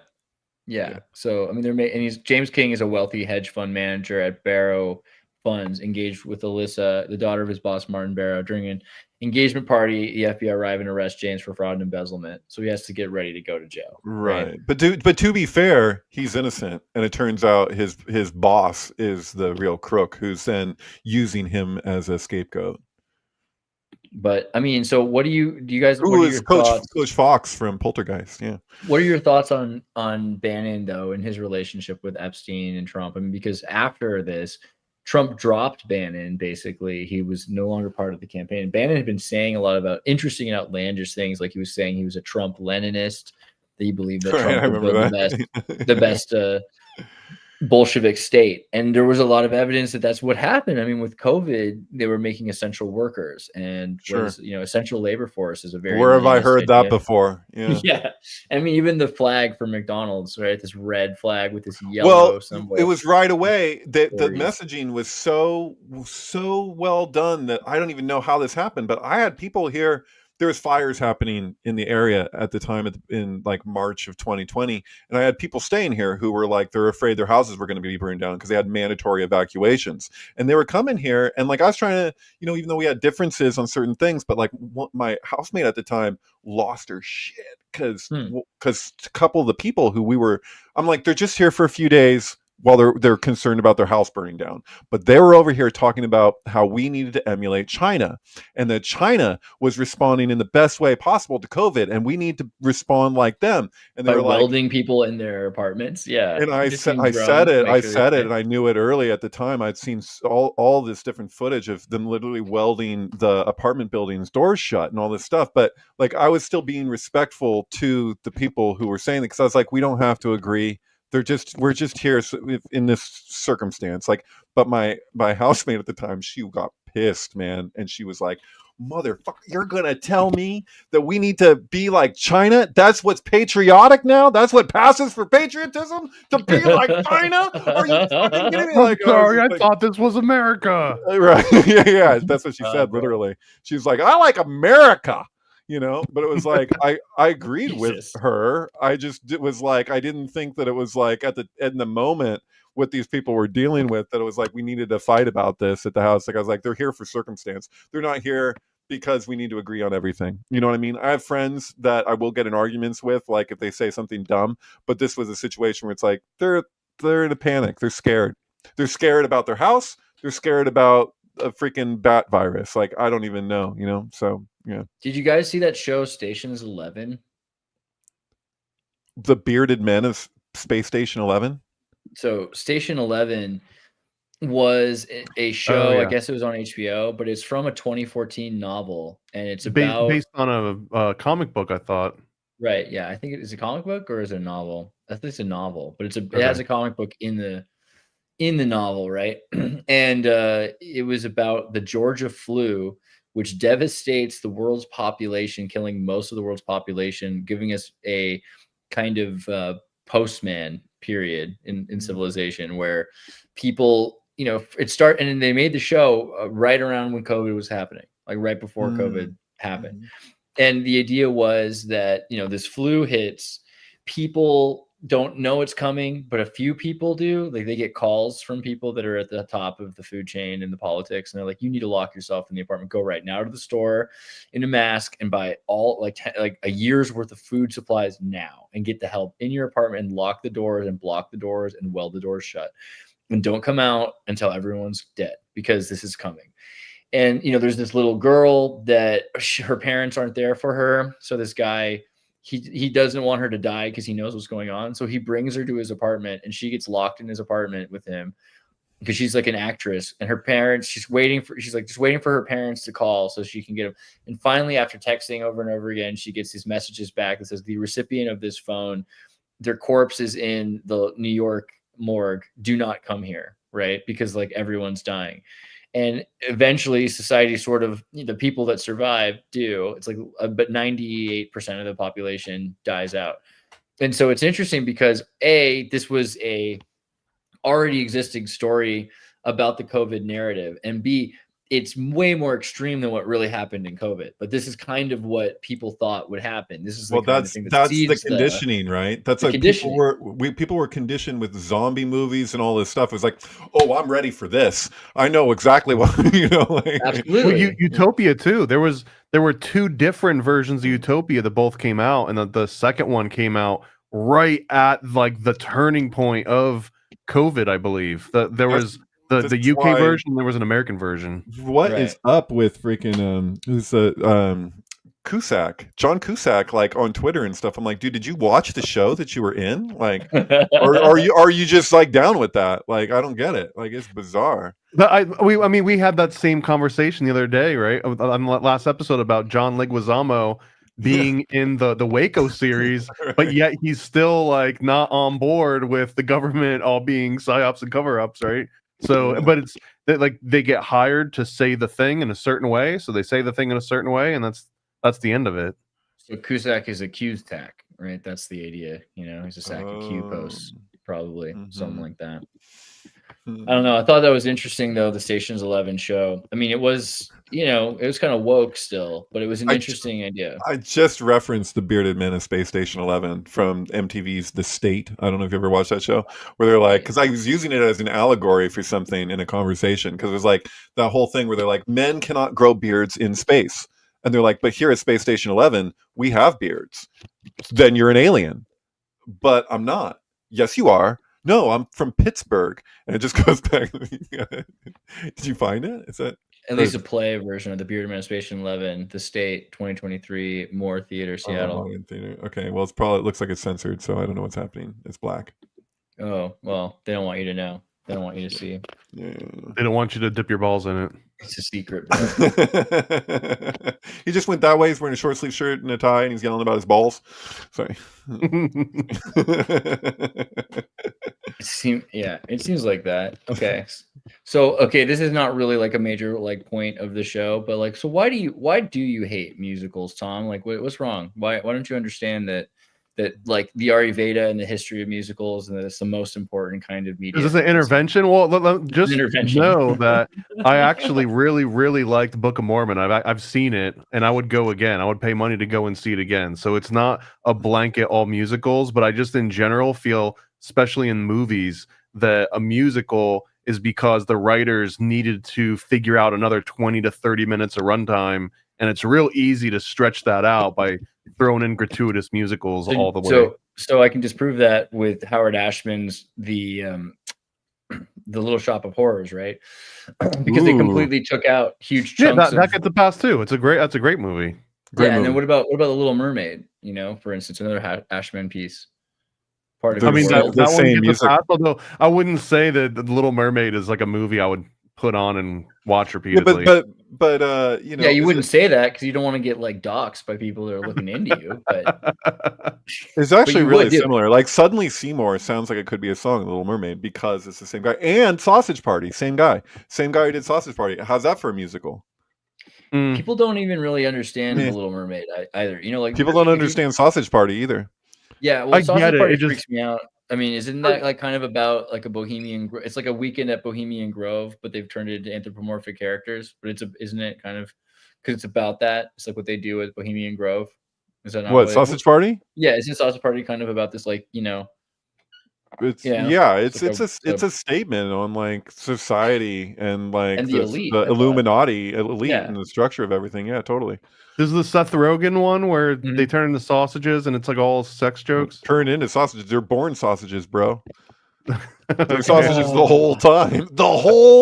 Yeah. So I mean, James King is a wealthy hedge fund manager at Barrow Funds, engaged with Alyssa, the daughter of his boss Martin Barrow, during an engagement party. The FBI arrive and arrest James for fraud and embezzlement. So he has to get ready to go to jail. Right. But to be fair, he's innocent, and it turns out his boss is the real crook who's then using him as a scapegoat. But I mean, so what do you guys? Who what are is your Coach thoughts? Coach Fox from Poltergeist? Yeah. What are your thoughts on Bannon though, and his relationship with Epstein and Trump? I mean, because after this, Trump dropped Bannon. Basically, he was no longer part of the campaign. Bannon had been saying a lot about interesting and outlandish things, like he was saying he was a Trump Leninist, that he believed that Right, I Trump would build remember the best Bolshevik state. And there was a lot of evidence that that's what happened. I mean, with COVID, they were making essential workers, and Sure. was, essential labor force is a very Where have I heard Leninist that idea. before? Yeah. Yeah. I mean, even the flag for McDonald's, right? This red flag with this yellow symbol. It was right away that the Stories. messaging was so well done that I don't even know how this happened, but I had people here. There was fires happening in the area at the time in like March of 2020, and I had people staying here who were like, they're afraid their houses were going to be burned down because they had mandatory evacuations, and they were coming here, and like I was trying to, even though we had differences on certain things, but like my housemate at the time lost her shit because a couple of the people who I'm like, they're just here for a few days while they're concerned about their house burning down. But they were over here talking about how we needed to emulate China, and that China was responding in the best way possible to COVID, and we need to respond like them. And they By were like, welding people in their apartments. Yeah. and I said it, and I knew it early at the time. I'd seen all this different footage of them literally welding the apartment buildings doors shut and all this stuff. But like, I was still being respectful to the people who were saying it, because I was like, we don't have to agree. We're just here in this circumstance. Like, but my housemate at the time, she got pissed, man, and she was like, motherfucker, you're gonna tell me that we need to be like China? That's what's patriotic now? That's what passes for patriotism? To be like China? Are you fucking kidding me? Like, I'm sorry, I thought this was America. Right. yeah, that's what she said, literally. She's like, I like America. But it was like, I agreed with her. It was like, I didn't think that it was like in the moment what these people were dealing with, that it was like we needed to fight about this at the house. Like, I was like, they're here for circumstance. They're not here because we need to agree on everything. You know what I mean? I have friends that I will get in arguments with, like if they say something dumb, but this was a situation where it's like they're in a panic. They're scared. They're scared about their house. They're scared about a freaking bat virus. Like, I don't even know, so yeah. Did you guys see that show Stations 11? The bearded men of Space Station 11? So Station 11 was a show, yeah. I guess it was on HBO, but it's from a 2014 novel, and it's based on a comic book, I thought. Right, yeah. I think it is a comic book, or is it a novel? I think it's a novel, but it has a comic book in the novel, right? And it was about the Georgia flu, which devastates the world's population, killing most of the world's population, giving us a kind of postman period in civilization, where people, and they made the show right around when COVID was happening, like right before COVID happened. And the idea was that, this flu hits, people don't know it's coming, but a few people do. Like, they get calls from people that are at the top of the food chain in the politics, and they're like, you need to lock yourself in the apartment. Go right now to the store in a mask and buy all like a year's worth of food supplies now, and get the help in your apartment, and lock the doors and block the doors and weld the doors shut, and don't come out until everyone's dead, because this is coming. And there's this little girl that her parents aren't there for her, so this guy, he doesn't want her to die because he knows what's going on. So he brings her to his apartment, and she gets locked in his apartment with him, because she's like an actress, and her parents, she's just waiting for her parents to call so she can get him. And finally, after texting over and over again, she gets these messages back that says, the recipient of this phone, their corpse is in the New York morgue. Do not come here, right? Because like everyone's dying. And eventually society sort of, the people that survive do. It's like, but 98% of the population dies out. And so it's interesting because this was a already existing story about the COVID narrative, and B, it's way more extreme than what really happened in COVID. But this is kind of what people thought would happen. This is the kind of thing that's the conditioning, right? That's like people were conditioned with zombie movies and all this stuff. It was like, oh, I'm ready for this. I know exactly what Absolutely. Well, Utopia too. There were two different versions of Utopia that both came out, and the second one came out right at like the turning point of COVID, I believe. There was the UK version, there was an American version. What is up with freaking who's the John Cusack, like on Twitter and stuff. I'm like, dude, did you watch the show that you were in? Like, or are you just like down with that? Like, I don't get it. Like, it's bizarre. But I mean, we had that same conversation the other day, right? On the last episode about John Leguizamo being in the Waco series, Right. but yet he's still like not on board with the government all being psyops and cover-ups, right? So, Yeah. but it's like they get hired to say the thing in a certain way, so they say the thing in a certain way, and that's the end of it. So Cusack is a Q-tack, right? That's the idea. You know, he's a sack of Q posts, probably something like that. I don't know. I thought that was interesting, though. The Stations 11 show. I mean, it was, you know, it was kind of woke still, but it was an interesting idea. I just referenced the bearded men of Space Station 11 from MTV's The State. I don't know if you ever watched that show, where they're like, because I was using it as an allegory for something in a conversation, because it was like that whole thing where they're like, men cannot grow beards in space. And they're like, but here at Space Station 11, we have beards. Then you're an alien. But I'm not. Yes, you are. No, I'm from Pittsburgh. And it just goes back. Did you find it? Is that at least a play version of the Bearded Man of Station 11, The State, 2023, Moore Theater, Seattle. Theater. Okay, well, it looks like it's censored, so I don't know what's happening. It's black. Oh, well, they don't want you to know. They don't want you to see. Yeah. They don't want you to dip your balls in it. It's a secret. He just went that way. He's wearing a short sleeve shirt and a tie, and he's yelling about his balls. Sorry. It seems like that. Okay. So, okay, this is not really like a major like point of the show, but like, so why do you hate musicals, Tom? Like, what's wrong? Why don't you understand that like the Ayurveda and the history of musicals, and that it's the most important kind of media? Is this an intervention? Well, just intervention. know that I actually really, really liked Book of Mormon. I've seen it, and I would go again. I would pay money to go and see it again. So it's not a blanket all musicals, but I just in general feel, especially in movies, that a musical is because the writers needed to figure out another 20 to 30 minutes of runtime, and it's real easy to stretch that out by throwing in gratuitous musicals all the way. So I can disprove that with Howard Ashman's the Little Shop of Horrors, right? Because they completely took out huge chunks. That gets a pass too. That's a great movie. Great movie. And then what about the Little Mermaid? You know, for instance, another Ashman piece. Part of I mean, that one same gets music. a pass, although I wouldn't say that The Little Mermaid is like a movie I would put on and watch repeatedly. But you know, you wouldn't say that because you don't want to get like doxxed by people that are looking into you. But it's actually really similar. Like Suddenly Seymour sounds like it could be a song in Little Mermaid because it's the same guy. And Sausage Party, same guy who did Sausage Party. How's that for a musical? People don't even really understand The Little Mermaid either. You know, like people don't understand Sausage Party either. Yeah, well, Sausage Party freaks me out. I mean, isn't that like kind of about like a Bohemian? It's like a weekend at Bohemian Grove, but they've turned it into anthropomorphic characters. But isn't it kind of because it's about that? It's like what they do with Bohemian Grove. Is that not what Sausage Party? Yeah, isn't Sausage Party kind of about this? Like, you know, it's a statement on like society and like and the elite, the Illuminati elite and the structure of everything. Yeah, totally. This is the Seth Rogen one where they turn into sausages and it's like all sex jokes. Turn into sausages. They're born sausages, bro. They're sausages the whole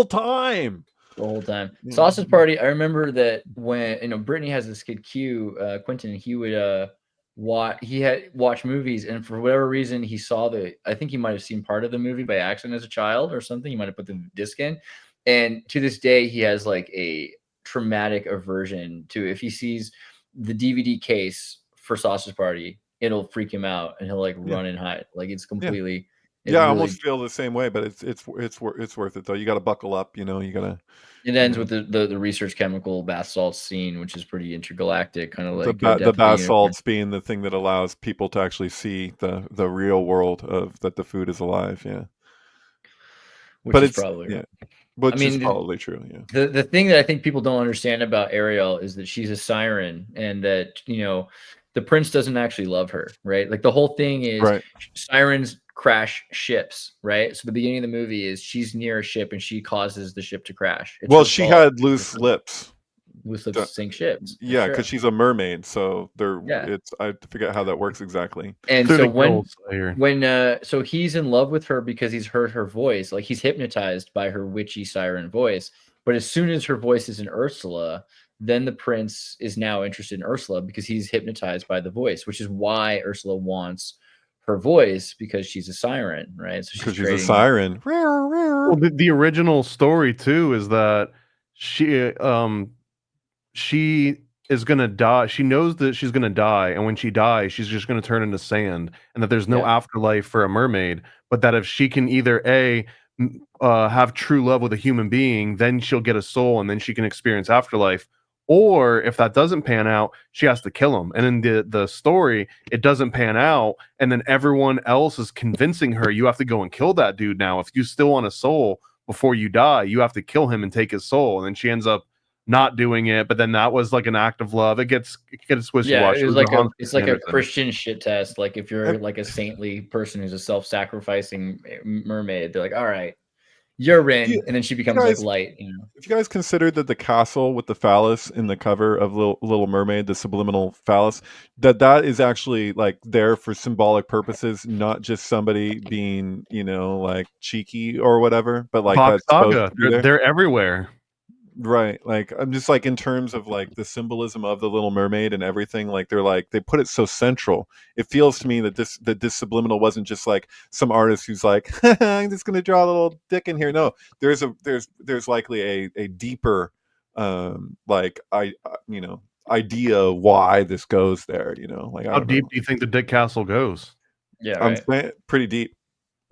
time. Yeah. Sausage Party. I remember that when Brittany has this kid Q, Quentin, he would watch movies, and for whatever reason he saw I think he might have seen part of the movie by accident as a child or something. He might have put the disc in, and to this day he has like a traumatic aversion to if he sees the DVD case for Sausage Party, it'll freak him out and he'll like run and hide. Like it's completely. I almost feel the same way, but it's worth it though. You got to buckle up, you gotta. It ends with the research chemical bath salts scene, which is pretty intergalactic, kind of like the bath salts being the thing that allows people to actually see the real world of that the food is alive. Yeah, which is probably is probably true. Yeah. The thing that I think people don't understand about Ariel is that she's a siren, and that the prince doesn't actually love her, right? Like the whole thing is sirens crash ships, right? So the beginning of the movie is she's near a ship and she causes the ship to crash. She had loose lips. Loose lips sink ships. Yeah, because she's a mermaid, so I forget how that works exactly. And so when he's in love with her because he's heard her voice, like he's hypnotized by her witchy siren voice. But as soon as her voice is in Ursula, then the prince is now interested in Ursula because he's hypnotized by the voice, which is why Ursula wants her voice, because she's a siren, right? So Because she's she's a siren. Well, the original story too is that she is gonna die. She knows that she's gonna die, and when she dies, she's just gonna turn into sand, and that there's no afterlife for a mermaid. But that if she can either have true love with a human being, then she'll get a soul, and then she can experience afterlife. Or if that doesn't pan out, she has to kill him. And in the story, it doesn't pan out, and then everyone else is convincing her, you have to go and kill that dude now. If you still want a soul before you die, you have to kill him and take his soul. And then she ends up not doing it, but then that was like an act of love. It gets wishy-washy. It was it's like a Christian shit test. Like if you're like a saintly person who's a self-sacrificing mermaid, they're like, all right, you're in, and then she becomes like light. You know, if you guys considered that the castle with the phallus in the cover of Little Mermaid, the subliminal phallus, that is actually like there for symbolic purposes, not just somebody being, you know, like cheeky or whatever, but like Fox that's supposed Saga. to be there. They're everywhere. Right. Like I'm just like in terms of like the symbolism of the Little Mermaid and everything, like they're like they put it so central. It feels to me that this subliminal wasn't just like some artist who's like I'm just gonna draw a little dick in here. No, there's likely a deeper idea why this goes there, you know. Like how deep do you think the Dick Castle goes? Yeah, I'm saying pretty deep.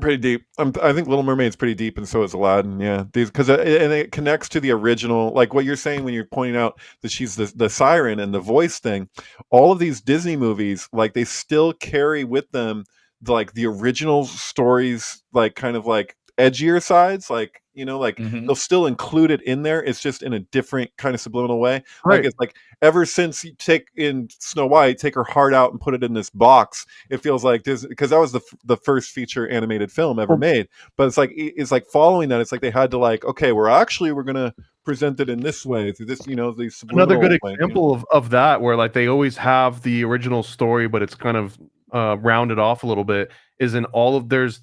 Pretty deep. I think Little Mermaid's pretty deep, and so is Aladdin. Yeah, because it connects to the original, like what you're saying when you're pointing out that she's the siren and the voice thing. All of these Disney movies, like they still carry with them the original stories, like kind of like edgier sides, like you know, like they'll still include it in there. It's just in a different kind of subliminal way. Right. Like it's like ever since you take in Snow White, take her heart out and put it in this box, it feels like this because that was the first feature animated film ever made. But it's like following that, it's like they had to like, okay, we're gonna present it in this way through this, you know, the another good way, example you know? of that, where like they always have the original story, but it's kind of rounded off a little bit, is in all of there's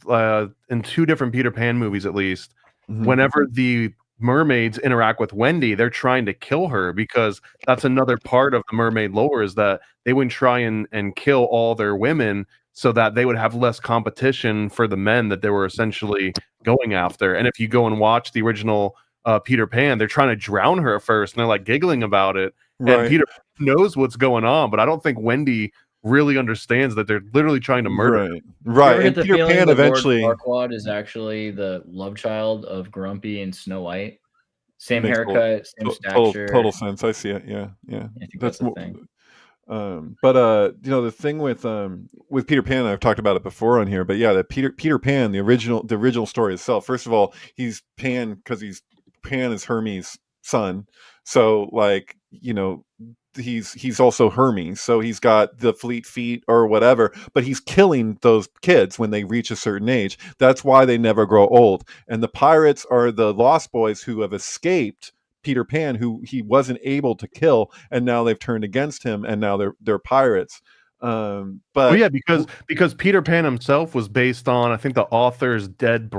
in two different Peter Pan movies at least. Whenever the mermaids interact with Wendy, they're trying to kill her, because that's another part of the mermaid lore, is that they would try and kill all their women so that they would have less competition for the men that they were essentially going after. And if you go and watch the original Peter Pan, they're trying to drown her at first, and they're like giggling about it. Right. And Peter knows what's going on, but I don't think Wendy really understands that they're literally trying to murder him. Right. And Peter Pan eventually, Lord Farquaad is actually the love child of Grumpy and Snow White. Same haircut, same stature. Total sense. I see it. Yeah. I think that's the thing. But you know, the thing with Peter Pan, I've talked about it before on here, but yeah, that Peter Pan, the original story itself. First of all, he's Pan because Pan is Hermes' son, so like, you know, he's also Hermes, so he's got the fleet feet or whatever, but he's killing those kids when they reach a certain age. That's why they never grow old. And the pirates are the Lost Boys who have escaped Peter Pan, who he wasn't able to kill, and now they've turned against him, and now they're pirates. But because Peter Pan himself was based on, I think, the author's dead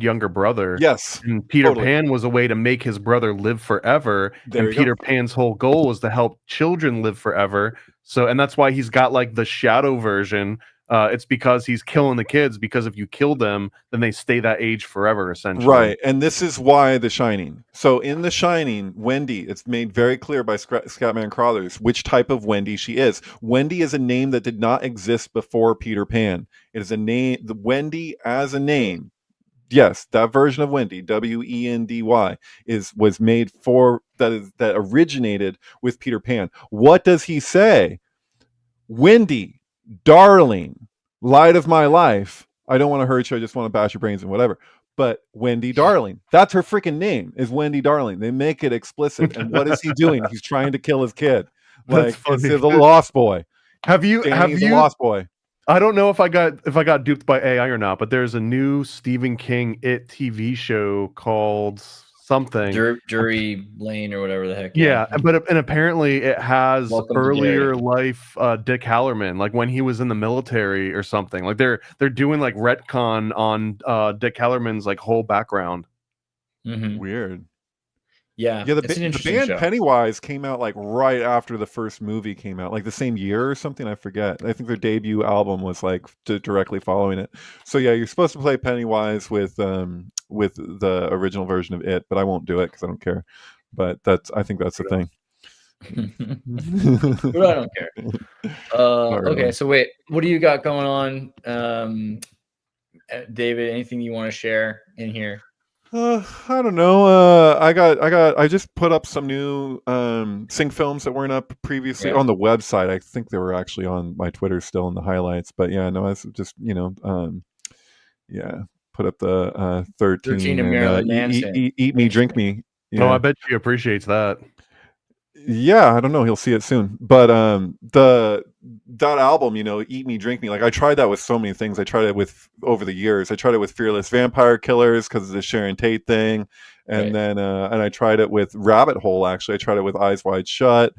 younger brother. Yes, and Peter Pan was a way to make his brother live forever. And Peter Pan's whole goal was to help children live forever. So, and that's why he's got like the shadow version. It's because he's killing the kids, because if you kill them, then they stay that age forever, essentially. Right. And this is why The Shining. So in The Shining, Wendy, it's made very clear by Scatman Crothers which type of Wendy she is. Wendy is a name that did not exist before Peter Pan. It is a name, the Wendy as a name. Yes, that version of Wendy, Wendy, was made for that originated with Peter Pan. What does he say? Wendy, darling, light of my life. I don't want to hurt you. I just want to bash your brains and whatever. But Wendy Darling, that's her freaking name, is Wendy Darling. They make it explicit. And what is he doing? He's trying to kill his kid. Like, it's the Lost Boy. Have you the Lost Boy? I don't know if I got duped by AI or not, but there's a new Stephen King TV show called something Drury Lane or whatever the heck. Yeah, and apparently it has earlier life Dick Hallorann, like when he was in the military or something. Like they're doing like retcon on Dick Halloran's like whole background. Weird. Yeah, Yeah, it's an the interesting band show. Pennywise came out like right after the first movie came out, like the same year or something. I forget. I think their debut album was like directly following it. So yeah, you're supposed to play Pennywise with the original version of it, but I won't do it because I don't care. But I think that's the thing. But I don't care. Okay, so wait, what do you got going on, David? Anything you want to share in here? I don't know. I just put up some new sync films that weren't up previously on the website. I think they were actually on my Twitter still in the highlights. But yeah, no, it's just put up the 13 of and Marilyn Manson. eat me, drink me. No, I bet she appreciates that. Yeah, I don't know. He'll see it soon. But that album, Eat Me, Drink Me. Like I tried that with so many things. I tried it with over the years. I tried it with Fearless Vampire Killers because of the Sharon Tate thing, and then and I tried it with Rabbit Hole. Actually, I tried it with Eyes Wide Shut.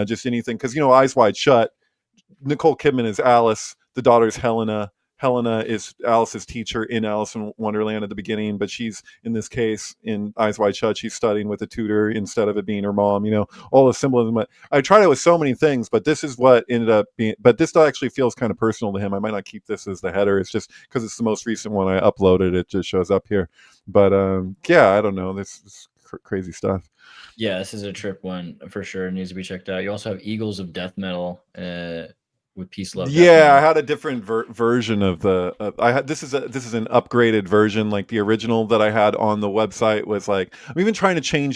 Just anything because Eyes Wide Shut. Nicole Kidman is Alice. The daughter's Helena. Helena is Alice's teacher in Alice in Wonderland at the beginning, but she's in this case in Eyes Wide Shut. She's studying with a tutor instead of it being her mom. All the symbolism. I tried it with so many things, but this is what ended up being. But this actually feels kind of personal to him. I might not keep this as the header. It's just because it's the most recent one I uploaded. It just shows up here. But yeah, I don't know. This is crazy stuff. Yeah, this is a trip one for sure. It needs to be checked out. You also have Eagles of Death Metal. With Peace Love. Yeah, I had a different version of the. This is an upgraded version. Like the original that I had on the website was like I'm even trying to changing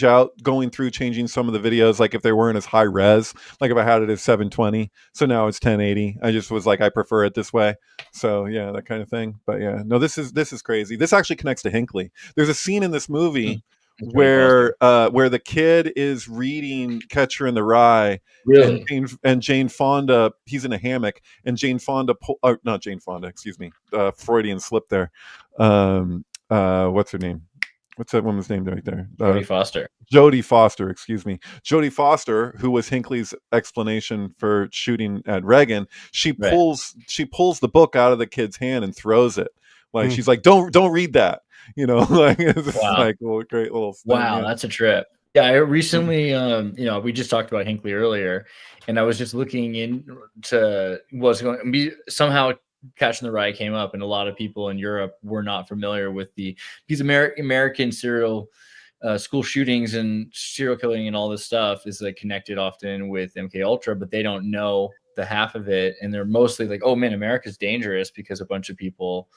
some of the videos. Like if they weren't as high res, like if I had it as 720, so now it's 1080. I just was like I prefer it this way. So yeah, that kind of thing. But yeah, no, this is crazy. This actually connects to Hinckley. There's a scene in this movie. Where the kid is reading Catcher in the Rye, really, and Jane Fonda, he's in a hammock, and Jane Fonda, not Jane Fonda, excuse me, Freudian slip there. What's her name? What's that woman's name right there? Jodie Foster. Jodie Foster, excuse me. Jodie Foster, who was Hinckley's explanation for shooting at Reagan, she pulls the book out of the kid's hand and throws it. Like she's like, don't read that. Like it's like a great little thing. Wow, that's a trip. Yeah, I recently, we just talked about Hinckley earlier, and I was just looking into what's going to be. Somehow Catching the Rye came up, and a lot of people in Europe were not familiar with these American serial school shootings and serial killing and all this stuff is like connected often with MK Ultra, but they don't know the half of it, and they're mostly like, oh man, America's dangerous because a bunch of people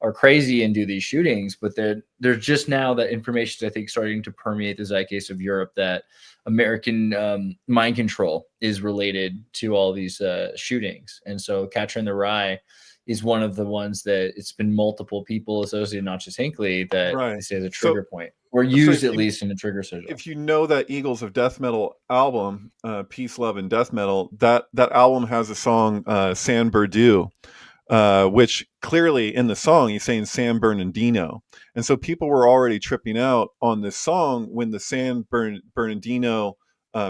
are crazy and do these shootings. But there's just now that information is, I think, starting to permeate the zeitgeist of Europe that American mind control is related to all these shootings. And so Catcher in the Rye is one of the ones that it's been multiple people associated, not just Hinckley, that they say is a trigger point or used at least in a trigger sigil. If you know that Eagles of Death Metal album, Peace, Love, and Death Metal, that album has a song, San Bernardino, which clearly in the song he's saying San Bernardino, and so people were already tripping out on this song when the San Bernardino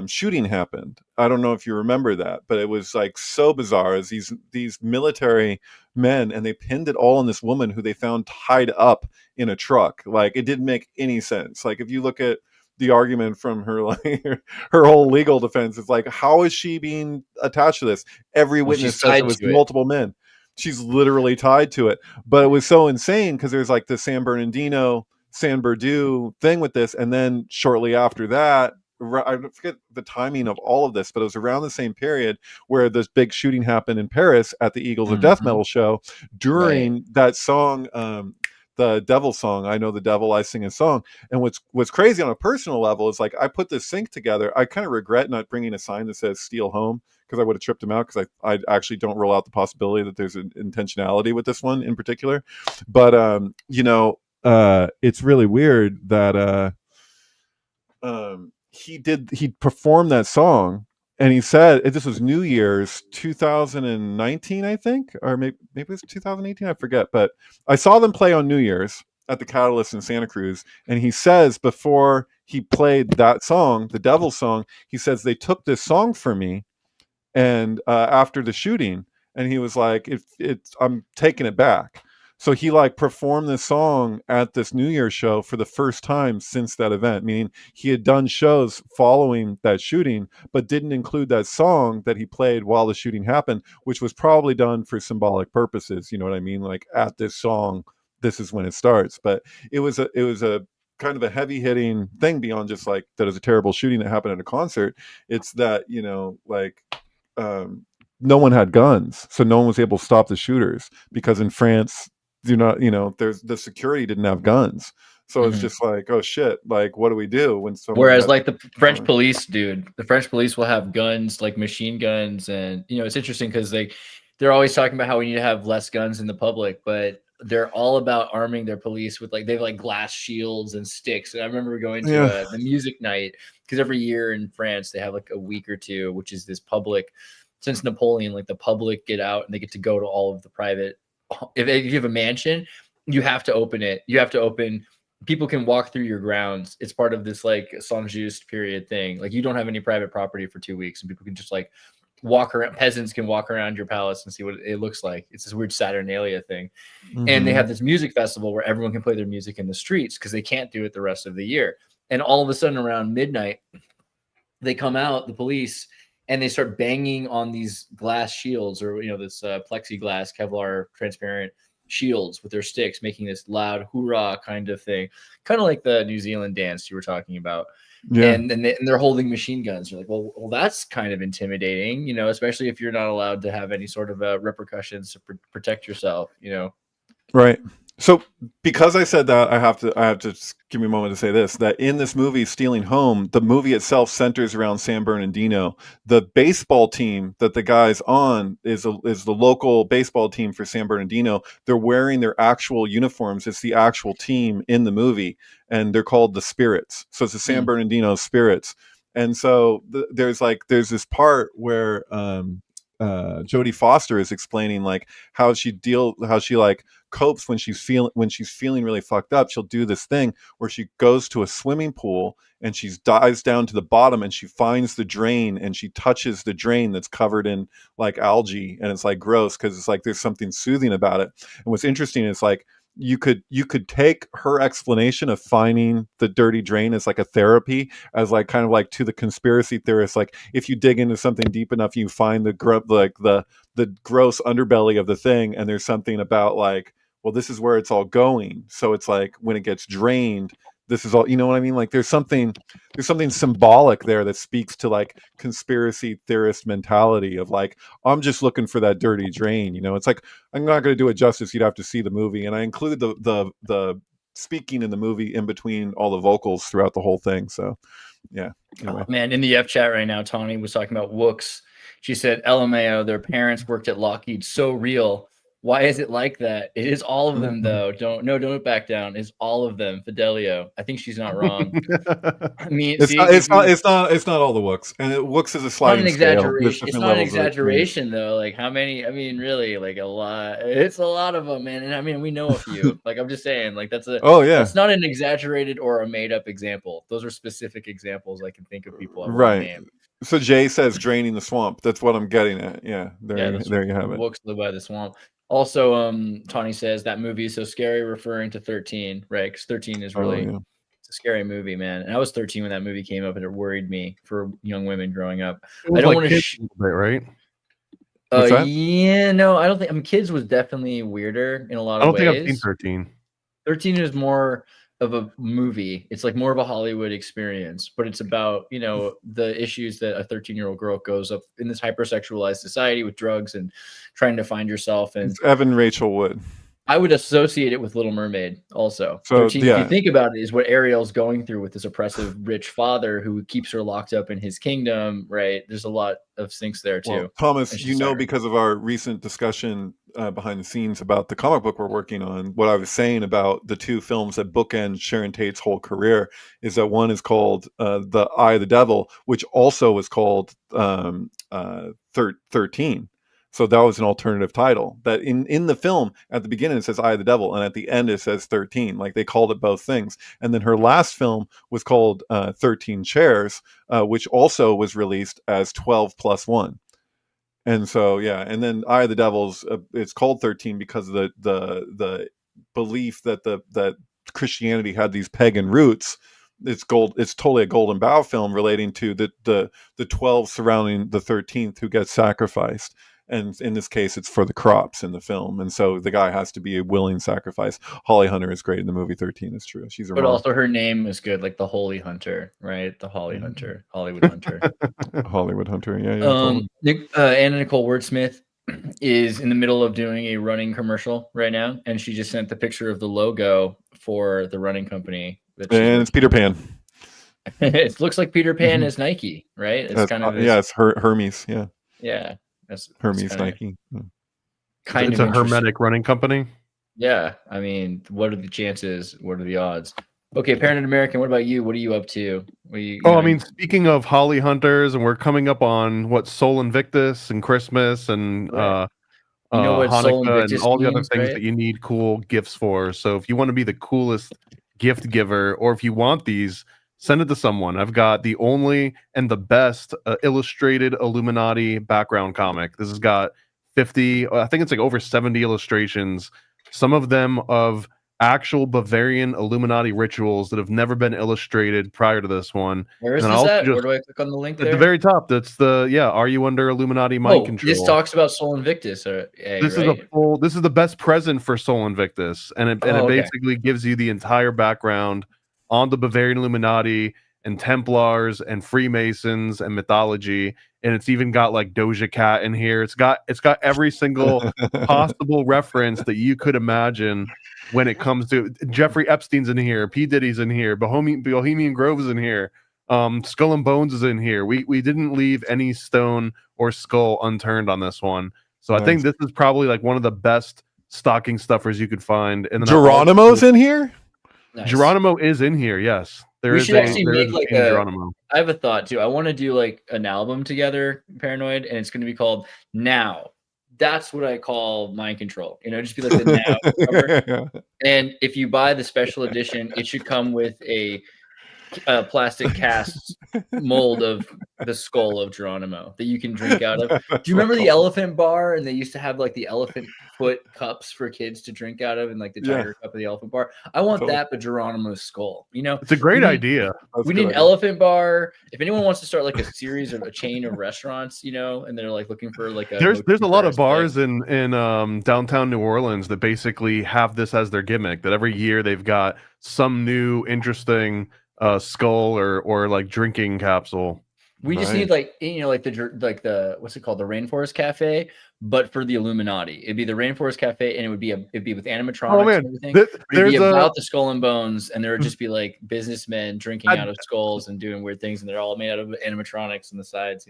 shooting happened. I don't know if you remember that, but it was like so bizarre as these military men, and they pinned it all on this woman who they found tied up in a truck. Like it didn't make any sense. Like if you look at the argument from her, like her whole legal defense, it's like, how is she being attached to this? Every witness says it was multiple men. She's literally tied to it. But it was so insane because there's like the San Bernardino, San Bernardino thing with this. And then shortly after that, I forget the timing of all of this, but it was around the same period where this big shooting happened in Paris at the Eagles of Death Metal show during that song, the Devil song, I Know the Devil, I Sing a Song. And what's crazy on a personal level is like I put this sync together. I kind of regret not bringing a sign that says Steal Home, because I would have tripped him out, because I actually don't rule out the possibility that there's an intentionality with this one in particular. But it's really weird that he performed that song, and he said this was New Year's 2019, I think, or maybe it was 2018, I forget. But I saw them play on New Year's at the Catalyst in Santa Cruz, and he says before he played that song, the Devil song, he says they took this song for me, and after the shooting, and he was like, I'm taking it back. So he like performed this song at this New Year's show for the first time since that event, meaning he had done shows following that shooting, but didn't include that song that he played while the shooting happened, which was probably done for symbolic purposes. You know what I mean? Like at this song, this is when it starts. But it was a kind of a heavy hitting thing beyond just like that is a terrible shooting that happened at a concert. It's that, you know, like, no one had guns, so no one was able to stop the shooters because in France, there's the security didn't have guns, so it's just like, oh shit, like what do we do when someone? Whereas like the French police, dude, the French police will have guns like machine guns, and it's interesting because they're always talking about how we need to have less guns in the public, but they're all about arming their police with they have like glass shields and sticks. And I remember going to the music night because every year in France they have like a week or two, which is this public. Since Napoleon, like the public get out and they get to go to all of the private. If you have a mansion, you have to open it. You have to open. People can walk through your grounds. It's part of this like Saint-Just period thing. Like you don't have any private property for 2 weeks, and people can just like walk around. Peasants can walk around your palace and see what it looks like. It's this weird Saturnalia thing. And they have this music festival where everyone can play their music in the streets because they can't do it the rest of the year. And all of a sudden around midnight, they come out, the police, and they start banging on these glass shields or, this plexiglass, Kevlar, transparent shields with their sticks, making this loud hoorah kind of thing, kind of like the New Zealand dance you were talking about. Yeah. And they're holding machine guns. You're like, well, that's kind of intimidating, especially if you're not allowed to have any sort of repercussions to protect yourself, Right. So because I said that, I have to just give me a moment to say this, that in this movie, Stealing Home, the movie itself centers around San Bernardino. The baseball team that the guy's on is the local baseball team for San Bernardino. They're wearing their actual uniforms. It's the actual team in the movie, and they're called the Spirits. So it's the San Bernardino Spirits. And so there's this part where Jodie Foster is explaining like how she like copes when she's feeling really fucked up. She'll do this thing where she goes to a swimming pool and she dives down to the bottom and she finds the drain and she touches the drain that's covered in like algae, and it's like gross because it's like there's something soothing about it. And what's interesting is like you could take her explanation of finding the dirty drain as like a therapy, as like kind of like to the conspiracy theorists, like if you dig into something deep enough, you find the gross underbelly of the thing, and there's something about like, well, this is where it's all going. So it's like when it gets drained, this is all, you know what I mean? Like there's something symbolic there that speaks to like conspiracy theorist mentality of like, I'm just looking for that dirty drain. It's like, I'm not going to do it justice. You'd have to see the movie. And I include the speaking in the movie in between all the vocals throughout the whole thing. So yeah. Anyway. Oh, man, in the F chat right now, Tawny was talking about Wooks. She said, LMAO, their parents worked at Lockheed. So real. Why is it like that? It is all of them, though. Don't back down. It's all of them. Fidelio. I think she's not wrong. I mean, it's not all the Wooks, and Wooks is a sliding scale. It's not an exaggeration, though. Like how many? I mean, really, like a lot. It's a lot of them, man. And I mean, we know a few. Like I'm just saying, like that's It's not an exaggerated or a made up example. Those are specific examples I can think of people. Right. So Jay says draining the swamp. That's what I'm getting at. Yeah. There you have it. Wooks live by the swamp. Also, Tawny says that movie is so scary, referring to 13, right? Because 13 is really it's a scary movie, man. And I was 13 when that movie came up, and it worried me for young women growing up. I don't want to, right? Yeah, no, I don't think. I mean, Kids was definitely weirder in a lot of ways. I don't think I've seen 13. 13 is more of a movie. It's like more of a Hollywood experience, but it's about, the issues that a 13-year-old girl goes up in this hypersexualized society with drugs and trying to find yourself. And it's Evan Rachel Wood. I would associate it with Little Mermaid also. So, 13, if you think about it, is what Ariel's going through with this oppressive rich father who keeps her locked up in his kingdom, right? There's a lot of things there too. Well, Thomas, because of our recent discussion behind the scenes about the comic book we're working on, what I was saying about the two films that bookend Sharon Tate's whole career is that one is called The Eye of the Devil, which also was called 13. So that was an alternative title. That in the film, at the beginning it says Eye of the Devil, and at the end it says 13. Like they called it both things. And then her last film was called 13 Chairs, which also was released as 12+1. And so yeah, and then Eye of the Devil's it's called 13 because of the belief that that Christianity had these pagan roots. It's totally a Golden Bough film relating to the 12 surrounding the 13th who gets sacrificed. And in this case, it's for the crops in the film, and so the guy has to be a willing sacrifice. Holly Hunter is great in the movie 13. It's true. She's a But mom. also her name is good, like the Holy Hunter, right? The Holly Hunter, Hollywood Hunter. Hollywood Hunter. Yeah. Totally. Anna Nicole Wordsmith is in the middle of doing a running commercial right now, and she just sent the picture of the logo for the running company. And it's Peter Pan. It looks like Peter Pan is Nike, right? It's That's, kind of it's Hermes. Yeah. Yeah. That's Hermes Nike. Kind it's of a hermetic running company. Yeah. I mean, what are the chances? What are the odds? Okay, Paranoid American, what about you? What are you up to? I mean, speaking of Holly Hunters, and we're coming up on what Sol Invictus and Christmas and right. You know what Hanukkah and all the other means, things right? that you need cool gifts for. So if you want to be the coolest gift giver, or if you want these, send it to someone. I've got the only and the best illustrated Illuminati background comic. This has got 50, I think it's like over 70 illustrations, some of them of actual Bavarian Illuminati rituals that have never been illustrated prior to this one. Where is this at? Where do I click on the link there? At the very top, that's are you under Illuminati mind control? This talks about Sol Invictus. This is the best present for Sol Invictus, and it basically gives you the entire background on the Bavarian Illuminati and Templars and Freemasons and mythology, and it's even got like Doja Cat in here. It's got every single possible reference that you could imagine when it comes to Jeffrey Epstein's in here, P. Diddy's in here, Bohemian Grove is in here, Skull and Bones is in here. We didn't leave any stone or skull unturned on this one. So nice. I think this is probably like one of the best stocking stuffers you could find. And then Geronimo's in here? Nice. Geronimo is in here, yes. We should actually make like Geronimo. I have a thought too. I want to do like an album together, Paranoid, and it's going to be called Now. That's what I call mind control. Just be like the Now cover. And if you buy the special edition, it should come with a plastic cast mold of the skull of Geronimo that you can drink out of. Do you remember the elephant bar? And they used to have like the elephant foot cups for kids to drink out of, and like the tiger cup of the elephant bar. I want that, but Geronimo's skull. It's a great idea. We need an elephant bar. If anyone wants to start like a series of a chain of restaurants, and they're like looking for like there's a lot of bars in downtown New Orleans that basically have this as their gimmick. That every year they've got some new interesting skull or like drinking capsule. We just need like the what's it called, the Rainforest Cafe, but for the Illuminati. It'd be the Rainforest Cafe, and it'd be with animatronics and everything. It'd be about the Skull and Bones, and there would just be like businessmen drinking out of skulls and doing weird things, and they're all made out of animatronics on the sides.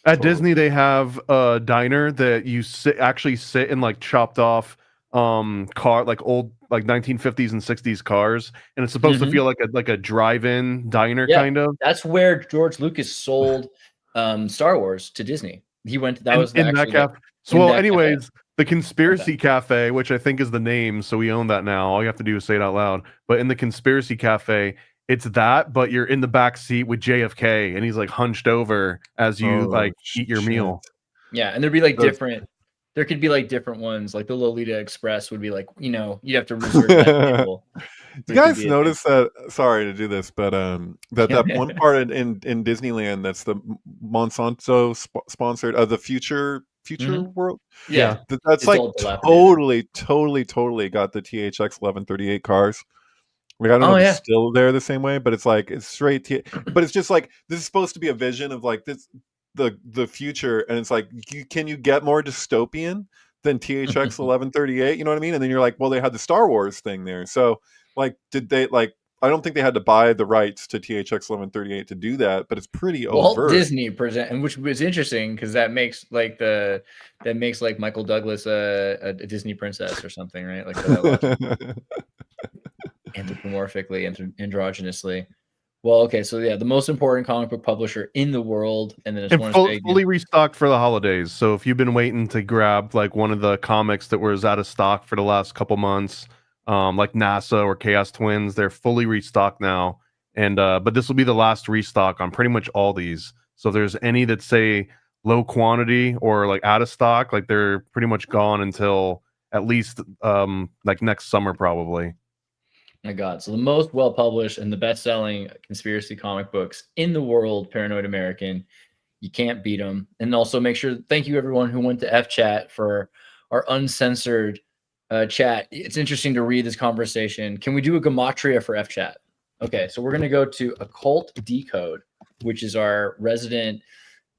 At Disney, they have a diner that you actually sit in like chopped off car, like old like 1950s and 60s cars, and it's supposed to feel like a drive-in diner kind of. That's where George Lucas sold Star Wars to Disney. He went that cafe. Anyways, the Conspiracy Cafe, which I think is the name, so we own that now. All you have to do is say it out loud. But in the Conspiracy Cafe, it's that, but you're in the back seat with JFK, and he's like hunched over as you eat your meal. Yeah, and there'd be like different. There could be like different ones, like the Lolita Express would be like, you'd have to reserve that table. You guys notice that? Sorry to do this, but that one part in Disneyland that's the Monsanto sponsored the future world. Yeah, that's like totally got the THX 1138 cars. Like I don't know if it's still there the same way, but it's like it's straight. But it's just like this is supposed to be a vision of like this. The future, and it's like can you get more dystopian than THX 1138? You know what I mean? And then you're like, well, they had the Star Wars thing there, so like did they like I don't think they had to buy the rights to THX 1138 to do that, but it's pretty overt. Walt Disney present, and which was interesting because that makes like Michael Douglas a Disney princess or something, right? Like anthropomorphically, androgynously. Well, okay, so yeah, the most important comic book publisher in the world, and then it's fully restocked for the holidays. So if you've been waiting to grab like one of the comics that was out of stock for the last couple months, like NASA or Chaos Twins, they're fully restocked now. And but this will be the last restock on pretty much all these. So if there's any that say low quantity or like out of stock. Like they're pretty much gone until at least like next summer probably. My God. So the most well-published and the best-selling conspiracy comic books in the world, Paranoid American. You can't beat them. And also make sure, thank you everyone who went to FChat for our uncensored chat. It's interesting to read this conversation. Can we do a gematria for FChat? Okay, so we're going to go to Occult Decode, which is our resident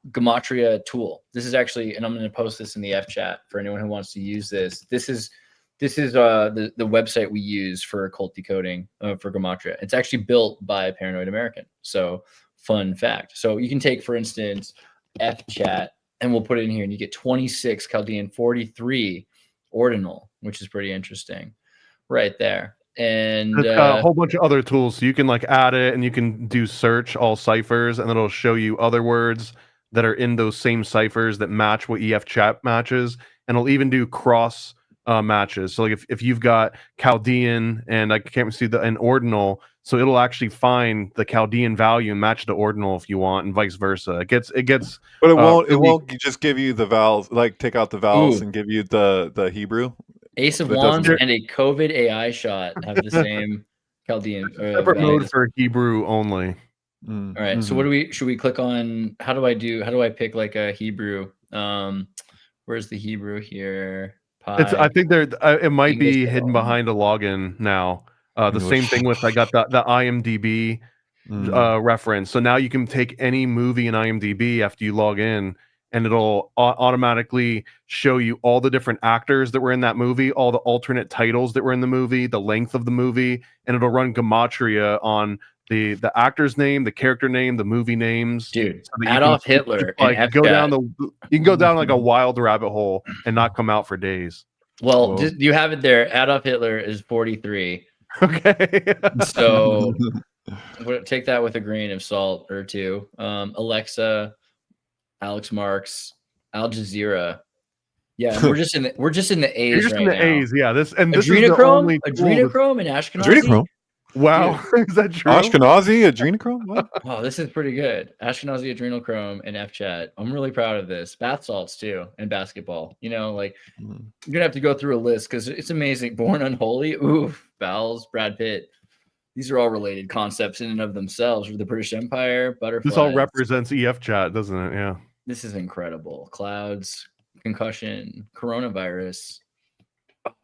gematria tool. This is actually, and I'm going to post this in the FChat for anyone who wants to use this. This is the website we use for occult decoding for gematria. It's actually built by Paranoid American. So fun fact. So you can take, for instance, FChat, and we'll put it in here, and you get 26 Chaldean, 43 ordinal, which is pretty interesting, right there. And it's got a whole bunch of other tools, so you can like add it, and you can do search all ciphers, and it'll show you other words that are in those same ciphers that match what EF chat matches, and it'll even do cross matches. So like if you've got Chaldean and I can't see an ordinal, so it'll actually find the Chaldean value and match the ordinal if you want, and vice versa. It gets but it won't just give you the vowels, like take out the vowels and give you the Hebrew. Ace of Wands and a COVID AI shot have the same Chaldean separate mode for Hebrew only. All right. So what should we click on? How do I pick like a Hebrew? Where's the Hebrew here? I think it might be hidden behind a login now. The same thing with I got the IMDb reference. So now you can take any movie in IMDb after you log in, and it'll automatically show you all the different actors that were in that movie, all the alternate titles that were in the movie, the length of the movie, and it'll run gematria on the actor's name, the character name, the movie names. Dude, Adolf Hitler. Like you can go down like a wild rabbit hole and not come out for days. Well, you have it there. Adolf Hitler is 43. Okay. So take that with a grain of salt or two. Alexa, Alex Marks, Al Jazeera. Yeah, we're just in the A's. You're just right in the now. A's, yeah. This is the Adrenochrome, only Adrenochrome, and Ashkenazi. Adrenochrome. Wow, is that true? Ashkenazi adrenochrome? What? Oh, this is pretty good. Ashkenazi adrenochrome and FChat. I'm really proud of this. Bath salts too, and basketball. You know, like you're gonna have to go through a list because it's amazing. Born Unholy, oof, Bowles, Brad Pitt. These are all related concepts in and of themselves. For the British Empire, butterflies. This all represents EF chat, doesn't it? Yeah. This is incredible. Clouds, concussion, coronavirus.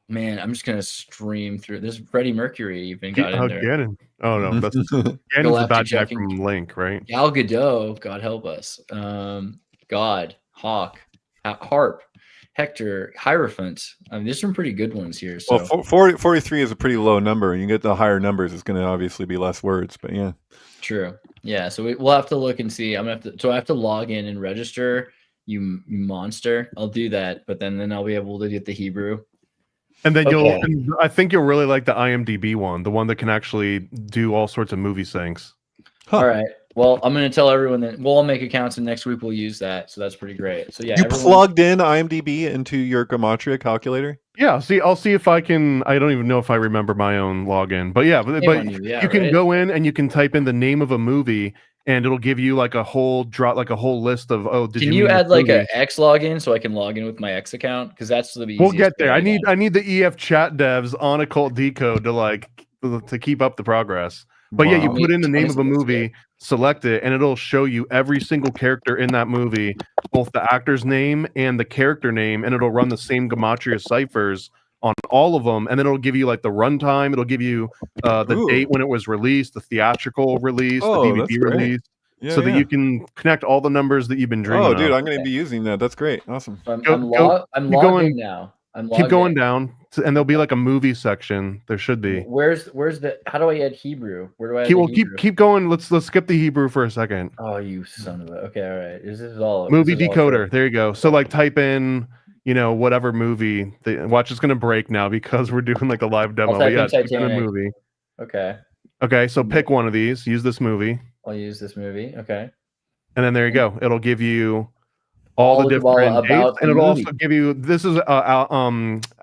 Man, I'm just gonna stream through this. Freddie Mercury even got in there. Gannon. Oh no, that's Gannon's the bad guy from Link, right? Gal Gadot, God help us. God, Hawk, Harp, Hector, Hierophant. I mean, there's some pretty good ones here. So. Well, 43 is a pretty low number, and you get the higher numbers, it's going to obviously be less words. But yeah, true. Yeah, so we'll have to look and see. I have to log in and register. You monster. I'll do that, but then I'll be able to get the Hebrew. And then I think you'll really like the IMDb one, the one that can actually do all sorts of movie syncs. All right. Well, I'm going to tell everyone that we'll all make accounts, and next week we'll use that. So that's pretty great. So yeah, you plugged in IMDb into your gematria calculator. Yeah. I'll see if I can. I don't even know if I remember my own login, but yeah, you can go in and you can type in the name of a movie, and it'll give you like a whole list of Can you add like an X login so I can log in with my X account? Because that's the easiest. We'll get there. I need the EF chat devs on Occult Decode to keep up the progress. But yeah, you put in the name of a movie, select it, and it'll show you every single character in that movie, both the actor's name and the character name, and it'll run the same gematria ciphers on all of them, and then it'll give you like the runtime. It'll give you the date when it was released, the theatrical release, the DVD release, so that you can connect all the numbers that you've been dreaming of. Oh, dude, I'm going to be using that. That's great. Awesome. I'm logged in now. Keep going down, and there'll be like a movie section. There should be. Where's the? How do I add Hebrew? Where do I? Add keep going. Let's skip the Hebrew for a second. Oh, you son of a. Okay, all right. This is all movie decoder. There you go. So like type in, whatever movie. Watch, it's gonna break now because we're doing like a live demo. Type in a movie. Okay. Okay, so pick one of these. Use this movie. I'll use this movie. Okay. And then there you go. It'll give you all the different dates, and it'll also give you, this is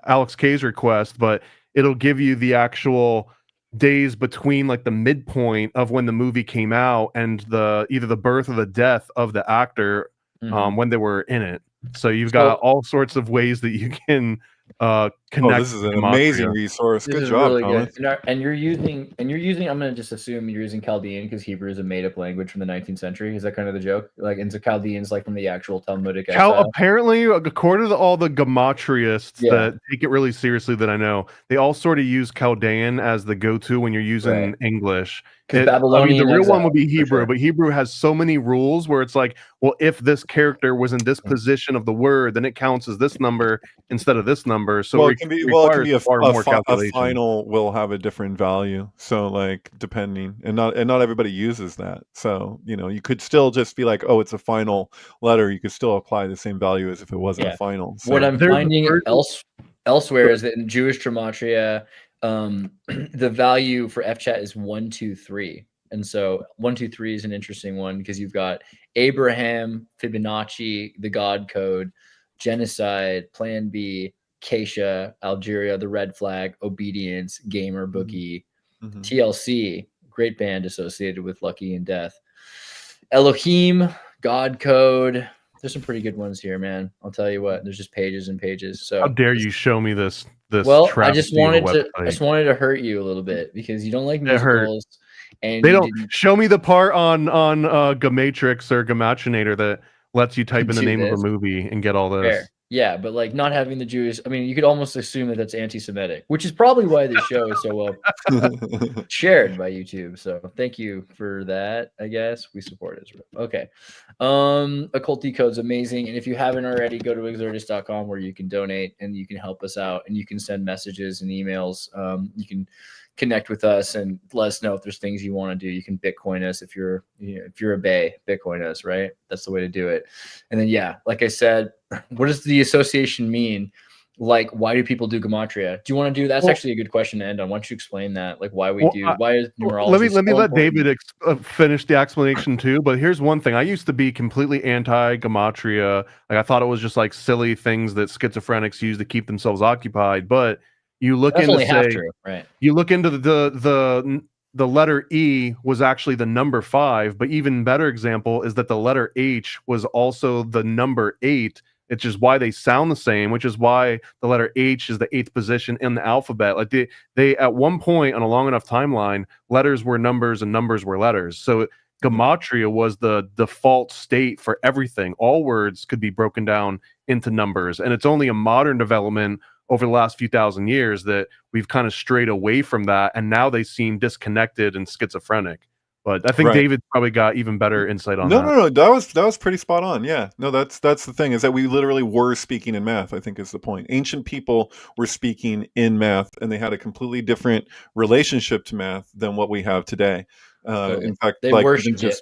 Alex K's request, but it'll give you the actual days between like the midpoint of when the movie came out and either the birth or the death of the actor when they were in it. So you've got all sorts of ways that you can connect. This is an gematria. amazing resource. This Good is job, really Thomas. good. And you're using. I'm gonna just assume you're using Chaldean because Hebrew is a made-up language from the 19th century. Is that kind of the joke? Like, and so Chaldean's like from the actual Talmudic exile. Apparently, according to all the gematriists that take it really seriously that I know, they all sort of use Chaldean as the go-to when you're using English. Babylonian the real one exile, would be Hebrew, sure. but Hebrew has so many rules where it's like, well, if this character was in this position of the word, then it counts as this number instead of this number. So It can be far more a calculation. final will have a different value. So like depending, and not everybody uses that. So you could still just be like, oh, it's a final letter. You could still apply the same value as if it wasn't a final. So. What I'm finding elsewhere is that in Jewish gematria, the value for FChat is 1, 2, 3. And so 1, 2, 3 is an interesting one because you've got Abraham, Fibonacci, the God code, genocide, Plan B, Keisha, Algeria, the red flag, obedience, gamer, bookie, TLC, great band associated with Lucky and Death, Elohim, God code. There's some pretty good ones here, man. I'll tell you what. There's just pages and pages. So how dare you show me this? Well, I just wanted to hurt you a little bit because you don't like musicals, and they don't show me the part on Gematrix or Gematrinator that lets you type in the name of a movie and get all this. Fair. Yeah, but like not having the Jewish, I mean, you could almost assume that that's anti-Semitic, which is probably why this show is so well shared by YouTube. So thank you for that. I guess we support Israel. Okay. Occult Decode's amazing. And if you haven't already, go to exertus.com where you can donate and you can help us out and you can send messages and emails. You can connect with us and let us know if there's things you want to do. You can Bitcoin us if you're a Bay, Bitcoin us, right? That's the way to do it. And then, like I said, what does the association mean? Like, why do people do gematria? Do you want to do? That's actually a good question to end on. Why don't you explain that? Like, why we do? Why is numerology? Let me let David finish the explanation too. But here's one thing: I used to be completely anti gematria. Like, I thought it was just like silly things that schizophrenics use to keep themselves occupied. But you look That's into only half true, right? You look into the letter E was actually the number 5. But even better example is that the letter H was also the number 8. It's just why they sound the same, which is why the letter H is the 8th position in the alphabet. Like they at one point on a long enough timeline, letters were numbers and numbers were letters. So gematria was the default state for everything. All words could be broken down into numbers, and it's only a modern development over the last few thousand years that we've kind of strayed away from that, and now they seem disconnected and schizophrenic. But I think David probably got even better insight on that. No, that was pretty spot on. Yeah, no, that's the thing, is that we literally were speaking in math. I think is the point. Ancient people were speaking in math, and they had a completely different relationship to math than what we have today. In fact, they worship it.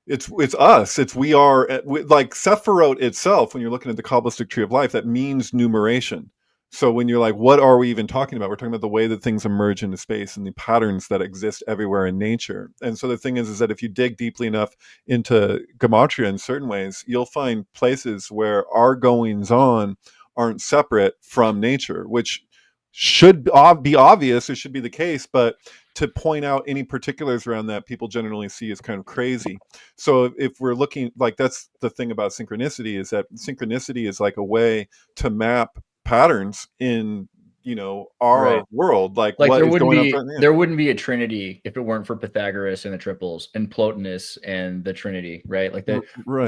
It's us. We are like Sephiroth itself. When you're looking at the Kabbalistic tree of life, that means numeration. So when you're like, what are we even talking about? We're talking about the way that things emerge into space and the patterns that exist everywhere in nature. And so the thing is that if you dig deeply enough into gematria in certain ways, you'll find places where our goings on aren't separate from nature, which should be obvious. It should be the case, but to point out any particulars around that, people generally see as kind of crazy. So if we're looking, like, that's the thing about synchronicity, is that synchronicity is like a way to map patterns in our world. Like what there is wouldn't going be on. There wouldn't be a trinity if it weren't for Pythagoras and the triples and Plotinus and the Trinity, right? Like the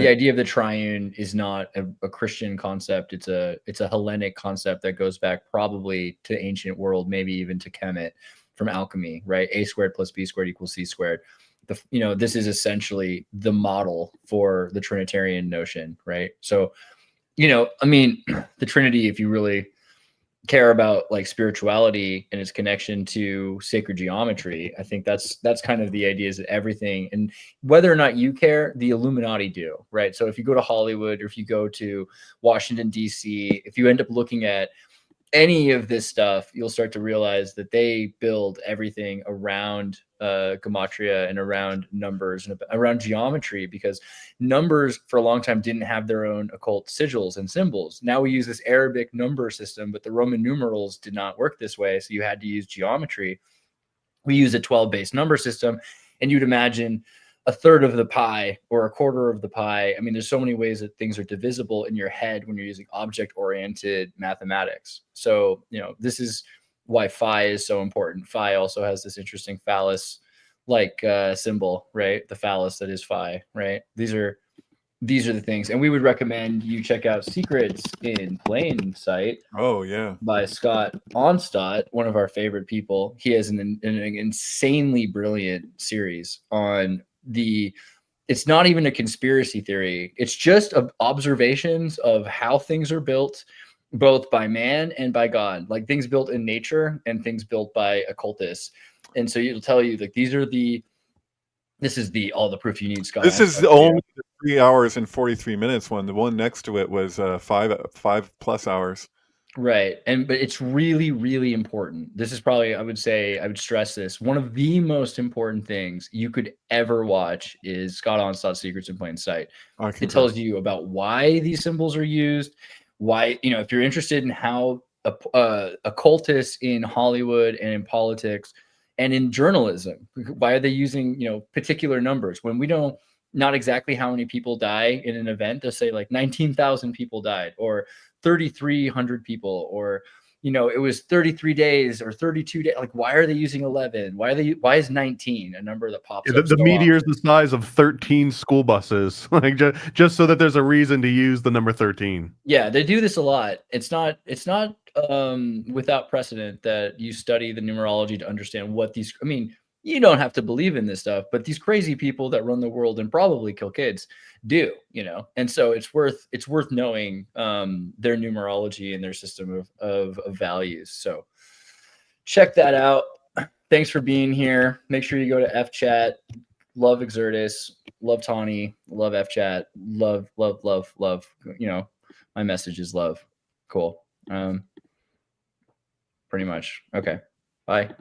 idea of the triune is not a Christian concept. It's a Hellenic concept that goes back probably to ancient world, maybe even to Kemet from alchemy, right? A squared plus B squared equals C squared. This is essentially the model for the Trinitarian notion, right? So, I mean, the Trinity, if you really care about like spirituality and its connection to sacred geometry, I think that's kind of the idea, is that everything, and whether or not you care, the Illuminati do, right? So if you go to Hollywood or if you go to Washington, DC, if you end up looking at any of this stuff, you'll start to realize that they build everything around gematria and around numbers and around geometry, because numbers for a long time didn't have their own occult sigils and symbols. Now we use this Arabic number system, but the Roman numerals did not work this way. So you had to use geometry. We use a 12-base number system, and you'd imagine a third of the pie or a quarter of the pie. I mean, there's so many ways that things are divisible in your head when you're using object-oriented mathematics. So, this is why phi is so important. Phi also has this interesting phallus like symbol, right? The phallus that is phi, right? These are the things. And we would recommend you check out Secrets in Plain Sight. Oh yeah, by Scott Onstott, one of our favorite people. He has an insanely brilliant series on it's not even a conspiracy theory. It's just observations of how things are built, both by man and by God, like things built in nature and things built by occultists. And so it'll tell you like this is all the proof you need, Scott. This is only the 3 hours and 43 minutes one. The one next to it was 5+ hours. Right. But it's really, really important. This is probably, I would stress this. One of the most important things you could ever watch is Scott Onstott's Secrets in Plain Sight. It tells you about why these symbols are used, why, if you're interested in how occultists in Hollywood and in politics and in journalism, why are they using, particular numbers when we don't, not exactly how many people die in an event. They'll say like 19,000 people died or 3,300 people, or, it was 33 days or 32 days. Like, why are they using 11? Why is 19 a number that pops up? The meteor is the size of 13 school buses, like just so that there's a reason to use the number 13. Yeah, they do this a lot. It's not without precedent that you study the numerology to understand what these, I mean, you don't have to believe in this stuff, but these crazy people that run the world and probably kill kids do, and so it's worth knowing their numerology and their system of values. So check that out. Thanks for being here. Make sure you go to FChat. Love Exertus. Love Tawny. Love FChat. Love. My message is love. Cool. Pretty much. Okay. Bye.